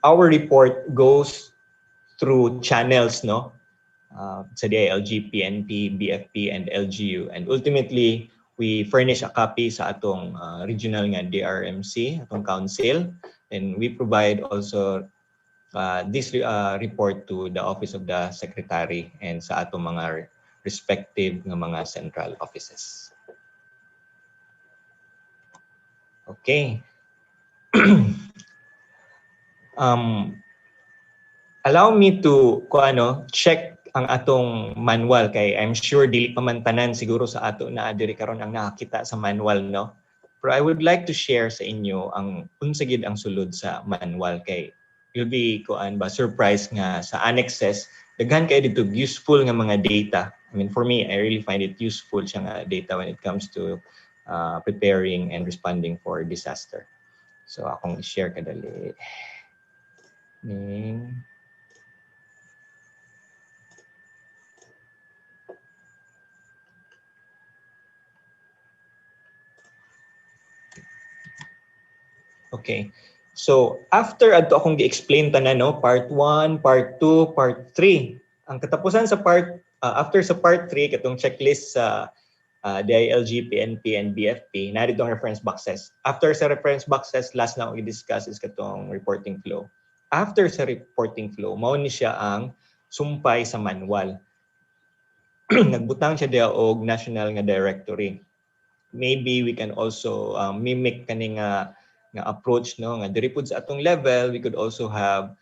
our report goes through channels no sa DILG, PNP, BFP and LGU, and ultimately we furnish a copy sa atong regional nga Pdrrmc, atong council, and we provide also this report to the office of the secretary and sa atong mga respective nga mga central offices. Okay. Allow me to check ang atong manual kay I'm sure dili pa man tanan siguro sa ato na diri karon ang nakakita sa manual no. Pero I would like to share sa inyo ang unsa gid ang sulod sa manual kay you'll be surprised nga sa annexes daghan kay dito useful nga mga data. I mean for me I really find it useful siya nga data when it comes to preparing and responding for disaster. So akong i-share kadali. Okay. So after adto akong gi-explain tanan no, part 1, part 2, part 3. Ang katapusan sa after sa part 3 katong checklist sa DILG, PNP, and BFP, narito ang reference boxes. After sa reference boxes, last na akong i-discuss is katong reporting flow. After sa reporting flow, mao ni siya ang sumpay sa manual. Nagbutang siya diha og national nga directory. Maybe we can also mimic kani nga approach no nga diri pud sa atong level we could also have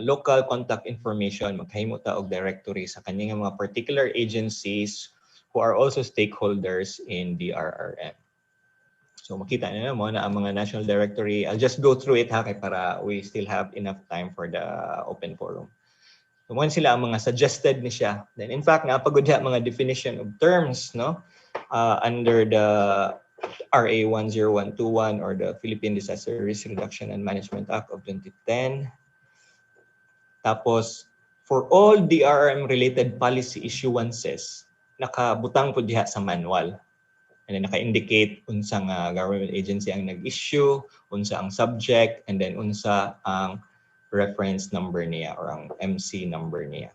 local contact information, maghimo ta og directory sa kani nga mga particular agencies who are also stakeholders in DRRM. So makita niyo mo na ang mga national directory. I'll just go through it ha kay para we still have enough time for the open forum. So mo sila ang mga suggested ni siya. Then in fact napagud mga definition of terms no under the RA 10121 or the Philippine Disaster Risk Reduction and Management Act of 2010. Tapos for all DRRM related policy issuances nakabutang po diha sa manual. And then naka-indicate unsa nga government agency ang nag-issue, unsa ang subject, and then unsa ang reference number niya or ang MC number niya.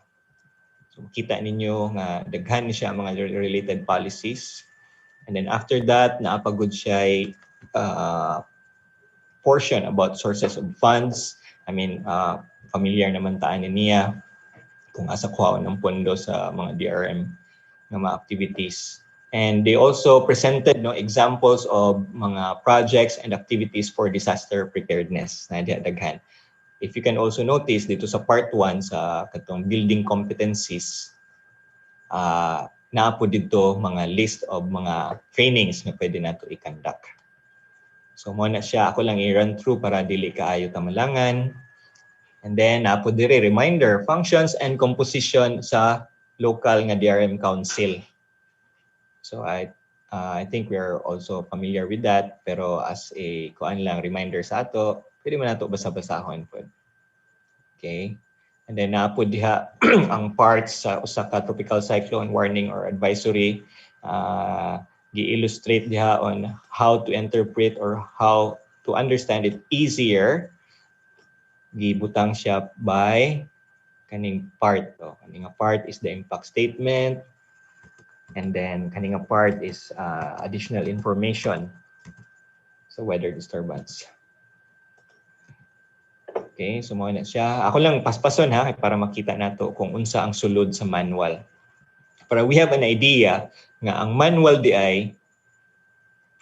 So makita ninyo nga daghan ni siya mga related policies. And then after that, naapagod siya portion about sources of funds. I mean, familiar naman taan niya. kung asa kuhaon ng pondo sa mga DRM ng mga activities. And they also presented examples of mga projects and activities for disaster preparedness na daghan. If you can also notice dito sa part 1 sa katong building competencies, naa po dito mga list of mga trainings na pwede nato i-conduct. So mo na siya, ako lang i-run through para dili kaayo tamalangan. And then naa po dire reminder, functions and composition sa local nga DRM council. So I think we are also familiar with that, pero as a reminder sa ato, pwede man nato basa-basahon po. Okay? And then naapod diha ang parts sa usa ka tropical cyclone warning or advisory, gi-illustrate diha on how to interpret or how to understand it easier. Gibutang siya by kaning part. Kaning part is the impact statement, and then kaning part is additional information. So weather disturbance. Okay, so mo na siya. Ako lang paspason ha para makita nato kung unsa ang sulod sa manual. Para we have an idea nga ang manual di ay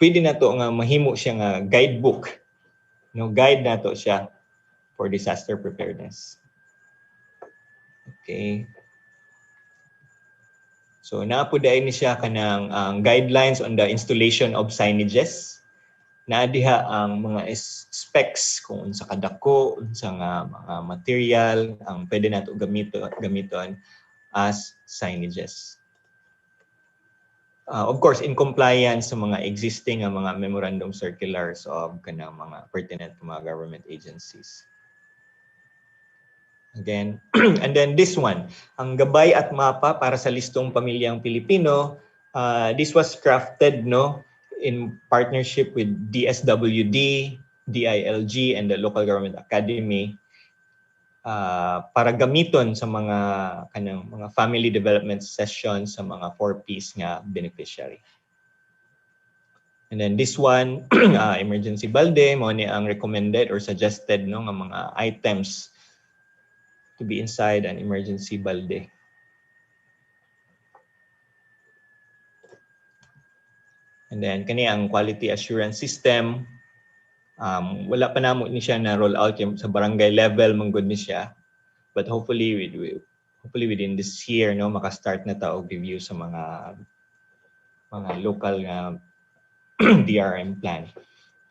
pwede nato nga mahimo siya nga guidebook. Guide nato siya for disaster preparedness. Okay. So naapod ay ni siya kanang guidelines on the installation of signages. Naadiha ang mga specs kung unsa kadako, unsa nga mga material ang pwede nato gamiton as signages. Of course, in compliance sa mga existing mga memorandum circulars of kanang mga pertinent mga government agencies. Again, and then this one, ang gabay at mapa para sa listong pamilyang Pilipino, this was crafted in partnership with DSWD, DILG, and the Local Government Academy para gamiton sa mga kanang mga family development sessions sa mga 4Ps nga beneficiary. And then this one, emergency balde, mo ni ang recommended or suggested nga mga items to be inside an emergency balde. And then kani ang quality assurance system, wala pa namo ni siya na roll out sa barangay level manggod ni siya, but hopefully within this year maka-start na ta og review sa mga local nga DRM plan.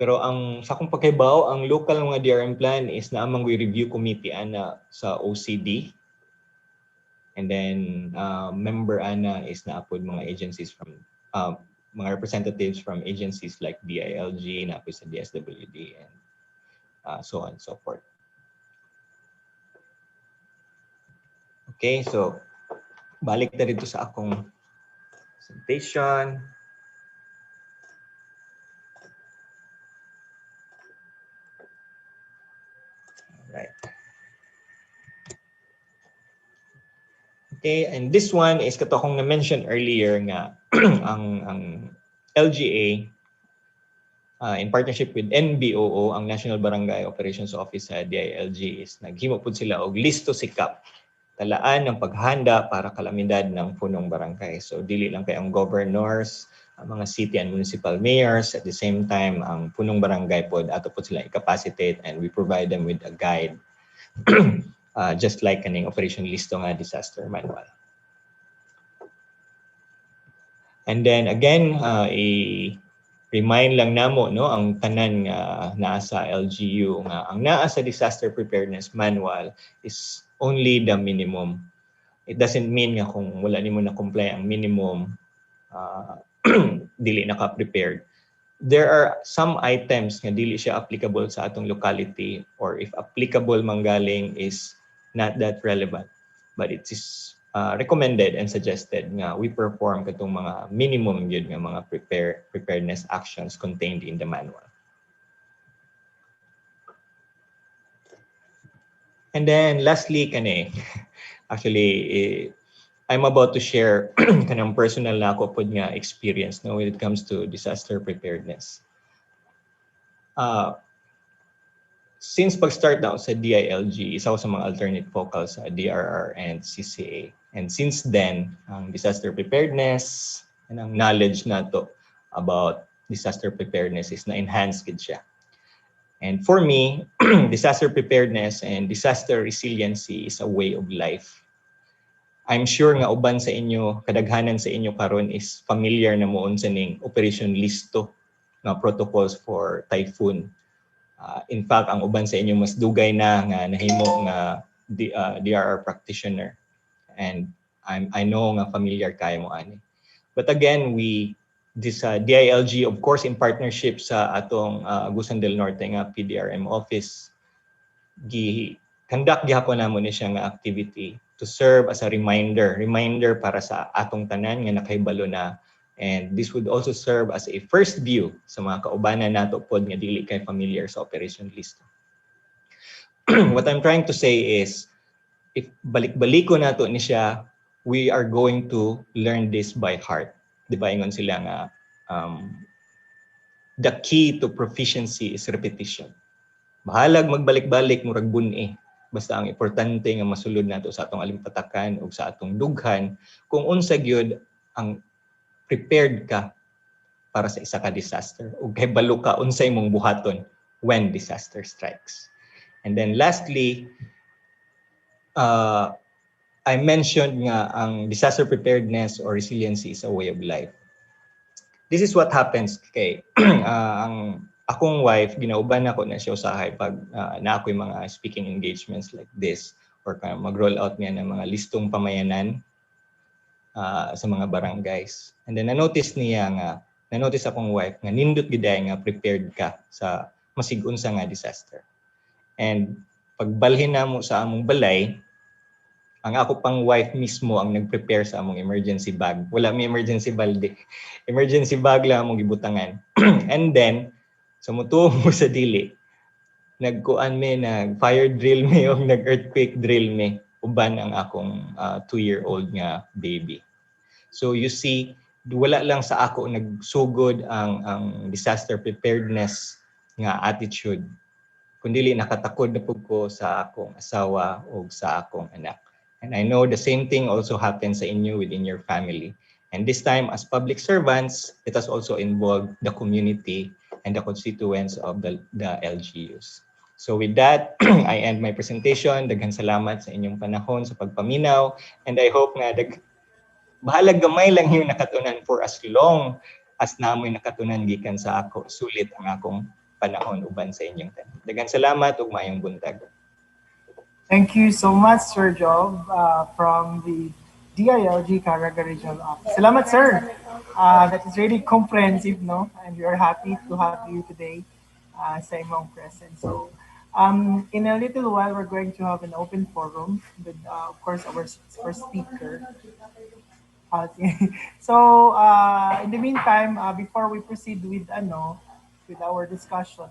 Pero ang sa akong pagkaibaw, ang local nga DRM plan is naamang review committee ana sa OCD. And then member ana is naapod mga agencies from mga representatives from agencies like DILG, naapod sa DSWD, and so on and so forth. Okay, so balik na dito sa akong presentation. Right. Okay, and this one is kato akong na-mention earlier nga ang LGA in partnership with NBOO, ang National Barangay Operations Office sa DILG, is naghimo pud sila og listo sikap, talaan ng paghanda para kalamidad ng punong barangay. So dili lang kay ang governors, ang mga city and municipal mayors, at the same time ang punong barangay pod ato pod sila i-capacitate, and we provide them with a guide just like kaning Operation Listo nga disaster manual. And then again, i-remind lang namo ang tanan nga naa sa LGU nga ang naa sa disaster preparedness manual is only the minimum. It doesn't mean nga kung wala nimo na comply ang minimum, dili naka-prepared. There are some items nga dili siya applicable sa atong locality, or if applicable manggaling is not that relevant. But it is recommended and suggested nga we perform katong mga minimum yun nga mga preparedness actions contained in the manual. And then lastly kani, actually I'm about to share kanang personal na ako pod nga experience when it comes to disaster preparedness. since pag-start na ako sa DILG, isa ako sa mga alternate focals sa DRR and CCA. And since then, ang disaster preparedness and ang knowledge na to about disaster preparedness is na-enhance gid siya. And for me, disaster preparedness and disaster resiliency is a way of life. I'm sure nga uban sa inyo, kadaghanan sa inyo karon is familiar na moon sa ning Operation Listo nga protocols for typhoon. In fact, ang uban sa inyo mas dugay na nga nahimo nga DRR practitioner. And I know nga familiar kayo mo ani. But again, this DILG, of course, in partnership sa atong Agusan del Norte nga Pdrrmc office, conduct gihapon namo ni siya nga activity to serve as a reminder para sa atong tanan nga nakahibalo na. And this would also serve as a first view sa mga kaubanan nato pod nga dili kay familiar sa Operation Listo. What I'm trying to say is, if balik-baliko nato ni siya, we are going to learn this by heart. Di ba ingon sila nga, the key to proficiency is repetition. Bahalag magbalik-balik murag bun-i. Basta ang importante nga masulod nato sa atong alimpatakan o sa atong dughan kung unsa gyud ang prepared ka para sa isa ka disaster o kay balo ka unsay mong buhaton when disaster strikes. And then lastly, I mentioned nga ang disaster preparedness or resiliency is a way of life. This is what happens kay ang akong wife, ginauban ako na siya usahay pag na ako'y mga speaking engagements like this or mag-roll out niya ng mga listong pamayanan sa mga barangays. And then na-notice akong wife nga nindot giday nga prepared ka sa masig-unsa nga disaster. And pagbalhin namo sa among balay, ang ako pang wife mismo ang nag-prepare sa among emergency bag. Wala may emergency balde. Emergency bag lang among gibutangan. And then sumutuo mo sa dili, nag-fire drill me o nag-earthquake drill me uban ang akong 2-year-old nga baby. So you see, wala lang sa ako nagsugod ang disaster preparedness nga attitude, kundi nakatakod na pud ko sa akong asawa o sa akong anak. And I know the same thing also happens sa inyo within your family. And this time as public servants, it has also involved the community and the constituents of the LGUs. So with that, I end my presentation. Daghang salamat sa inyong panahon sa pagpaminaw. And I hope nga bahalag gamay lang yung nakatunan for as long as namoy nakatunan gikan sa ako. Sulit ang akong panahon uban sa inyong tanan. Daghang salamat ug maayong buntag. Thank you so much, Sir Job, from the DILG Caraga Regional Office. Salamat, sir. That is really comprehensive, no? And we are happy to have you today sa imong presence. So, in a little while, we're going to have an open forum with, of course, our first speaker. So, in the meantime, before we proceed with our discussion,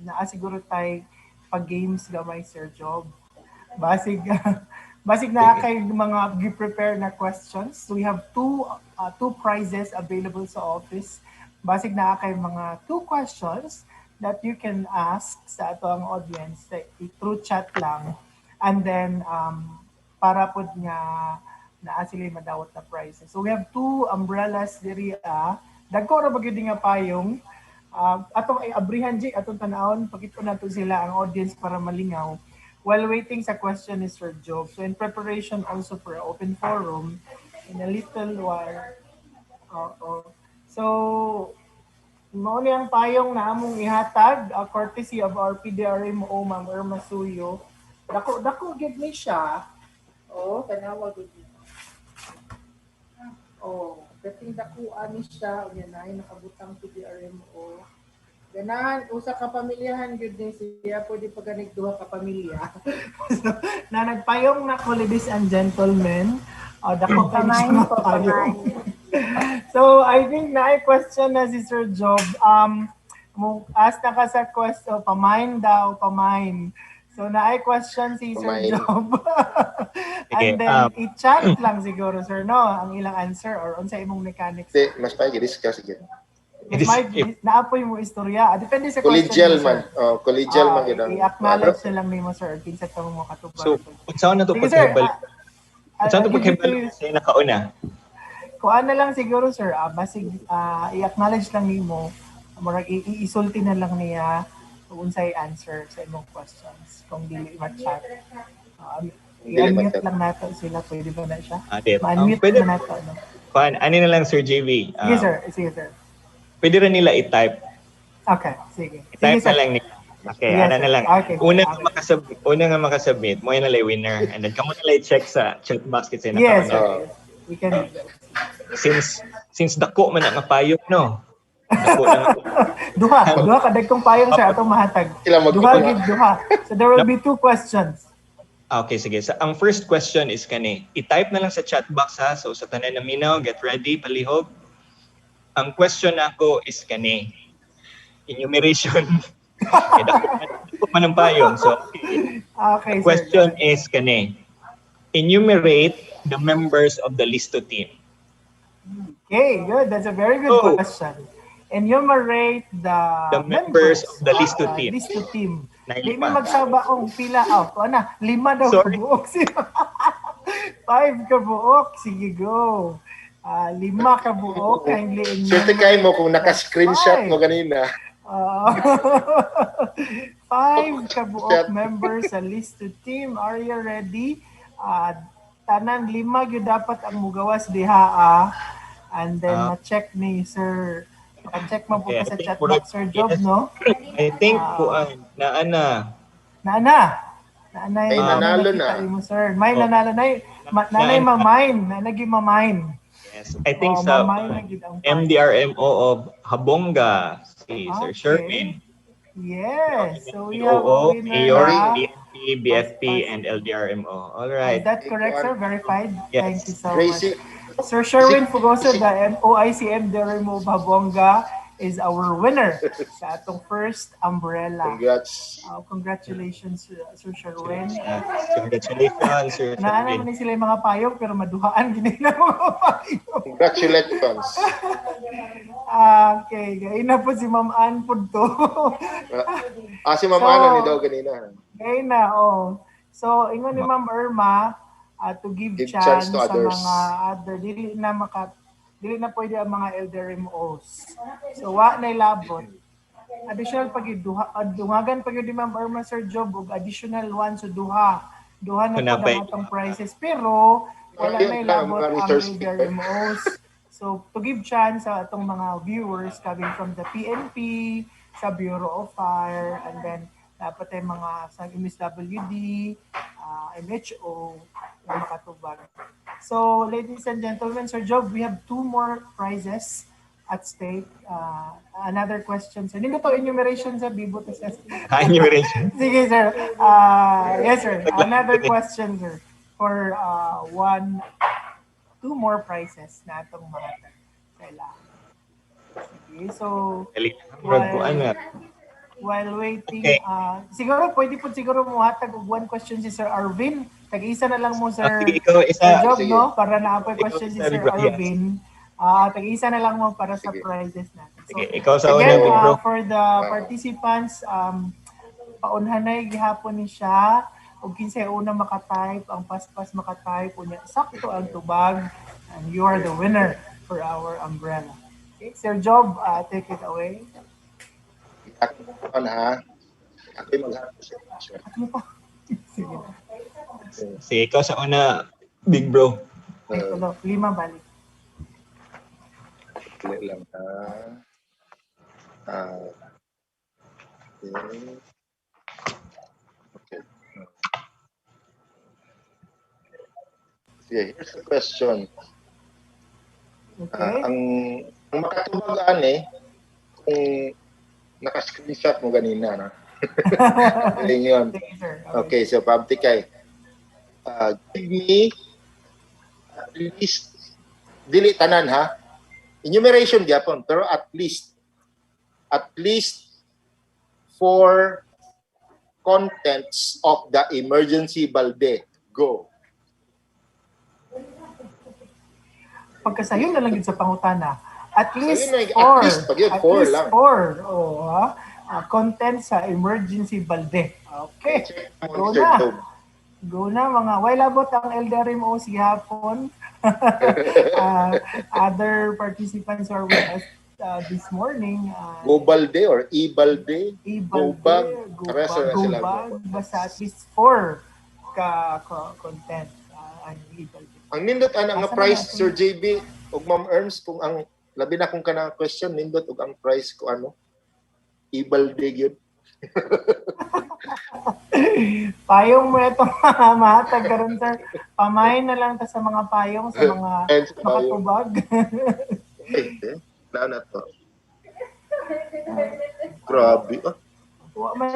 naasiguro tayo pag-games gamay, Sir Job. Basig na kay mga prepare na questions. So we have two prizes available sa office. Basig na kay mga 2 questions that you can ask sa atong audience through chat lang. And then para pud nga naa sila madawat na prizes. So we have 2 umbrellas diri dagko ra bagid nga payong atong abrihan jig atong tanawon pagito nato sila ang audience para malingaw. While waiting sa question is Sir Job. So in preparation also for an open forum in a little while. So mo ni ang payong na among ihatag courtesy of our Pdrrmc Ma'am Irma Suyo. Dako gid ni siya. Tanawa gid. Dating dakuan ni siya unya nay nakabutang Pdrrmc. Ganahan, usa ka pamilyahan gyud din siya, pwede paganig duha ka pamilya. So, na nagpayong na ko, ladies and gentlemen. Dako ka na payong. So, I think na question na si Sir Job. Ask na ka sa question, pamain daw, pamain. So, na question si Sir Job. And then, i-chat lang siguro, sir, no? Ang ilang answer or unsa imong mechanics. Mas pa i-discuss again. Mas may naapoy mo istorya. Depende sa question Collegial mo, man. sir. Oh, collegial man yun. I-acknowledge na lang nimo, sir. Kinsa ka mo katubag. So, unsa na to Sige, sir. paghibal? Unsa to I'll give it to paghibal you. sa nakauna? Kung ano lang siguro, sir, basig i-acknowledge lang nimo, murag isulti na lang niya kung unsay answer sa imong questions. Kung dili ma-chat. I-unmute lang nato sila. Pwede ba na siya? Ma-unmute pwede, na nato. No? ano na lang, Sir JV. Sige, sir. Sige, sir. Pwede rin nila i-type. Okay, sige. I-type Sige, sir. na lang nila. Okay, Yes, ano sir. na lang. Okay, Una okay. nga makasubmit, mo yun na lang winner. And then kamo na lang i-check sa chat box kasi Yes, nakauna. sir. We can do that. Since dako man ang payong, no? Dako na duha ka dagkong payong sir atong mahatag. Duha. So there will be 2 questions. Okay, sige. So, ang first question is kani. I-type na lang sa chat box ha. So sa tanan na minaw, get ready, palihog. Ang question nako is kani. Enumeration. Dako man ang payong. So Okay, the question is kani. Enumerate the members of the Listo team. Okay, good. That's a very good question. Enumerate the members of the Listo team. Listo team. Di mi 5. magsaba kung pila out. O na, 5 daw kabuok siya. 5 kabuok. Sige, go. 5 kabuok. Kindly enumerate. Swerte kayo mo kung naka-screenshot mo kanina. 5 kabuok members sa Listo team. Are you ready? Tanan 5 gyud dapat ang mugawas diha. And then ma-check ni Sir. Ma-check mo po sa chat box, Sir Job, no? I think naana. May nanalo na. Mo, sir. May nanalo na. Nanay mamain. Nanay mamain. Yes. I think sa MDRMO of Habonga, si Sir Sherwin. Yes. So we have a winner. Mayor, BFP, BFP, and LDRMO. All right. Is that correct, sir? Verified? Yes. Thank you so much. Sir Sherwin Fugoso, the OICM Pdrrmc Habonga is our winner sa atong first umbrella. Congrats. Congratulations, Sir Sherwin. Congratulations, Sir Sherwin. Naano man sila yung mga payong pero maduhaan gini na mga payong. Congratulations. Okay, gaya na po si Ma'am Ann po to. Si Ma'am Ann ni daw ganina. Gaya na, So, ingon ni Ma'am Irma, to give chance to sa others. mga other dili na pwede ang mga LDRMOs. So wa na labot. Additional dungagan pag yun Ma'am Irma, Sir Job, og additional one so duha na po ang atong prices pero wala na labot ang LDRMOs. So to give chance sa atong mga viewers coming from the PNP, sa Bureau of Fire, and then dapat ay mga sa MSWD, MHO, na makatubag. So, ladies and gentlemen, Sir Job, we have 2 more prizes at stake. Another question, sir. Hindi to enumeration sa Bibo. Enumeration. Sige, sir. Yes, sir. Another question, sir. For 2 more prizes na itong mga kailangan. Sige, so while waiting, siguro pwede po siguro muhatag og 1 question si Sir Arvin. Tag-isa na lang mo, Sir Job, no? Para naapoy question si Sir Arvin. Tag-isa na lang mo para sa prizes natin. So, ikaw sa again, bro. for the participants, paunhanay gihapon ni siya. Ug kinsay una makatype, ang paspas makatype, unya sakto ang tubag, and you are the winner for our umbrella. Okay, Sir Job, take it away. Ako'y maghapon sa question. Sige. Sige, ikaw sa una, big bro. 5 balik. Tuloy lang Okay. Okay, here's the question. Okay. Ang makatubagaan kung naka-screenshot mo ganina, no? Yun. Okay, so pabtikay. Give me at least, dili tanan ha, enumeration gyapon, pero at least 4 contents of the emergency balde. Go. Pagkasayon na lang yun sa pangutana, At least yun ay- four. at least pag yun, At four least lang. four. Oh, ha? Content sa emergency balde. Okay. Check mo Go Sir na. Job. Go na mga. Why labot ang LDRMO si hapon? Other participants are with us this morning. Go balde or e-balde. Go bag. Para sa Go sila. bag. Basta at least four content ang e-balde. Ang nindot ana nga Asa price na natin? Sir JB ug Ma'am Erms kung ang labi na kung kanang question nindot ug ang price ko ano e-balde gyud. Payong mo itong mahatag karon sir. Pamain na lang ta sa mga payong sa mga Ayun sa payong. makatubag. Okay, na to. Grabe. Oh. Wa man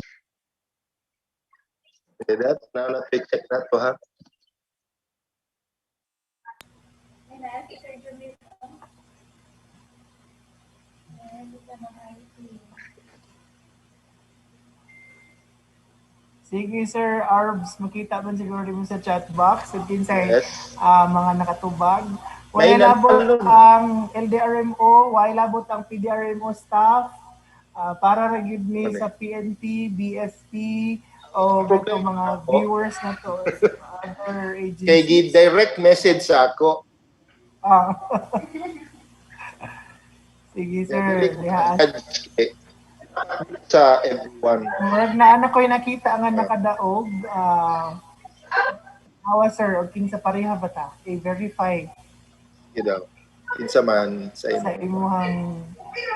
Okay, that na check na to ha. sige sir Arbs, makita man siguro mo sa chat box ug kinsay Yes. mga nakatubag. Wala May labot nanalo. ang LDRMO, wala labot ang Pdrrmc staff para ra gyud ni Ano sa PNP, BFP o ito mga viewers na to other Kay agencies. direct message sa ako. Ah. Sige sir, diha Sa everyone. murag na anak ko'y nakita nga nakadaog. Hawa sir, o kinsa pareha ba ta? I-verify You know, kinsa man sa sa imo. imuhang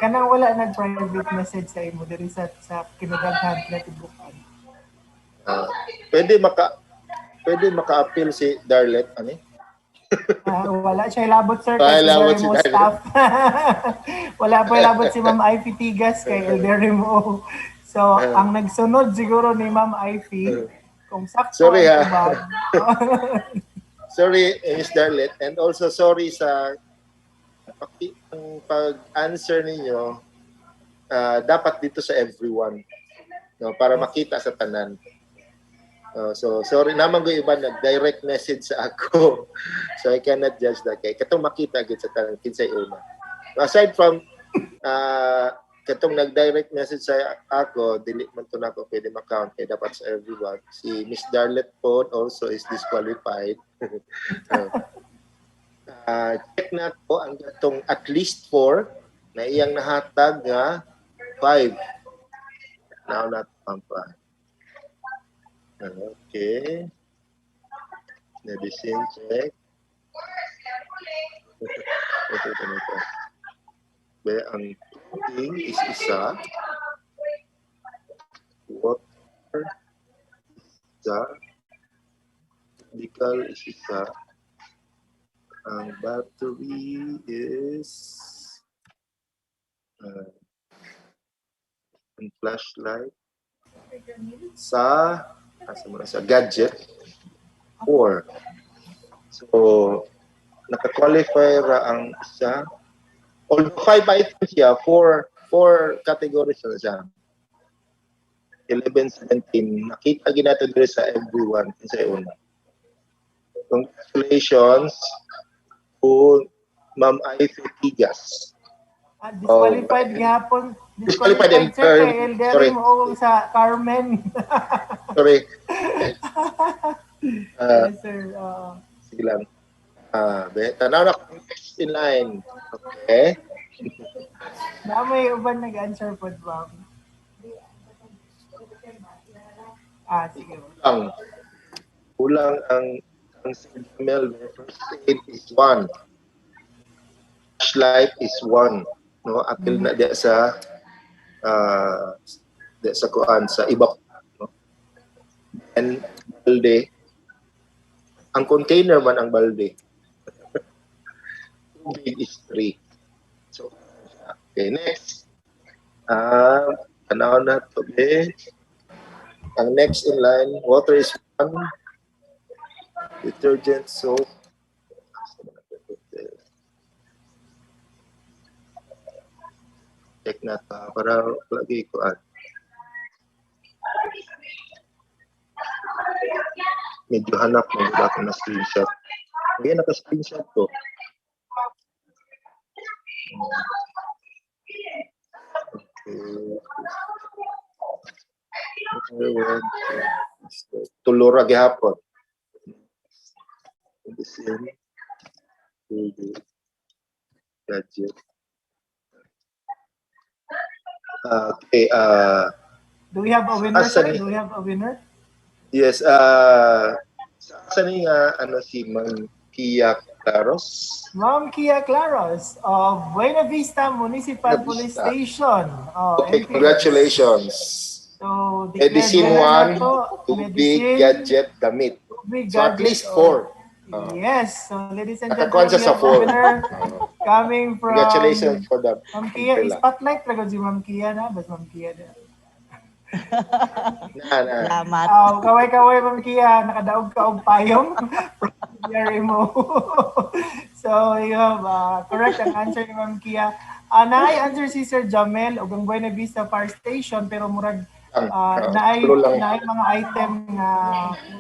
kanang wala nag-private message sa imo diri sa kinadaghan na tibukan. Pwede maka-appeal si Darlet ani? Wala siya labot sir Wala kasi labot si mo Darlet. staff. Wala pa labot si Ma'am Ivy Tigas kay Elderimo. So, ang nagsunod siguro ni Ma'am Ivy kung sakto Sorry, ang ha. tubag. Sorry, Miss Darlet, and also sorry sa pag-answer ninyo. Dapat dito sa everyone, no, para makita sa tanan. So sorry naman ko iba nag-direct message sa ako. So I cannot judge that kay katong makita gid sa tanan kinsay una. Aside from katong nag-direct message sa ako, dili man to nako pwede ma-count kay dapat sa everyone. Si Miss Darlet po also is disqualified. Check na ko ang katong at least 4 na iyang nahatag nga 5. Now not pampa. Okay. Medicine check. Ito. Ang cooking is isa. Water isa. Medical is isa. Ang battery is ang flashlight sa gadget 4. So naka-qualify ra ang isa. Although 5 items siya, 4 categories na siya. 11, 17. Nakita ginato dito sa everyone sa una. Congratulations to Ma'am Ivy Tigas. Disqualified gihapon. Disqualified, Sir kay sorry. Elderimo sa Carmen. Sorry. Yes, sir. Sige lang. Tanaw na kung next in line. Okay. May uban nag-answer po, Bob. Sige. Kulang ang Mel. First aid is 1. Flashlight is 1. No, apil na dia sa kuan sa iba. No? And balde. Ang container man ang balde. Tubig is 3. So, okay, next. Tanaw na to be. Ang next in line, water is 1. Detergent, soap. Check na ta para lagi ko medyo hanap mo ako na screenshot. Okay, naka-screenshot ko. Tulura gihapon. Gadget. Okay, Do we have a winner, Asa sir? ni? Do we have a winner? Yes, saan nga ano si Ma'am Kia Claros? Ma'am Kia Claros of Buena Vista Municipal Buena Police Vista. Station. Okay, MPS. congratulations. So, Medicine declared 1, na to. tubig, Medicine, gadget, damit. tubig, So at gadget, least 4. yes. So, ladies and Nakakuha gentlemen, we siya sa have a 4. winner coming from Congratulations for the Ma'am Kia. umbrella. Spotlight talaga si Ma'am Kia na. Bas Ma'am Kia na. Salamat. Kaway-kaway Ma'am Kia. Nakadaog ka og payong. mo. So, you have correct ang answer ni Ma'am Kia. Naay-answer si Sir Jamel og ang Buena Vista Fire Station pero murag naay mga item nga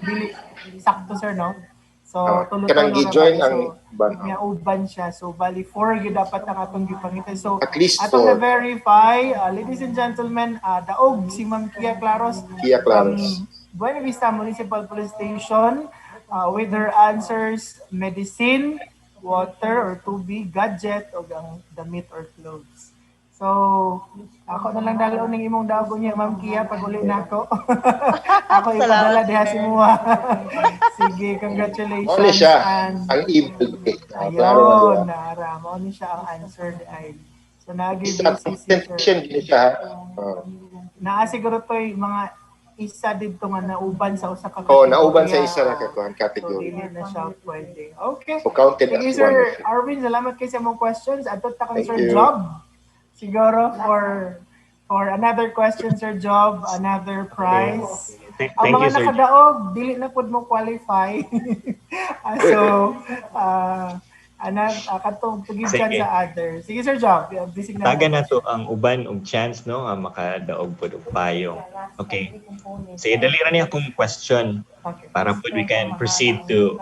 dili sakto sir no. So kanang gi-join ang may uban siya. So bali 4 gyud dapat ang atong gipangitan. So at least atong 4. na-verify, ladies and gentlemen, daog si Ma'am Kia Claros from Buena Vista Municipal Police Station with her answers medicine, water or tubig, gadget o ang damit or clothes. So, ako na lang dalaw ng imong dago niya, Ma'am Kia, pag uli na ako. Ako ipadala diha si Mua. Sige, congratulations. Ano siya? And, ang evil. ayun, naaramo ni siya ang answered ay. So, nag-basis si Sir. Siya. Naasiguro to'y mga isa dito nga nauban sa usa ka category. Nauban sa isa na category. So, hindi na siya pwede. Okay. So, counted Sige, as Sir one. Arvin, salamat kayo sa mong questions. Atot ta kang Thank Sir you. Job. Siguro for another question, Sir Job, another prize. Thank Ang mga you, Sir. nakadaog, dili na pud mo qualify. So, katong tugid Sige. sa other. Sige, Sir Job. Bisig na. Taga na to ang uban og chance no nga makadaog pud og payong. Okay. Sige, dali ra niya akong question Okay. para pud we can proceed to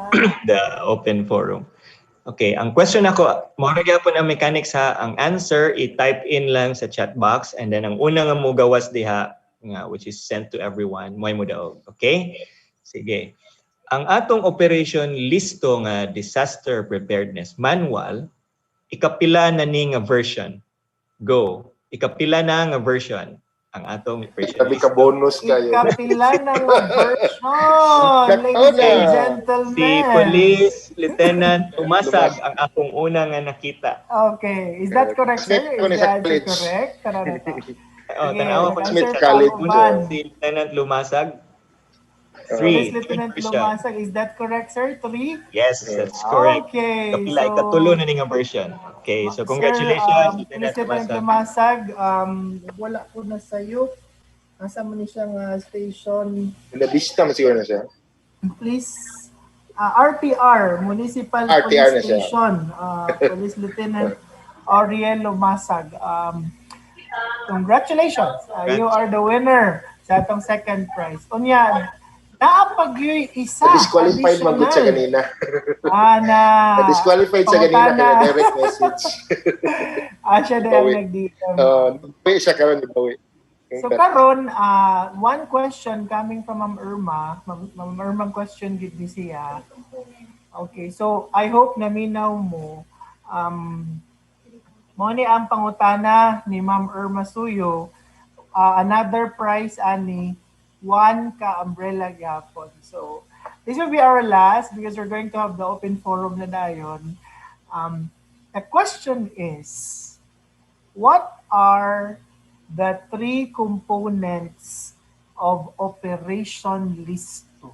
the open forum. Okay, ang question ako, mao gyapon ang mechanics ha, ang answer i-type in lang sa chat box and then ang una nga mo gawas diha nga which is sent to everyone, mo daog. Okay? Sige. Ang atong operation listo nga disaster preparedness manual, ikapila na ni nga version. Go. Ikapila na nga version ang atong operation Sabi ka listo. bonus kayo. Ikapila ng version, ladies and gentlemen. Si Police Lieutenant Umasag ang akong una nga nakita. Okay, is that correct, sir? Is the answer correct? Tanawa ko Smith answer College. pa uban. si Lieutenant Lumasag. Police 3. Lieutenant Lumasag, is that correct, sir? 3? Yes, that's correct. Okay, Kapila, so ikatulo na ni nga version. Okay, so congratulations, Sir, Lieutenant Lieutenant Lumasag. Lumasag, wala ko na sa'yo. Nasa mo ni siyang station. Nabista mo siguro na siya. Please, RPR, Municipal RTR Police na siya. Station, Police Lieutenant Ariel Lumasag. Congratulations, you are the winner sa atong second prize. Unya, naapag-yoy isa. Na-disqualified man gud sa kanina. Na-disqualified sa kanina kaya direct message. Siya na ang nag-dito. Bawi siya karon di bawi. So karon, one question coming from Ma'am Irma. Ma'am Irma question gid ni siya. Okay, so I hope naminaw mo. Mo ni ang pangutana ni Ma'am Irma Suyo. Another prize ani 1 ka umbrella gyapon. So this will be our last because we're going to have the open forum na dayon. The question is, what are the 3 components of Operation Listo?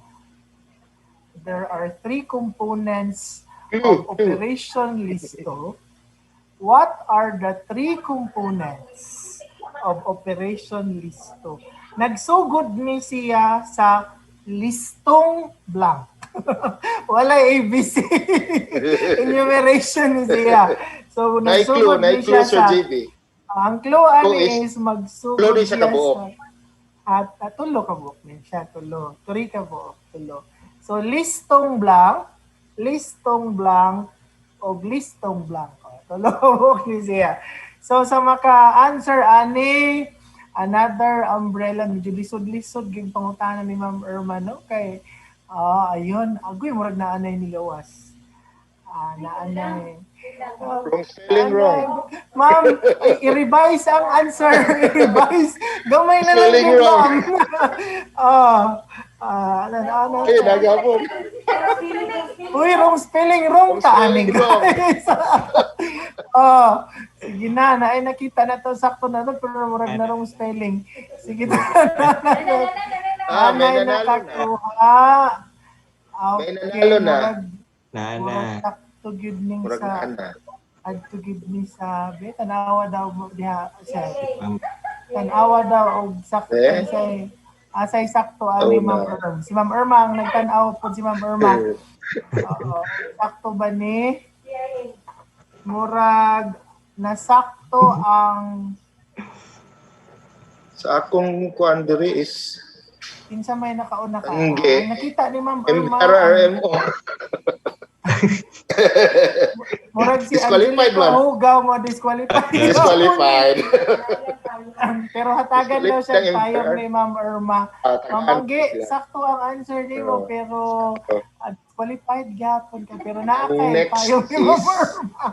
There are 3 components of Operation Listo. What are the 3 components of Operation Listo? Nagsugod ni siya sa listong blank. Wala ABC. Enumeration ni siya. So, nagsugod ni siya sa... JB. Ang clue ani is magsugod siya kabuok. At tulo ka buok ni siya, tulo. 3 ka buok, tulo. So, listong blank, o listong blank. Tulo ka buok ni siya. So sa maka-answer ani another umbrella medyo lisod-lisod gyud pangutana ni Ma'am Irma no kay ayun agoy murag naanay ni gawas. Naanay. Wrong spelling wrong. Ma'am, i-revise ang answer. I-revise. Gamay na lang Spelling yun, wrong. ma'am. Ano. Ay, nagapon. Uy, wrong spelling, wrong Wrong spelling taaning, wrong. guys. Sige na, ay nakita na to, sakto na to, pero murag na wrong spelling. Sige na. May Anay nanalo na. nakakuha. May nanalo na. Nana. Sakto gyud ning Murag sa na. adto gyud ni sabi tanawa daw mo diha siya. Ma'am. Tanawa daw og sakto say asay sakto ani Ma'am Irma. Si Ma'am Irma ang nagtan-aw po si Ma'am Irma. Oo, sakto ba ni? Murag nasakto ang Sa akong kuan diri is kinsa may nakauna ka. Angge. Ang nakita ni Ma'am Irma. MRRMO. Murag si Disqualified Angelica man. Hugaw mo disqualified. Disqualified. Pero hatagan daw siya Disqualified payong MRR. ni Ma'am Irma. Ma'am Angge, sakto ang answer ni mo pero disqualified gyapon ka pero naakay Next payong ni is- Ma'am Irma.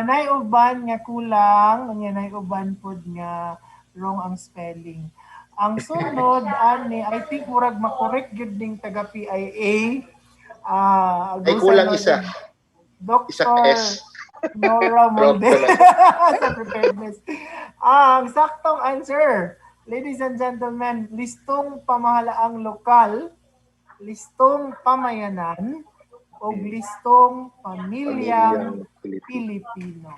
Nay uban nga kulang, nay uban pod nga wrong ang spelling. Ang sunod ani I think murag makorek gyud ning taga PIA. Ay kulang isa. Isa ka Dr. S. Nora Molde Drop ko sa preparedness. Ang saktong answer, ladies and gentlemen, listong pamahalaang lokal, listong pamayanan, o listong pamilyang Pilipino.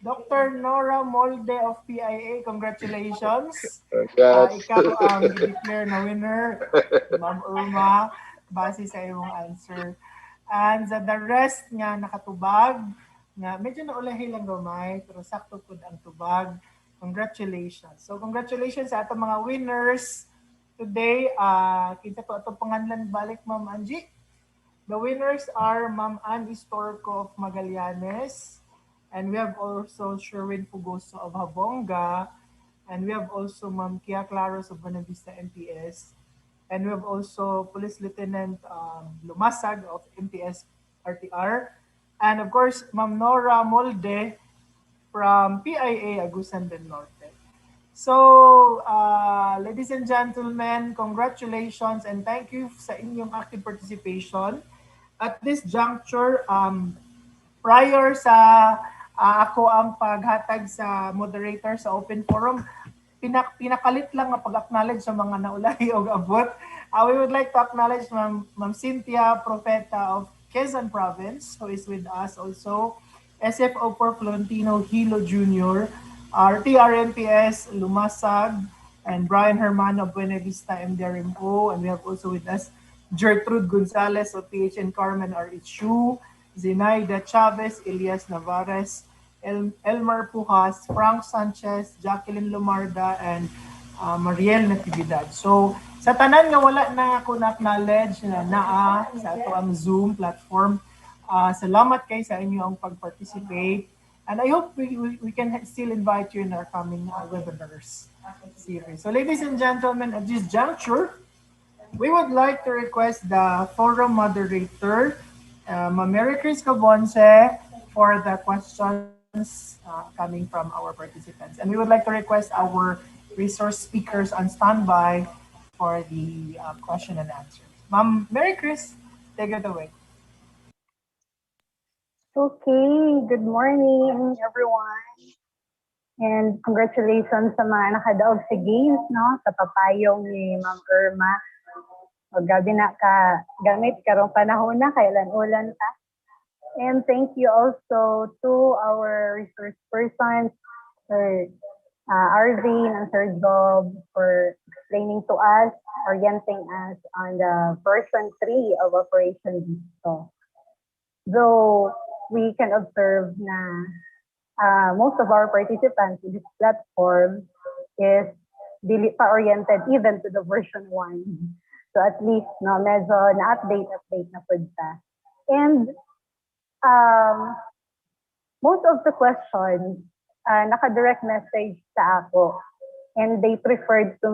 Dr. Nora Molde of PIA, congratulations. Ikaw ang declare na winner, Ma'am Irma, base sa iyong answer. And the rest nga nakatubag, nga medyo naulahi lang gamay, pero sakto po ang tubag. Congratulations. So congratulations sa atong mga winners today. Kita po atong panganlan balik, Ma'am Angie. The winners are Ma'am Ann Istorco of Magallanes, and we have also Sherwin Fugoso of Habonga, and we have also Ma'am Kia Claros of Buenavista MPS, and we have also Police Lieutenant Lumasag of MPS RTR, and of course Ma'am Nora Molde from PIA Agusan del Norte. So, ladies and gentlemen, congratulations and thank you sa inyong active participation. At this juncture, prior sa ako ang paghatag sa moderator sa open forum, pinakalit lang nga pag-acknowledge sa mga naulahi o abot. We would like to acknowledge Ma'am Cynthia Profeta of Quezon Province, who is with us also, SFO for Florentino Hilo Jr., our Pdrrmc Lumasag, and Brian Hermano of Buenavista Pdrrmc, and we have also with us Gertrude Gonzalez of PHN Carmen RHU, Zenaida Chavez, Elias Navarez, Elmar Pujas, Frank Sanchez, Jacqueline Lumarda, and Mariel Natividad. So, sa tanan nga wala na ako na-acknowledge na naa sa ato ang Zoom platform, salamat kay sa inyo ang pag-participate. And I hope we can still invite you in our coming webinars series. So, ladies and gentlemen, at this juncture, we would like to request the forum moderator, Mary Chris Cabonce, for the questions coming from our participants. And we would like to request our resource speakers on standby for the question and answers. Ma'am Mary Chris, take it away. Okay, good morning everyone. And congratulations sa mga nakadaog sa games, no? Sa papayong ni Ma'am Irma. O gabi na ka gamit karong panahon na kailan ulan ta. And thank you also to our resource persons, Sir Arvin and Sir Job, for explaining to us, orienting us on the version 3 of Operation Listo. Though we can observe na most of our participants in this platform is dili pa oriented even to the version 1. So at least no medyo na-update na po siya. And most of the questions naka-direct message sa ako. And they preferred to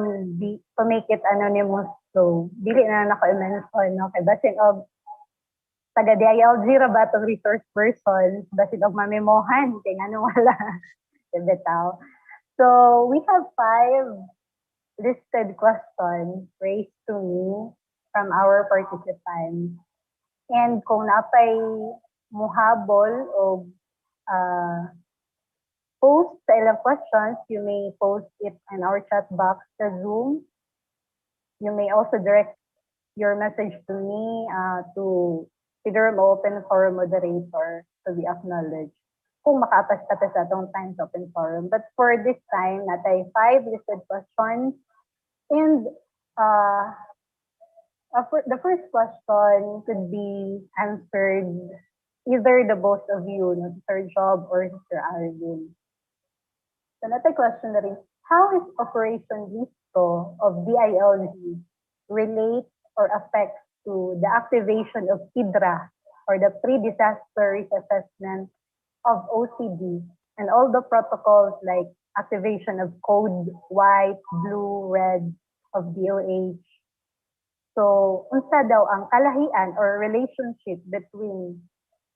make it anonymous. So, dili na nako i-mention, no? Kay basin og taga DILG ra ba itong resource person, basin og mamemohan, kay nga wala. Bitaw. So, we have 5 listed questions raised to me from our participants. And kung napay muhabol o post sa ilang questions, you may post it in our chat box sa Zoom. You may also direct your message to me, to Pdrrmc Open Forum moderator to be acknowledged. Kung makapas ka sa atong Times Open Forum. But for this time, natay 5 listed questions. And the first question could be answered either the both of you, no, Sir Job or Sir Arvin. So natay question na rin, how is Operation Listo of DILG relate or affect to the activation of Pdrrmc or the pre-disaster risk assessment of OCD and all the protocols like activation of code white, blue, red of DOH. So, unsa daw ang kalahian or relationship between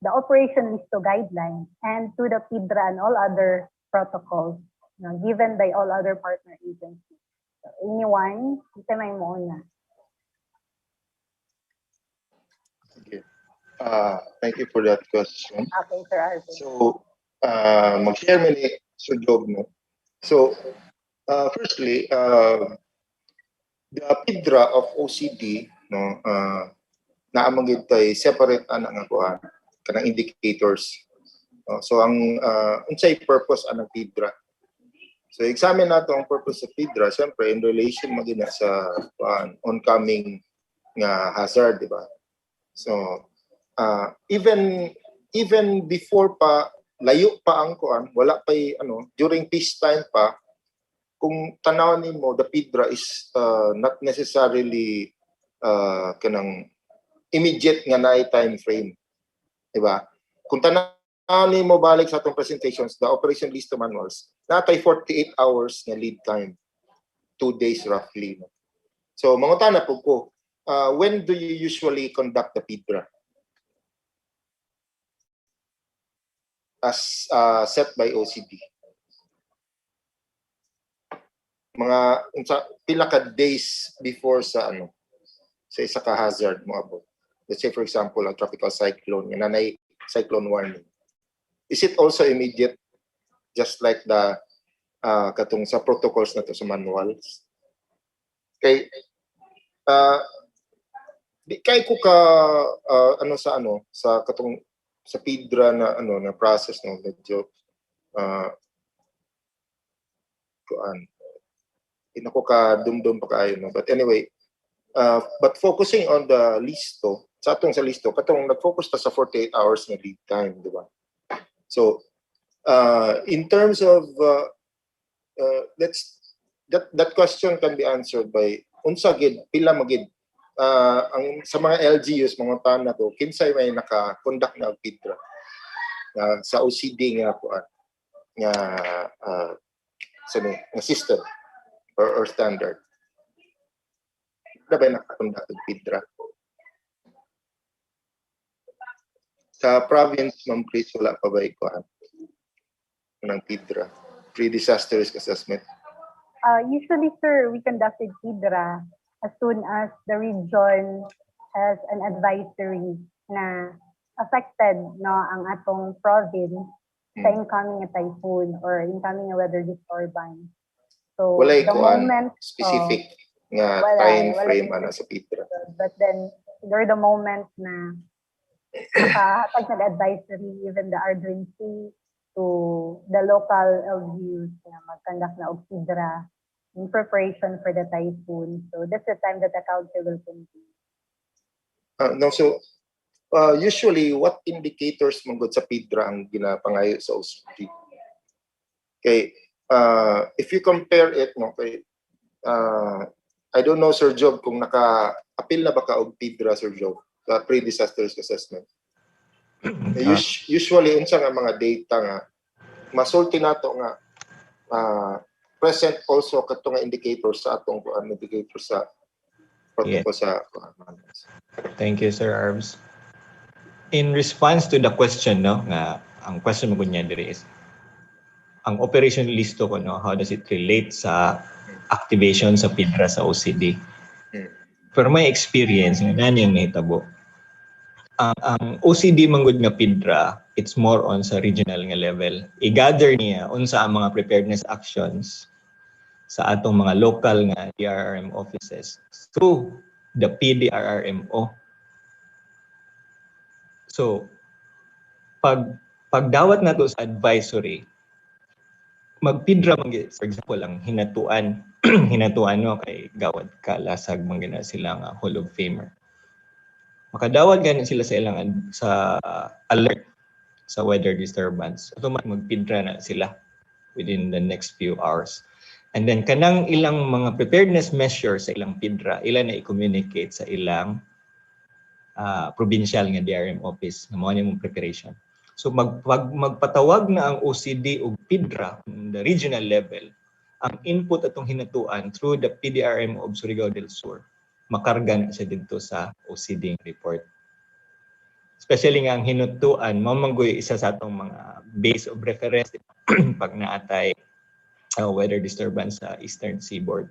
the Operation Listo guidelines and to the Pdrrmc and all other protocols, you know, given by all other partner agencies? So, anyone, isa may muna. Okay. Thank you for that question. Okay, Sir Arvin. So, mag-share mo ni Sir Job, no? So, firstly, the Pdrrmc of OCD, no, naamang tay separate nga kuan kanang indicators. So ang unsay purpose anang Pdrrmc? So examine nato ang purpose sa Pdrrmc, siyempre in relation magina sa oncoming nga hazard, di ba? So even before pa layo pa ang kuan, wala pa during peacetime pa, kung tanaw nimo, the Pdrrmc is not necessarily kanang immediate nga na time frame, di ba? Kung tanaw nimo balik sa atong presentations, the Operation Listo manuals, natay 48 hours nga lead time, 2 days roughly. So mangutana po ko, when do you usually conduct the Pdrrmc as set by OCD? Mga pila ka days before sa sa isa ka hazard mo abot. Let's say for example, a tropical cyclone, nga nanay cyclone warning. Is it also immediate, just like the katong sa protocols na to sa manuals? Kay di kay ko ka sa katong sa Pdrrmc na na process, no, medyo kuan inako ka dumdum pa kayo, no? But anyway, but focusing on the Listo, sa atong sa Listo, katong nag-focus ta sa 48 hours na lead time, di ba? So, in terms of that question can be answered by unsa gid pila magid ang sa mga LGUs mga tan na to, kinsay may naka-conduct na Pdrrmc sa OCD nga kuan nga nga system or standard. Na ba nakakonduct ng Pdrrmc? Sa province, Ma'am Chris, wala pa ba ikuan ng Pdrrmc? Pre-disaster risk assessment? Usually, sir, we conducted Pdrrmc as soon as the region has an advisory na affected, no, ang atong province sa incoming na typhoon or incoming na weather disturbance. So, wala the moment specific nga time frame sa Pdrrmc. But then, there the moment na nakahatag nag-advisory, even the urgency to the local LGUs na mag-conduct na og Pdrrmc in preparation for the typhoon. So that's the time that the council will continue. No, so usually, what indicators mong sa Pdrrmc ang ginapangayo sa OCD? Okay, if you compare it, no, kay I don't know, Sir Job, kung naka-appeal na ba ka og Pdrrmc, Sir Job, sa pre-disaster risk assessment. Usually, unsa nga mga data nga masulti nato nga present also kato nga indicator sa atong indicator sa protocol sa Thank you, Sir Arbs. In response to the question, no, nga ang question mo kunya diri is ang Operation Listo ko, no, how does it relate sa activation sa PDRRA sa OCD? For my experience, nga nani ang nahitabo. Ang OCD manggod nga PDRRA, it's more on sa regional nga level. I-gather niya unsa ang mga preparedness actions sa atong mga local nga DRRM offices through the Pdrrmc. So, pagdawat nato sa advisory, magpidra for example ang hinatuan hinatuan no kay gawad ka lasag mangina sila nga Hall of Famer. Makadawat gani sila sa ilang sa alert sa weather disturbance. Automatic magpidra na sila within the next few hours. And then kanang ilang mga preparedness measures sa ilang PDRRA, ilan na i-communicate sa ilang provincial nga DRM office nga mao nimong preparation. So magpatawag na ang OCD o PDRRA on the regional level, ang input atong hinatuan through the PDRM of Surigao del Sur, makarga na siya dito sa OCD report. Especially nga ang hinutuan, mamanggoy isa sa atong mga base of reference pag naatay weather disturbance sa Eastern Seaboard.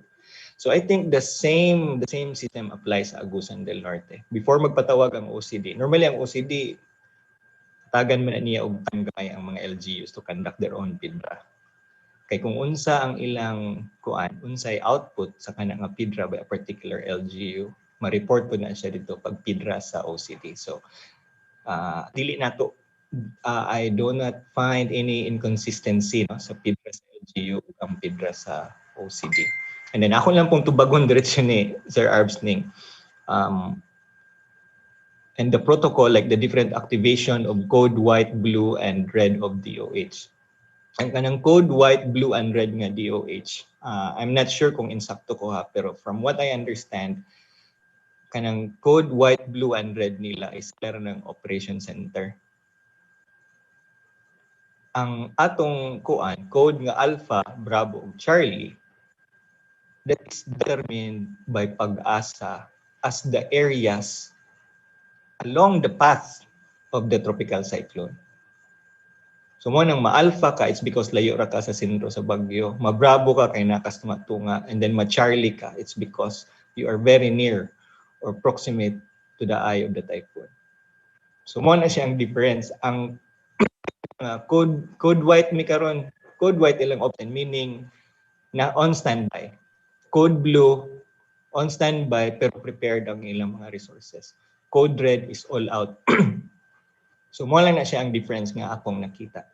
So I think the same system applies sa Agusan del Norte. Before magpatawag ang OCD, normally ang OCD tagan man niya og gamay ang mga LGUs to conduct their own PDRRA. Kay kung unsa ang ilang unsay output sa kanang nga PDRRA by a particular LGU, ma-report po na siya dito pag PDRRA sa OCD. So dili nato I do not find any inconsistency no, sa PDRRA sa LGU ug ang PDRRA sa OCD. And then ako lang pong tubagon diretso ni Sir Arbs ning and the protocol, like the different activation of code white, blue, and red of DOH. Ang kanang code white, blue, and red nga DOH, I'm not sure kung insakto ko ha, pero from what I understand, kanang code white, blue, and red nila is klaro ng operation center. Ang atong code nga Alpha, Bravo, Charlie, that is determined by pag-asa as the areas along the path of the tropical cyclone. So mo nang ma-alpha ka, it's because layo ra ka sa sentro sa bagyo. Ma-bravo ka kay nakas tunga, and then ma-charlie ka, it's because you are very near or proximate to the eye of the typhoon. So mo na siya ang difference. Ang code white mi karon, code white ilang option, meaning na on standby. Code blue, on standby pero prepared ang ilang mga resources. Code red is all out. So mo lang na siya ang difference nga akong nakita.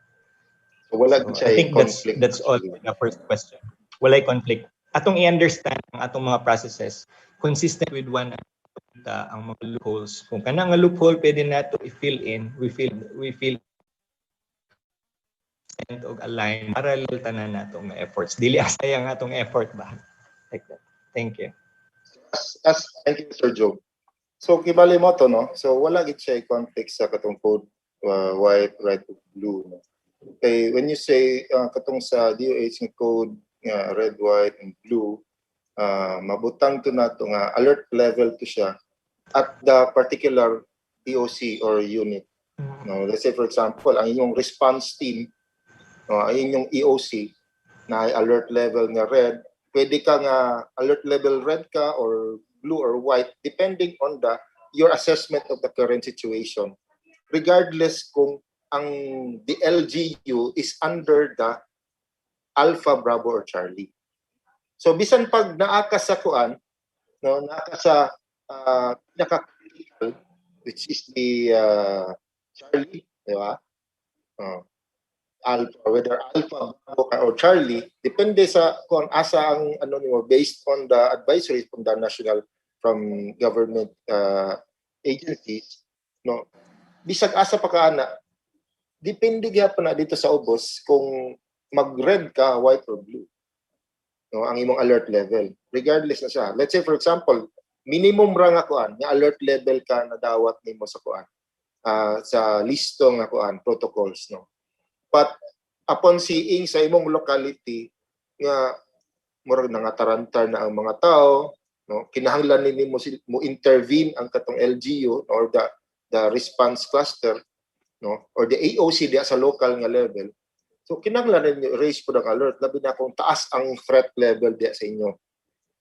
So wala So, I think that's all for the first question. Walay conflict. Atong i-understand ang atong mga processes consistent with one another, ang mga loopholes. Kung kanang nga loophole pwede nato i-fill in, we feel og align parallel tanan natong efforts. Dili asaya nga atong effort ba. Like that. Thank you. Thank you, Sir Joe. So kibali mo to no. So wala gid siya conflict sa katong code white, red, blue. No? Okay, when you say katong sa DOH nga code red, white, and blue, mabutang to nato nga alert level to siya at the particular DOC or unit. No, let's say for example, ang inyong response team, ang inyong EOC na alert level nga red, pwede ka nga alert level red ka or blue or white depending on your assessment of the current situation, regardless kung the LGU is under the Alpha, Bravo, or Charlie. So bisan pag naaka sa kuan, no, naaka sa pinaka-critical, which is the Charlie, di ba? Alpha, whether Alpha, Bravo, or Charlie, depende sa kung asa ang ano nimo based on the advisories from government agencies, no. Bisag asa pa kaana, depende gyapon na dito sa ubos kung mag-red ka, white or blue. No, ang imong alert level. Regardless na siya. Let's say for example, minimum ra nga kuan, nga alert level ka na dawat nimo sa kuan. Sa listo nga kuan protocols, no. But upon seeing sa imong locality nga murag nangatarantar na ang mga tao, no, kinahanglan nini mo intervene ang katong LGU or the response cluster, no, or the AOC diya sa local nga level. So kinahanglan ninyo raise po ng alert labi na kung taas ang threat level diya sa inyo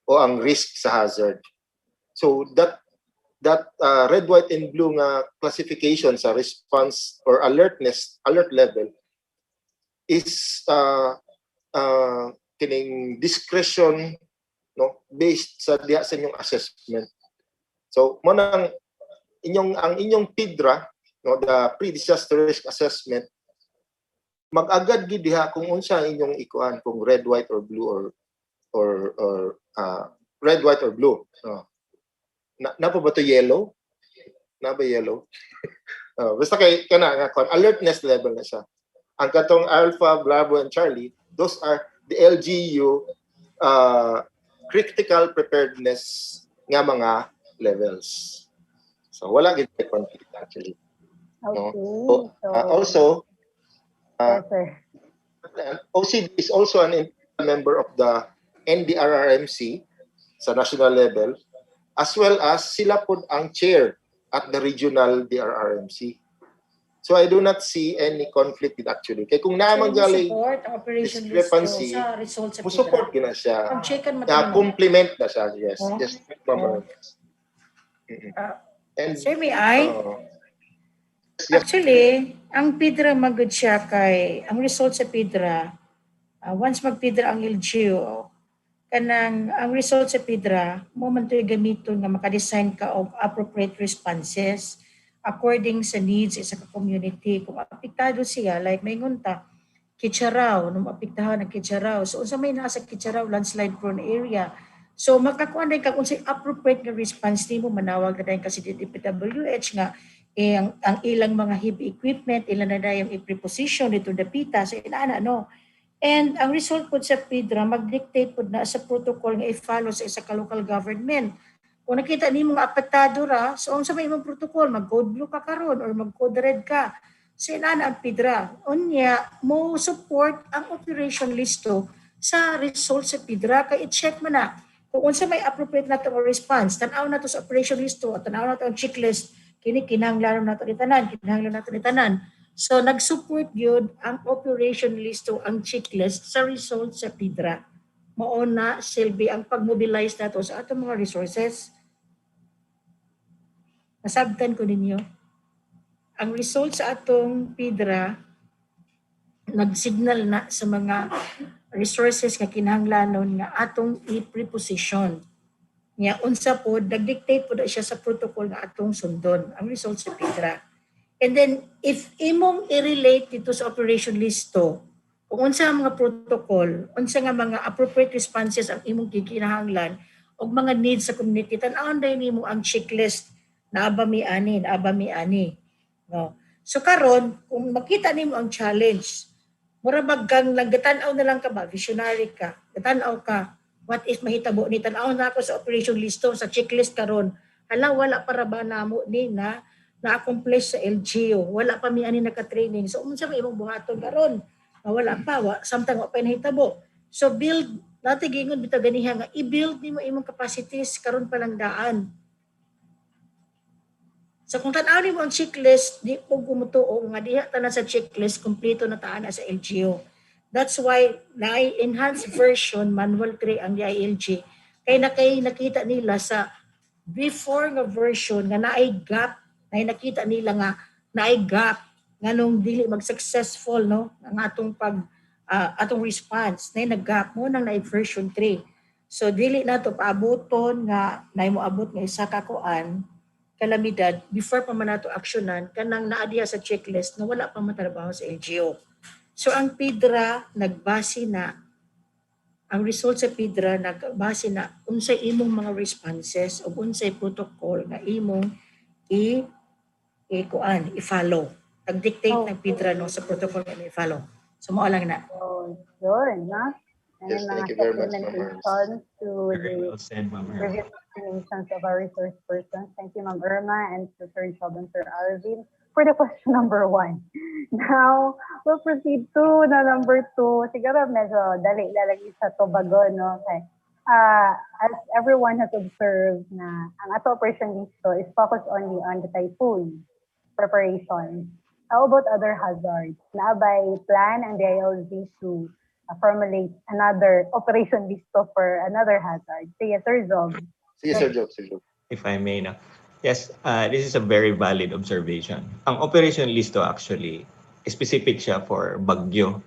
o ang risk sa hazard. So that red, white, and blue nga classification sa response or alert level is kining discretion, no, based sa diya sa inyong assessment. So mo nang ang inyong PDRRA, no, the pre-disaster risk assessment, mag-agad gid diha kung unsa inyong ikuan, kung red, white, or blue or red, white, or blue. No. Na pa ba to yellow? Na ba yellow? Basta kay kana nga kon alertness level na siya. Ang katong Alpha, Bravo, and Charlie, those are the LGU critical preparedness nga mga levels. So wala gid conflict actually. Okay. No? Also, yes, sir. OCD is also an member of the NDRRMC sa national level, as well as sila po ang chair at the regional DRRMC. So I do not see any conflict with actually. Kaya kung naman galing discrepancy, support gina siya. Complement na siya, yes. Yes, and Sir, may I? Actually, ang Pdrrmc magud siya kay ang result sa Pdrrmc, once mag-Pdrrmc ang LGU, kanang ang result sa Pdrrmc mo man to'y gamiton nga makadesign ka og appropriate responses according sa needs sa community. Kung apektado siya, like may ngunta, Kitsaraw, nung apektahan ng Kitsaraw. So, unsa may nasa Kitsaraw, landslide prone area. So, makakuha na ka kung sa appropriate nga response nimo manawag na dahil kasi DPWH nga ang ilang mga heavy equipment, ilan na dahil yung i-preposition dito dapita sa inaana, no? And ang result po sa Pdrrmc, mag-dictate po na sa protocol nga i-follow sa isa ka local government. Kung nakita ni mga apektado ra, so ang sa may imong protocol, mag-code blue ka karon or mag-code red ka. So inana ang Pdrrmc. Unya, mo support ang operation listo sa result sa Pdrrmc. Kaya i-check mo na kung unsa may appropriate na ito response. Tanaw na to sa operation listo at tanaw na to ang checklist. Kinahanglan na ito ni tanan, kinahanglan na ito ni tanan. So nag-support yun ang operation listo, ang checklist sa result sa Pdrrmc. Mao na silbi ang pag-mobilize na ito sa atong mga resources. Nasabtan ko ninyo. Ang result sa atong Pdrrmc, nag-signal na sa mga resources nga kinahanglanon nga atong i-preposition. Nga unsa po, nag-dictate po na siya sa protocol nga atong sundon, ang result sa Pdrrmc. And then, if imong i-relate dito sa operation listo, kung unsa ang mga protocol, unsa nga mga appropriate responses ang imong gikinahanglan o mga needs sa community, tan-aon dahil nimo ang checklist na abami-ani. No? So karon, kung makita nimo ang challenge, mura baggang nagatan-aw na lang ka ba, visionary ka, gatan-aw ka, what if mahitabo ni tan-aw na ako sa operation listo, sa checklist karon, hala wala para ba namo ni na-accomplish sa LGU, wala pa mi ani naka-training. So unsa may imong buhaton karon? Wala pa, samtang wa pa nahitabo. So build, dati gingon bitaw ganiha nga i-build nimo imong capacities karon pa lang daan. So kung tan-aw nimo ang checklist, di po gumutuo nga diha tanan sa checklist kompleto na taan sa LGU. That's why na-enhanced version manual 3 ang DILG kay nakita nila sa before nga version nga naay gap, nakita nila nga naay gap nganong dili mag-successful, no, ang atong atong response na nag-gap mo nang naay version 3. So dili na to paaboton nga naay moabot nga isa ka kuan kalamidad before pa man nato aksyonan kanang naadiya sa checklist na wala pa matrabaho sa LGU. So ang Pdrrmc nagbase na ang result sa Pdrrmc nagbase na unsay imong mga responses o unsay protocol nga imong i-follow. Nag-dictate ng Pdrrmc no, sa protocol nga i-follow. So mo lang na. So, yun, no? And yes, then thank you very much, implementation to Very the well said, Ma'am previous explanations of our resource persons. Thank you, Ma'am Irma, and to Sir Job and Sir Arvin for the question number 1. Now, we'll proceed to the number 2. Siguro medyo dali lalagay sa Tobago, no? Okay. As everyone has observed na ang ato Operation Listo is focused only on the typhoon preparation. How about other hazards? Naabay plan ang DILG to formulate another Operation Listo for another hazard. Sige, Sir Job. Sige, Sir Job, Sir Job. If I may na. Yes, this is a very valid observation. Ang Operation Listo actually, specific siya for bagyo.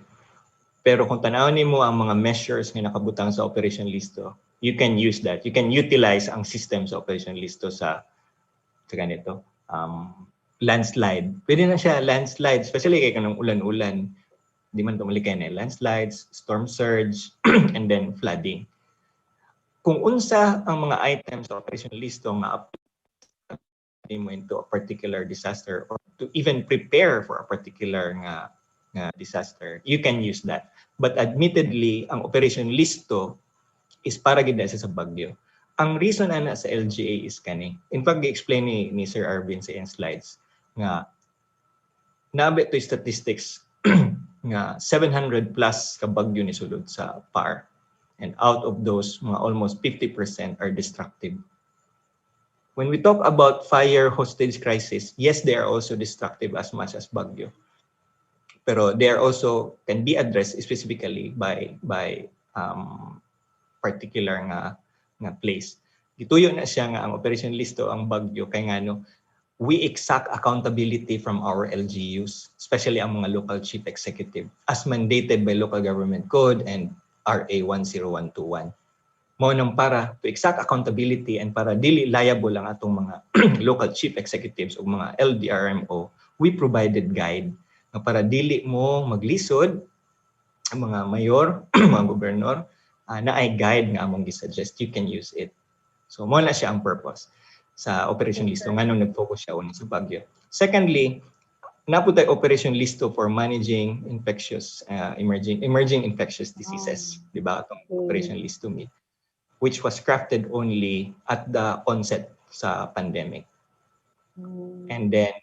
Pero kung tanawin mo ang mga measures na nakabutang sa Operation Listo, you can use that. You can utilize ang system sa Operation Listo sa ganito. Landslide. Pwede na siya landslide, especially kay kanang ulan-ulan. Di man tumalikay na landslides, storm surge, and then flooding. Kung unsa ang mga items sa Operation Listo nga mo into a particular disaster or to even prepare for a particular nga disaster, you can use that. But admittedly, ang Operation Listo is para gid sa bagyo. Ang reason ana sa LGA is kani. In fact, gi-explain ni Sir Arvin sa iyang slides nga naabot to statistics nga 700 plus ka bagyo ni sulod sa PAR. And out of those, mga almost 50% are destructive. When we talk about fire hostage crisis, yes, they are also destructive as much as bagyo. Pero they are also can be addressed specifically by particular nga place. Gituyo na siya nga ang Operation Listo ang bagyo kay ngano we exact accountability from our LGUs, especially ang mga local chief executive as mandated by local government code and RA 10121. Mao nang para to exact accountability and para dili liable ang atong mga local chief executives o mga LDRMO, we provided guide na para dili mo maglisod ang mga mayor, mga gobernador, na ay guide nga among gisuggest, you can use it. So mo na siya ang purpose sa Operation Listo nga nung nag-focus siya una sa bagyo. Secondly, naputay Operation Listo for managing infectious emerging infectious diseases, di ba? Itong Operation Listo me, which was crafted only at the onset sa pandemic. And then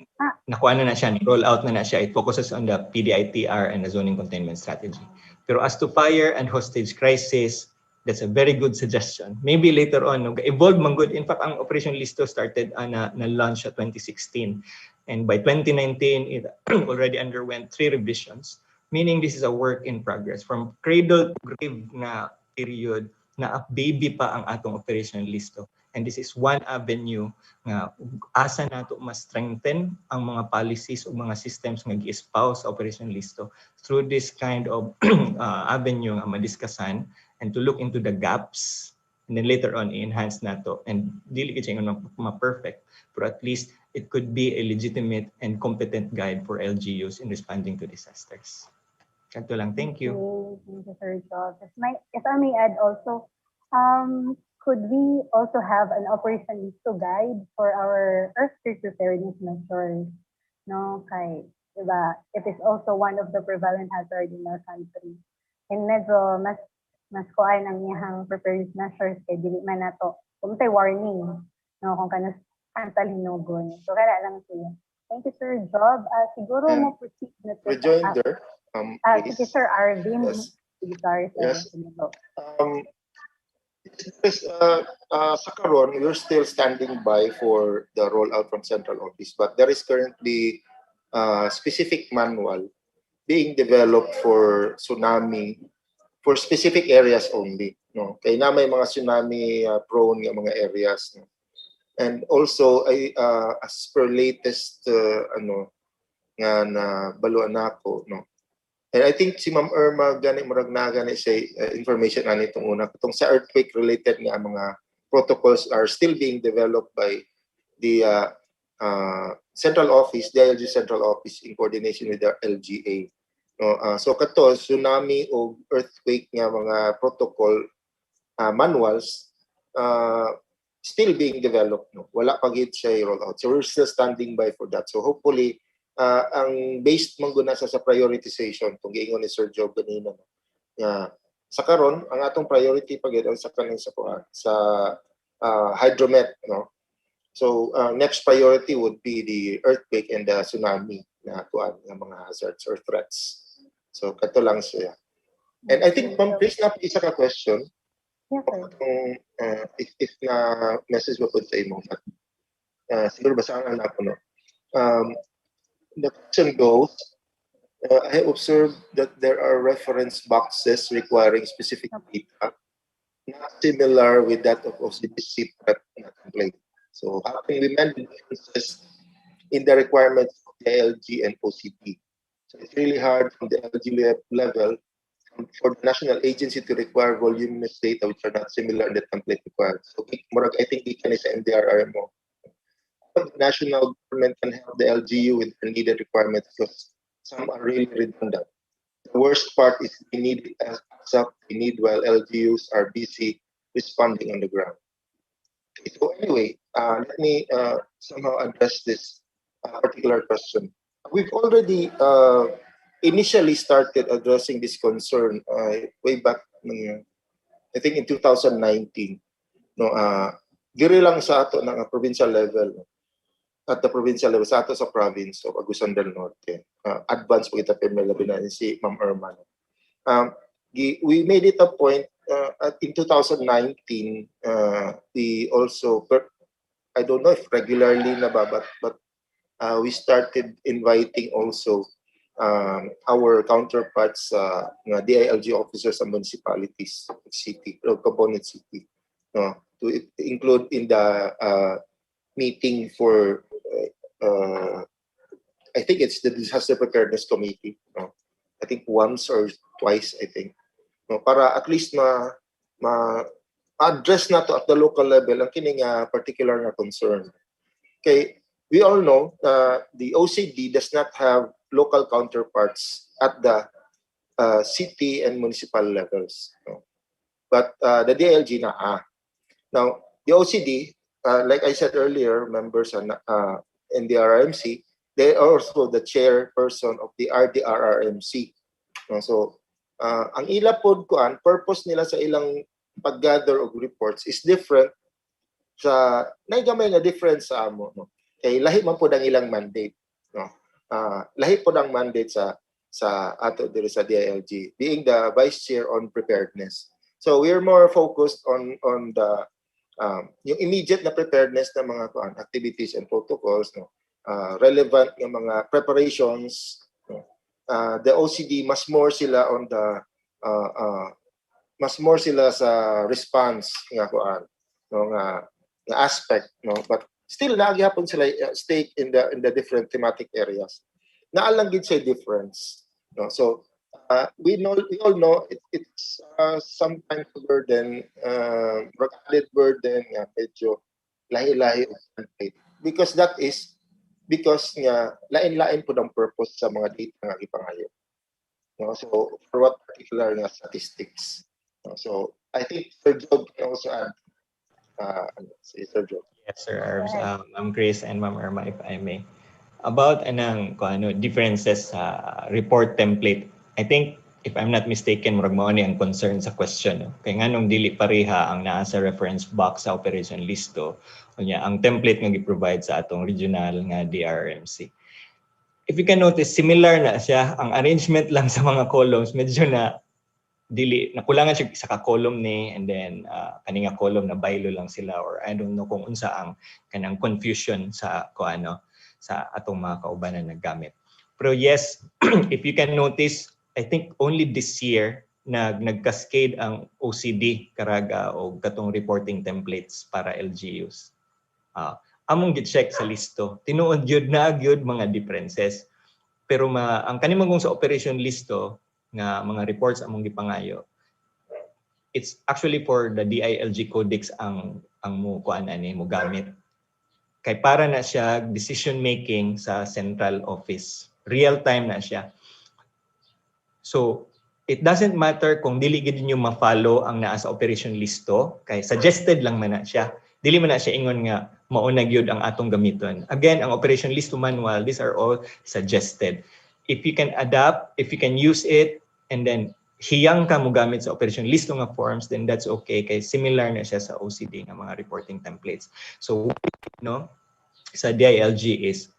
nakuha na siya, roll out na siya. It focuses on the PDITR and the zoning containment strategy. Pero as to fire and hostage crisis, that's a very good suggestion. Maybe later on, evolve man good. In fact, ang Operation Listo started na-launch at 2016. And by 2019, it already underwent 3 revisions. Meaning this is a work in progress. From cradle to grave na period, na baby pa ang atong Operation Listo. And this is one avenue nga asa nato mas strengthen ang mga policies o mga systems nga gi-espouse sa Operation Listo through this kind of avenue nga madiskussan and to look into the gaps and then later on i-enhance nato and dili kita nga ma-perfect but at least it could be a legitimate and competent guide for LGUs in responding to disasters. Kanto lang, thank you. Thank you, Sir Job. If I may add also, could we also have an Operation Listo guide for our earthquake preparedness measures? No, kay, diba, it is also one of the prevalent hazards in our country. And medyo mas kuan ang iyang preparedness measures kay dili man nato kumtay warning no kung kanos ang talinugon. So kaya lang siya. Thank you, Sir Job. Siguro mo proceed na to. Rejoinder, sige, Sir Arvin. Yes. Sige, sorry. Yes. Sa karon, we're still standing by for the rollout from central office, but there is currently a specific manual being developed for tsunami for specific areas only. No, kaya na may mga tsunami prone nga mga areas. No? And also, as per latest nga na baluan nako, no. And I think si Ma'am Irma gani murag na gani say information ani itong una itong sa earthquake related nga mga protocols are still being developed by the central office, the DILG central office in coordination with the LGA. No, so kato tsunami o earthquake nga mga protocol manuals still being developed, no. Wala pa gid siya roll out. So we're still standing by for that. So hopefully ang based man gud sa prioritization tong giingon ni Sir Joe kanina, no. Sa karon ang atong priority pagid sa kaning sa hydromet, no. So next priority would be the earthquake and the tsunami na kuan ng mga hazards or threats. So kato lang siya. And I think Ma'am Chris na isa ka question. Yes, sir. Kung if na message mo po sa imo. Siguro basahan na ako no. The question goes, I have observed that there are reference boxes requiring specific data, not similar with that of OCDC prep template. So how can we mend the differences in the requirements of the LG and OCD? So it's really hard from the LG level for the national agency to require voluminous data which are not similar in the template required. So I think we can say MDRRMO. The national government can help the LGU with the needed requirements because some are really redundant. The worst part is they need while LGUs are busy responding on the ground. Okay, so anyway, let me somehow address this particular question. We've already initially started addressing this concern way back, I think in 2019. No, diri lang sa ato ng provincial level. At the provincial level, sa ato sa province of Agusan del Norte. Advance po kita Premier Labinan si Ma'am Irma. We made it a point in 2019, we also, I don't know if regularly na ba, but we started inviting also our counterparts, DILG officers and municipalities, city, component city, to include in the meeting for, I think it's the Disaster Preparedness Committee. I think once or twice, I think. Para at least ma-address na to at the local level ang kining particular na concern. Okay, we all know the OCD does not have local counterparts at the city and municipal levels. But the DILG na. Now, the OCD, like I said earlier, members in the RMC, they are also the chairperson of the RDRRMC. So, ang ila pod kuan, purpose nila sa ilang pag-gather of reports is different sa naigamay nga difference sa amo. Kay lahi man pod ang ilang mandate. Lahi pod ang mandate sa ato diri sa DILG, being the vice chair on preparedness. So we're more focused on the yung immediate na preparedness ng mga activities and protocols, relevant ng mga preparations. The OCD mas more sila on the mas more sila sa response nga kuan nga aspect, but still nagyapon sila stake in the different thematic areas. Naalang gid say difference, so we all know it's sometimes a burden, added burden nga medyo lahi-lahi because that is because nga lain-lain po ang purpose sa mga data nga ipangayo. So for what particular nga statistics. So I think Sir Job can also add. Sir Job. Yes, Sir Arbs. Ma'am Grace and Ma'am Irma, if I may. About differences sa report template. I think, if I'm not mistaken, murag mao ni ang concern sa question. Kaya nga nung dili pareha ang naa sa reference box sa Operation Listo, ang template nga gi-provide sa atong regional nga DRMC. If you can notice, similar na siya. Ang arrangement lang sa mga columns, medyo na nakulangan siya sa ka-column ni, and then kaning nga column na baylo lang sila, or I don't know kung unsa ang kanang confusion sa sa atong mga kaubanan na gamit. Pero yes, if you can notice, I think only this year nag-cascade ang OCD karaga o katong reporting templates para LGUs. Among gi-check sa Listo, tinuod gyud na gyud mga differences. Pero ang kanimong sa Operation Listo nga mga reports among gipangayo, it's actually for the DILG codex ang mo kuan ani mo gamit. Kay para na siya decision making sa central office. Real time na siya. So, it doesn't matter kung dili gid niyo ma-follow ang naa sa Operation Listo, kay suggested lang man na siya. Dili man na siya ingon nga mauna gyud ang atong gamiton. Again, ang Operation Listo manual, these are all suggested. If you can adapt, if you can use it, and then hiyang ka mo gamit sa Operation Listo nga forms, then that's okay kay similar na siya sa OCD nga mga reporting templates. So no, sa DILG is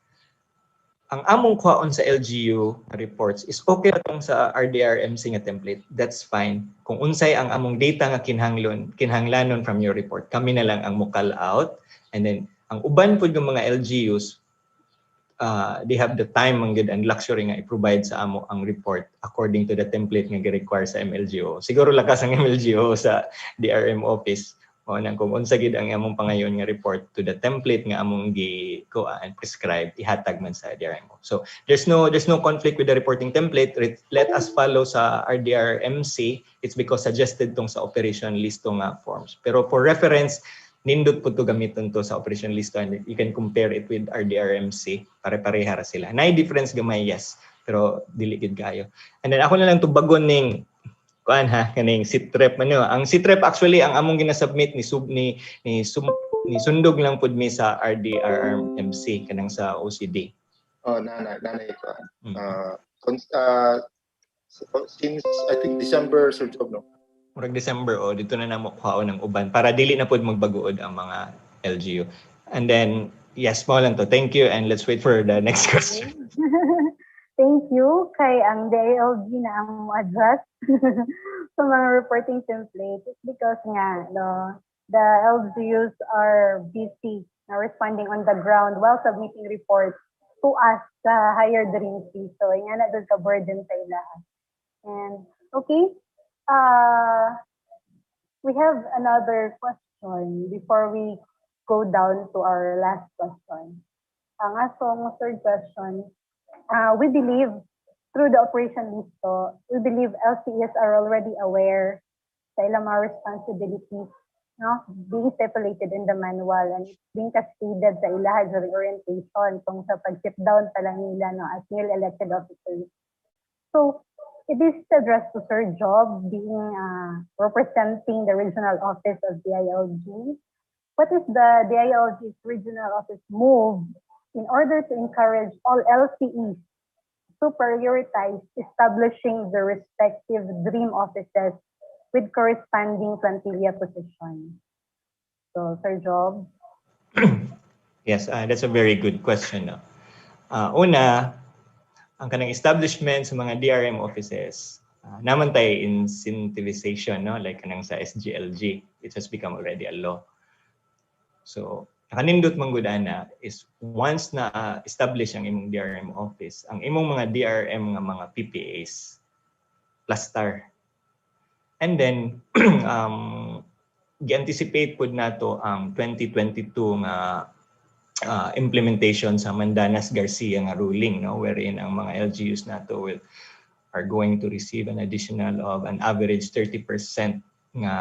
ang among kuhaon sa LGU reports is okay atong sa RDRMC nga template. That's fine. Kung unsay ang among data nga kinhanglanon from your report, kami na lang ang mo call out, and then ang uban pud ng mga LGUs they have the time and luxury nga i-provide sa amo ang report according to the template nga gi-require sa MLGO. Siguro lakas ang MLGO sa DRM office o nang kung unsa gid ang among pangayon nga report to the template nga among and prescribe ihatag man sa DRMO. So there's no conflict with the reporting template. Let us follow sa RDRMC. It's because suggested tong sa operation Listo nga forms. Pero for reference, nindot po to gamiton to sa Operation Listo, and you can compare it with RDRMC. Pare-pareha ra sila. Nay difference gamay, yes, pero dili gid kayo. And then ako na lang tubagon ning kuan ha kaning sitrep man yo. Ang sitrep actually ang among ginasubmit ni sundog lang pud mi sa RDRMC kanang sa OCD. Oh, nanay ko. Since I think December, Sir Job, no? Murag December dito na namo kuhaon ng uban para dili na pud magbaguod ang mga LGU. And then yes, mo lang to. Thank you, and let's wait for the next question. Thank you kay ang DILG na ang adjust sa mga reporting templates. It's because nga the LGUs are busy na responding on the ground while submitting reports to us sa higher agency. So nga na doon ka burden sa ila. And okay, we have another question before we go down to our last question. Ang asong third question, we believe through the Operation Listo, we believe LCEs are already aware sa ilang mga responsibilities, no, being stipulated in the manual, and it's being cascaded sa ilaha during orientation kung sa pag-sit down pa lang nila, no, as newly elected officers. So it is addressed to Sir Job, being representing the regional office of DILG. What is the DILG's regional office move in order to encourage all LCEs to prioritize establishing the respective dream offices with corresponding plantilla position? So, Sir Job. Yes, that's a very good question. No? Una, ang kanang establishment sa mga DRM offices, naman tayo incentivization, no? Like kanang sa SGLG, it has become already a law. So, nakanindot manggudana is once na establish ang imong DRM office, ang imong mga DRM nga mga PPAs, plus star. And then, gi-anticipate po nato ang 2022 nga implementation sa Mandanas-Garcia nga ruling, no, wherein ang mga LGUs nato are going to receive an additional of an average 30% nga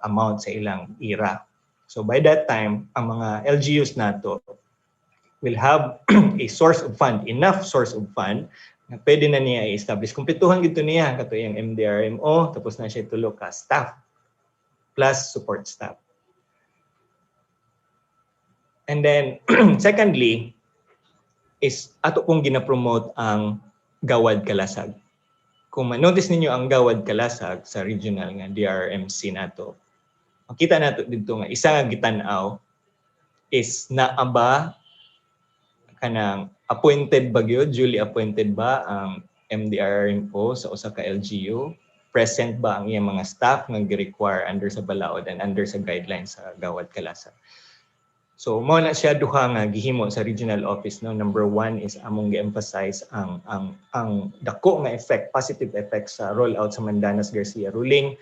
amount sa ilang IRA. So by that time, ang mga LGUs nato will have a source of fund, enough source of fund na pwede na niya i-establish. Kumpletuhan gito niya kato yung MDRMO, tapos na siya tulo ka staff plus support staff. And then, secondly, is ato pong gina-promote ang Gawad Kalasag. Kung ma-notice ninyo ang Gawad Kalasag sa regional nga DRMC nato, makita nato dito nga isa nga gitanaw is naaba kanang appointed ba gyud, duly appointed ba ang MDRMO sa usa ka LGU? Present ba ang iyang mga staff nga gi-require under sa balaod and under sa guidelines sa Gawad Kalasag? So mo na siya duha nga gihimo sa regional office, no. Number one is among gi-emphasize ang dako nga effect, positive effect sa rollout sa Mandanas-Garcia ruling.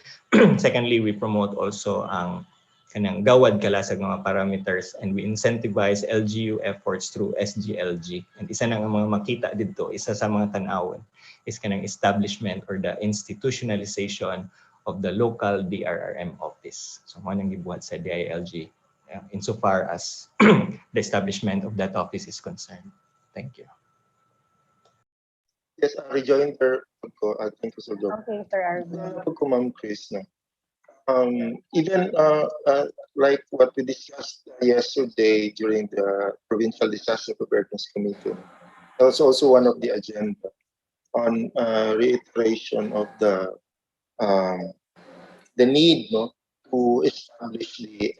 Secondly, we promote also ang kanang Gawad Kalasag nga parameters, and we incentivize LGU efforts through SGLG. And isa nang mga makita dito, isa sa mga tan-awon is kanang establishment or the institutionalization of the local DRRM office. So mo nang gibuhat sa DILG. Insofar as the establishment of that office is concerned. Thank you. Yes, rejoinder ko. Thank you, Sir Job. Okay, Sir Arvin. Ko, Ma'am Chris, no? Even like what we discussed yesterday during the Provincial Disaster Preparedness Committee, that was also one of the agenda on reiteration of the the need, no, to establish the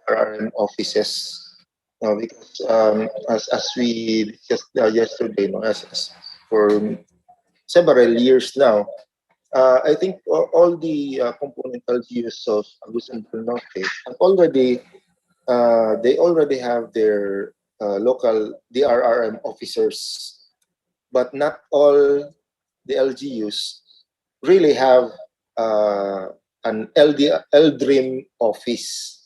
RRM offices. Because as we discussed yesterday, no, as for several years now, I think all the component LGUs of Agusan del Norte have already they already have their local DRRM officers, but not all the LGUs really have an LDRIM office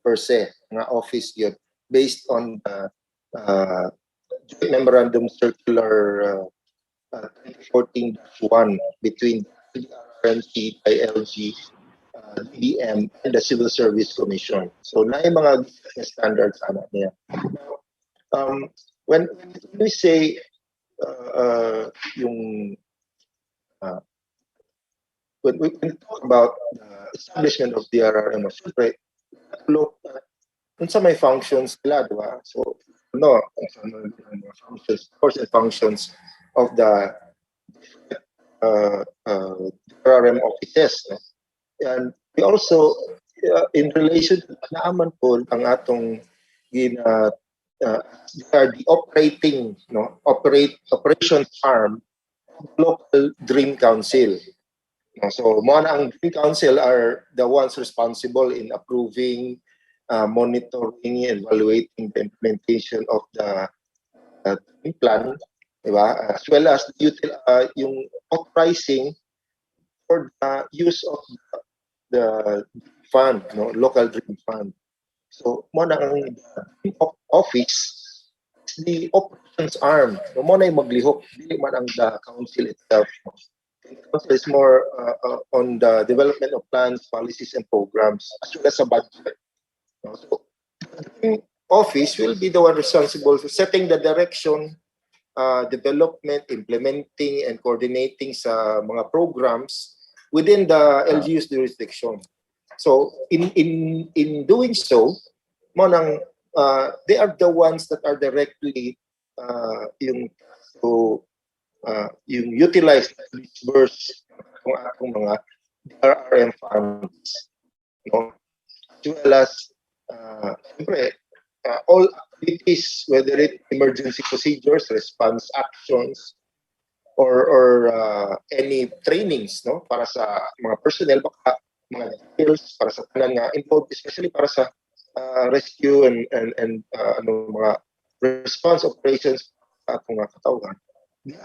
per se, nga office yun, based on the Joint Memorandum Circular 2014-1 between PDRMC, ILG, DBM, and the Civil Service Commission. So na yung mga standards niya. When we say yung when we talk about the establishment of DRRM, syempre, look at sa may functions nila, di ba? So, functions, course and functions of the DRRM offices. No? And we also, in relation to naaman po ang atong are the operating, operations arm of local Dream Council. So, ang Dream Council are the ones responsible in approving, monitoring, evaluating the implementation of the Dream Plan, diba? As well as yung authorizing for the use of the fund, local Dream Fund. So, ang office is the operations arm. Muna yung maglihok, hindi man ang the council itself. The council is more on the development of plans, policies, and programs, as well as a budget. So, the office will be the one responsible for setting the direction, development, implementing, and coordinating sa mga programs within the LGU's jurisdiction. So, in doing so, they are the ones that are directly yung utilize, disburse kung atong mga DRRM funds, as well as all activities, whether it emergency procedures, response actions, or any trainings, para sa mga personnel, baka mga details para sa tanan nga involved, especially para sa rescue and mga response operations sa atong mga katawhan.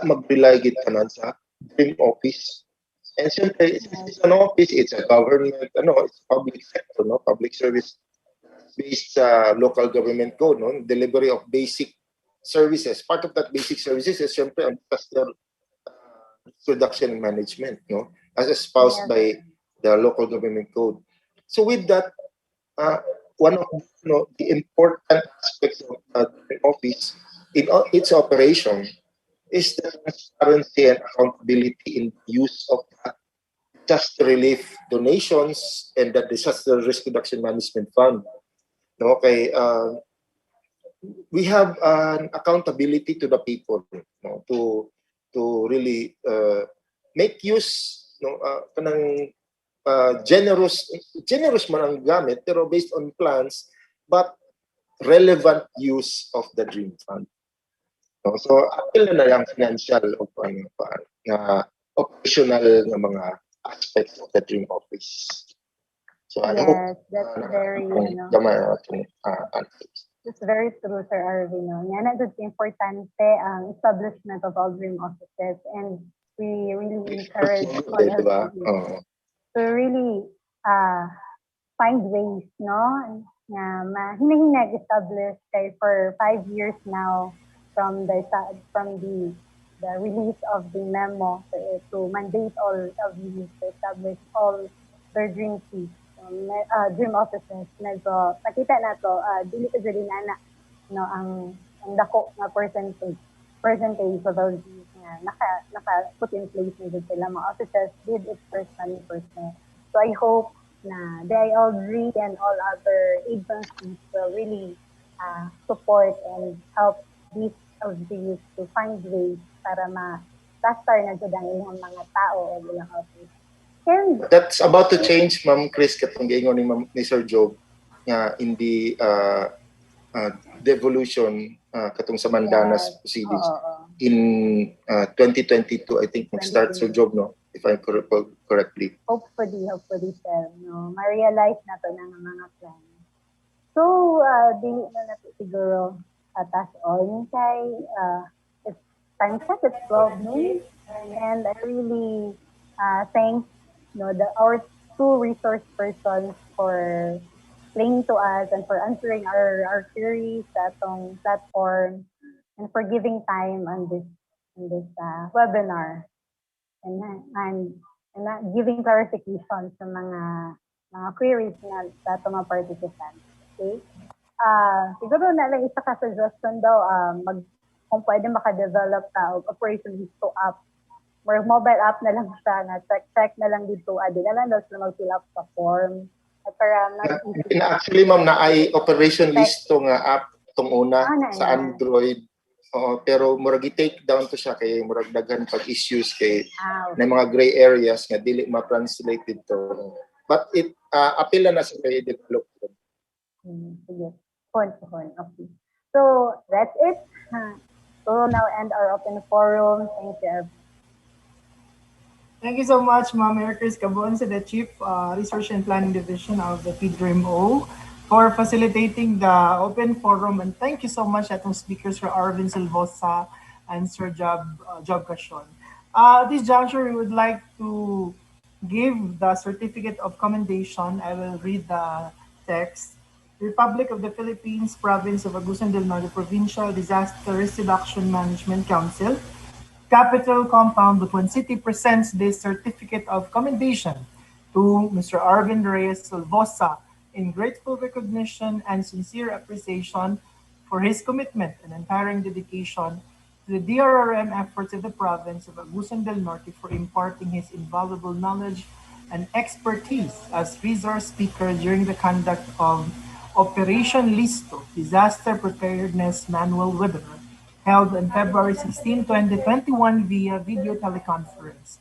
Mag-rely gid tanan sa Dream Office. And siyempre, it's an office, it's a government, it's public sector, public service based sa local government code, delivery of basic services. Part of that basic services is siyempre ang disaster reduction and management, as espoused by the local government code. So with that, one of the important aspects of the office in its operation is the transparency and accountability in use of disaster relief donations and the disaster risk reduction management fund. Okay, we have an accountability to the people, to really make use, kanang generous man ang gamit, pero based on plans, but relevant use of the Dream Fund. So, apil na yung financial o operational na mga aspects of the Dream Office. So, I hope that's very, that's very true, Sir Arvin. Yan ang importante ang establishment of all Dream Offices, and we really encourage all to really find ways, na hinahinag-establish kay for 5 years now from the release of the memo to mandate all LGUs to establish all their Dream Teams, Dream Offices. Medyo nakita na to, dili ko dili na ang dako na percentage of LGUs na naka put in place na sila mga offices did its first 100%. So I hope na the ILG and all other agencies will really support and help these LGUs to find ways para ma-plaster na dyan ang ilang mga tao o ilang office. And That's about to change, Ma'am Chris, katong giingon ni Sir Job, nga in the devolution katong sa Mandanas proceedings. In 2022, I think mag-start Sir Job, no? If I recall correctly. hopefully, sir, no, ma-realize na to ng mga plan. So, di na natin siguro atas all kay it's time check, it's 12 noon, and I really thank our two resource persons for explaining to us and for answering our queries sa atong platform and for giving time on this webinar and giving clarification sa mga queries na sa atong mga participants. Okay? Siguro na lang isa ka suggestion daw, kung pwede maka-develop ta og Operation Listo app. Or mobile app na lang siya, na check na lang dito. Di na lang daw sila mag-fill up sa form. At para actually, ma'am, na ay Operation Listo nga app tong una sa Android. Pero murag i-take down to siya kay murag daghan pag-issues kay na mga gray areas nga dili ma-translate dito. But it appeal na sa i-develop. Sige. Okay. So, that's it. So, we'll now end our open forum. Thank you. Thank you so much, Ma'am Chris Cabonce, the Chief Research and Planning Division of the Pdrrmc, for facilitating the open forum. And thank you so much atong speakers for Arvin Silvosa and Sir Job Cashon. At this juncture, we would like to give the certificate of commendation. I will read the text. Republic of the Philippines, Province of Agusan del Norte Provincial Disaster Risk Reduction Management Council, Capital Compound, Butuan City presents this certificate of commendation to Mr. Arvin Reyes Silvosa in grateful recognition and sincere appreciation for his commitment and untiring dedication to the DRRM efforts of the province of Agusan del Norte for imparting his invaluable knowledge and expertise as resource speaker during the conduct of Operation Listo, Disaster Preparedness Manual Webinar, held on February 16, 2021 via video teleconference.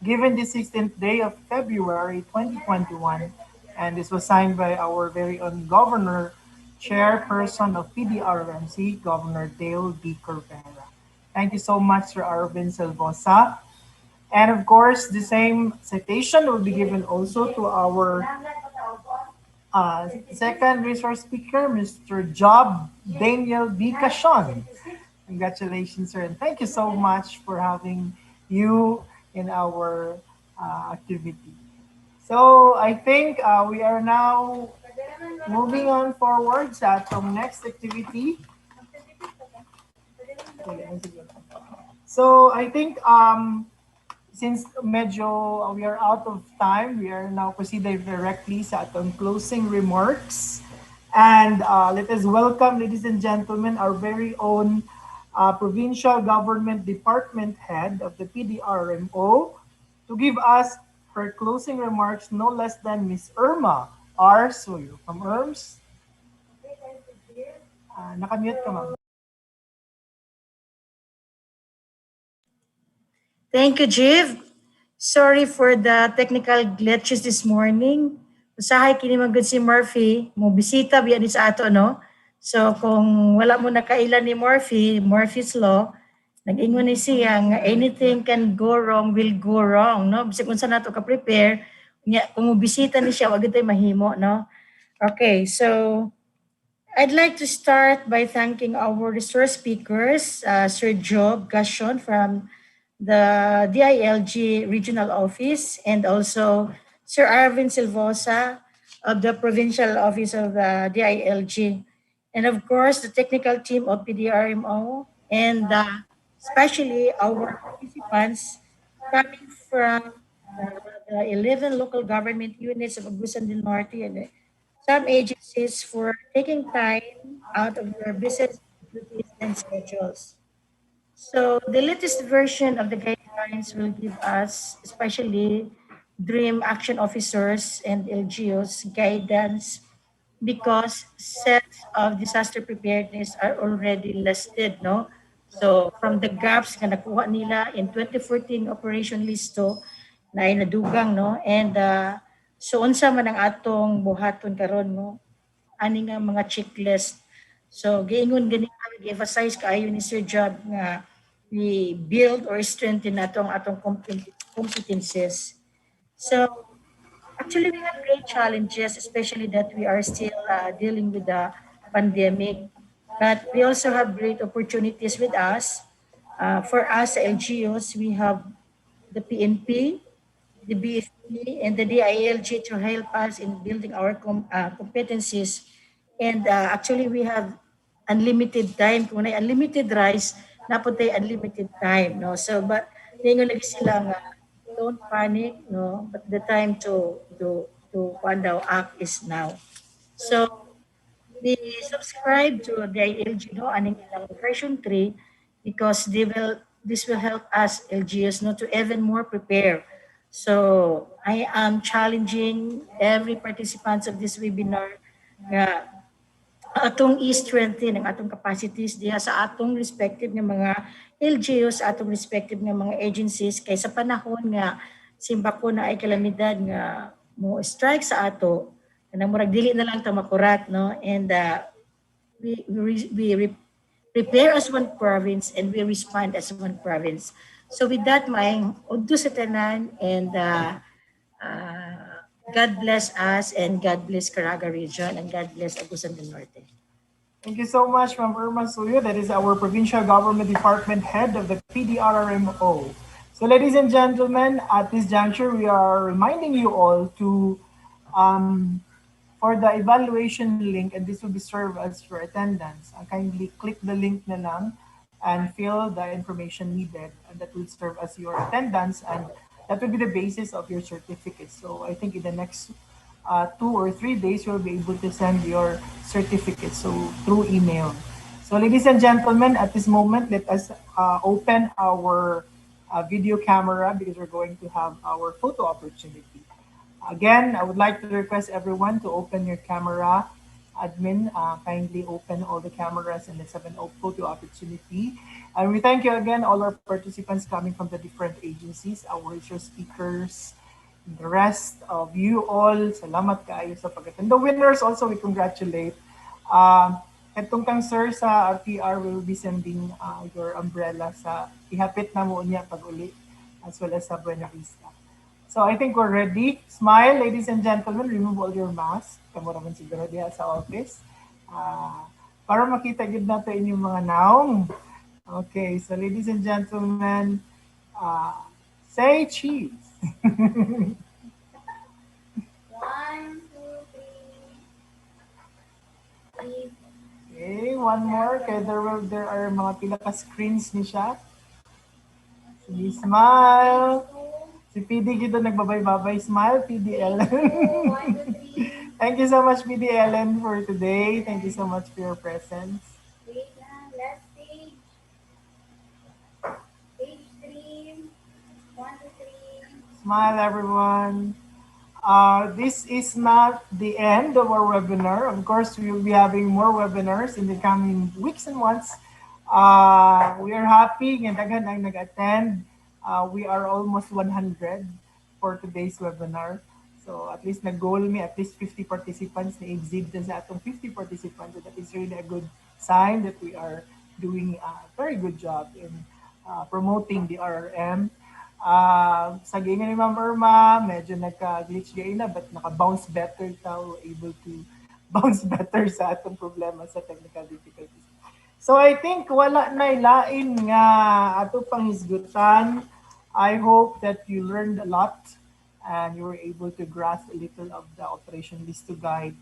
Given the 16th day of February 2021, and this was signed by our very own Governor, Chairperson of Pdrrmc, Governor Dale B. Corvera. Thank you so much, Sir Arvin Silvosa. And of course, the same citation will be given also to our second resource speaker, Mr. Job Daniel B. Cashon. Congratulations, sir, and thank you so much for having you in our activity. So I think we are now moving on forward sa atong next activity. So I think since medyo we are out of time, we are now proceeding directly sa atong closing remarks. And let us welcome, ladies and gentlemen, our very own Provincial Government Department Head of the Pdrrmc to give us her closing remarks, no less than Ms. Irma R. Suyo. From ERMS. Nakamute ka, ma'am. Thank you, Jiv. Sorry for the technical glitches this morning. Usahay kini magud si Murphy, mo bisita biya ni sa ato, no? So kung wala mo nakailan ni Murphy's Law, nag-ingon ni siya nga anything can go wrong will go wrong, no? Bisag unsa nato ka prepare, kung mo bisita ni siya wag tay mahimo, no? Okay, so I'd like to start by thanking our resource speakers, Sir Job Gashon from the DILG Regional Office, and also Sir Arvin Silvosa of the Provincial Office of the DILG, and of course the technical team of Pdrrmc, and especially our participants coming from the 11 local government units of Agusan del Norte and some agencies for taking time out of their business duties and schedules. So the latest version of the guidelines will give us, especially DREAM action officers and LGOs, guidance because sets of disaster preparedness are already listed, no? So from the gaps na nakuha nila in 2014 Operation Listo, na ay nadugang, no? And so unsa man ang atong buhaton karon, no? Ani nga mga checklist. So giingon gani emphasize kaayo ni Sir Job nga we build or strengthen atong competencies. So actually we have great challenges, especially that we are still dealing with the pandemic. But we also have great opportunities with us. For us, LGUs, we have the PNP, the BFP, and the DILG to help us in building our competencies. And actually, we have unlimited time. Kung may unlimited rice, naputay unlimited time. No? So, but ngayon lagi sila nga, don't panic, no? But the time to act is now. So, we subscribe to the LG, no, aning ilang version 3 because this will help us LGUs, no, to even more prepare. So I am challenging every participants of this webinar nga atong i-strengthen ang atong capacities diha sa atong respective nga mga LGUs, sa atong respective nga mga agencies kay sa panahon nga simbako na ay kalamidad nga mo strike sa ato kanang murag dili na lang ta makurat, no, and we prepare as one province and we respond as one province. So with that, maayong udto sa tanan, and God bless us, and God bless Caraga region, and God bless Agusan del Norte. Thank you so much, Ma'am Irma Suyo. That is our Provincial Government Department Head of the Pdrrmc. So ladies and gentlemen, at this juncture, we are reminding you all to, for the evaluation link, and this will be served as your attendance, kindly click the link na lang and fill the information needed, and that will serve as your attendance, and that will be the basis of your certificate. So I think in the next 2 or 3 days, you'll be able to send your certificate, so through email. So ladies and gentlemen, at this moment, let us open our video camera because we're going to have our photo opportunity. Again, I would like to request everyone to open your camera. Admin, kindly open all the cameras and let's have a photo opportunity. And we thank you again, all our participants coming from the different agencies, our resource speakers, the rest of you all. Salamat kaayo sa pag-attend. The winners also, we congratulate. Itong kang sir sa RTR will be sending your umbrella sa ihapit na mo niya pag-uli, as well as sa Buena Vista. So I think we're ready. Smile, ladies and gentlemen. Remove all your masks. Kamu naman siguro diya sa office. Para makita gid natin inyong mga naong. Okay, so ladies and gentlemen, say cheese. 1, 2, 3. Okay, one more. Okay, there are mga pila ka screens ni siya. Sige, smile. Si PD gito nagbabay-babay. Smile, PD Ellen. Thank you so much, PD Ellen, for today. Thank you so much for your presence. Wait lang, last stage. Stage 3. 1, 2, 3. Smile, everyone. This is not the end of our webinar. Of course, we will be having more webinars in the coming weeks and months. We are happy and daghan ang nag-attend. We are almost 100 for today's webinar. So at least nag-goal me, at least 50 participants na exceed na sa atong 50 participants. So that is really a good sign that we are doing a very good job in promoting the RRM. Sa gingan ni Ma'am Irma, medyo nagka-glitch gain na, but naka-bounce better tayo, able to bounce better sa atong problema sa technical difficulties. So I think wala na ilain nga ato pang hisgutan. I hope that you learned a lot and you were able to grasp a little of the Operation Listo guide.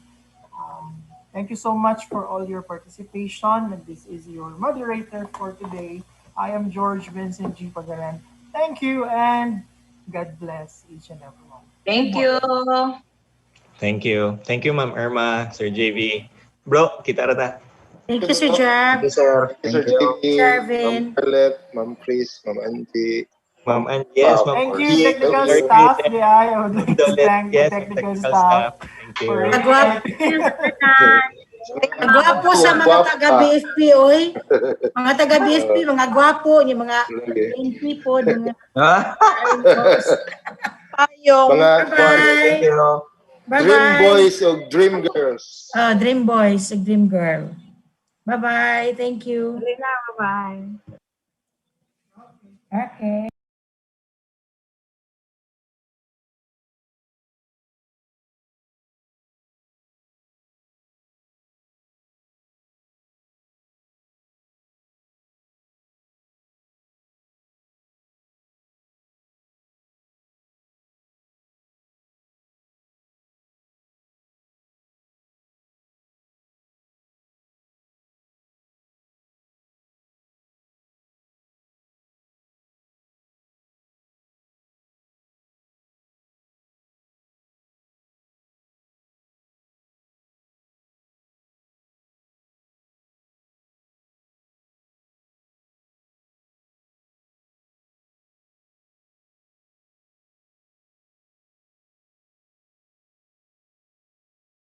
Thank you so much for all your participation, and this is your moderator for today. I am George Vincent G. Pagaran. Thank you, and God bless each and everyone. Thank you. Thank you. Thank you, Ma'am Irma, Sir JV. Bro, kita rata. Thank you, Sir Jab. Thank you, sir. Thank you, Jarvin. Ma'am Carlet, Ma'am Chris, Ma'am Angie. Ma'am Angie, yes, Ma'am Thank you, Angie. technical Sir staff. Chris, Yeah, I would like to thank the yes, technical staff. Thank you. for Magwapo sa mga taga-BFP, oy. Mga taga-BFP, mga gwapo, yung mga NP po. Mga... Ayong. Mga Bye-bye. thank you. Bye-bye. Dream boys o dream girls. Dream boys, dream girl. Bye-bye. Thank you. Bye. Okay.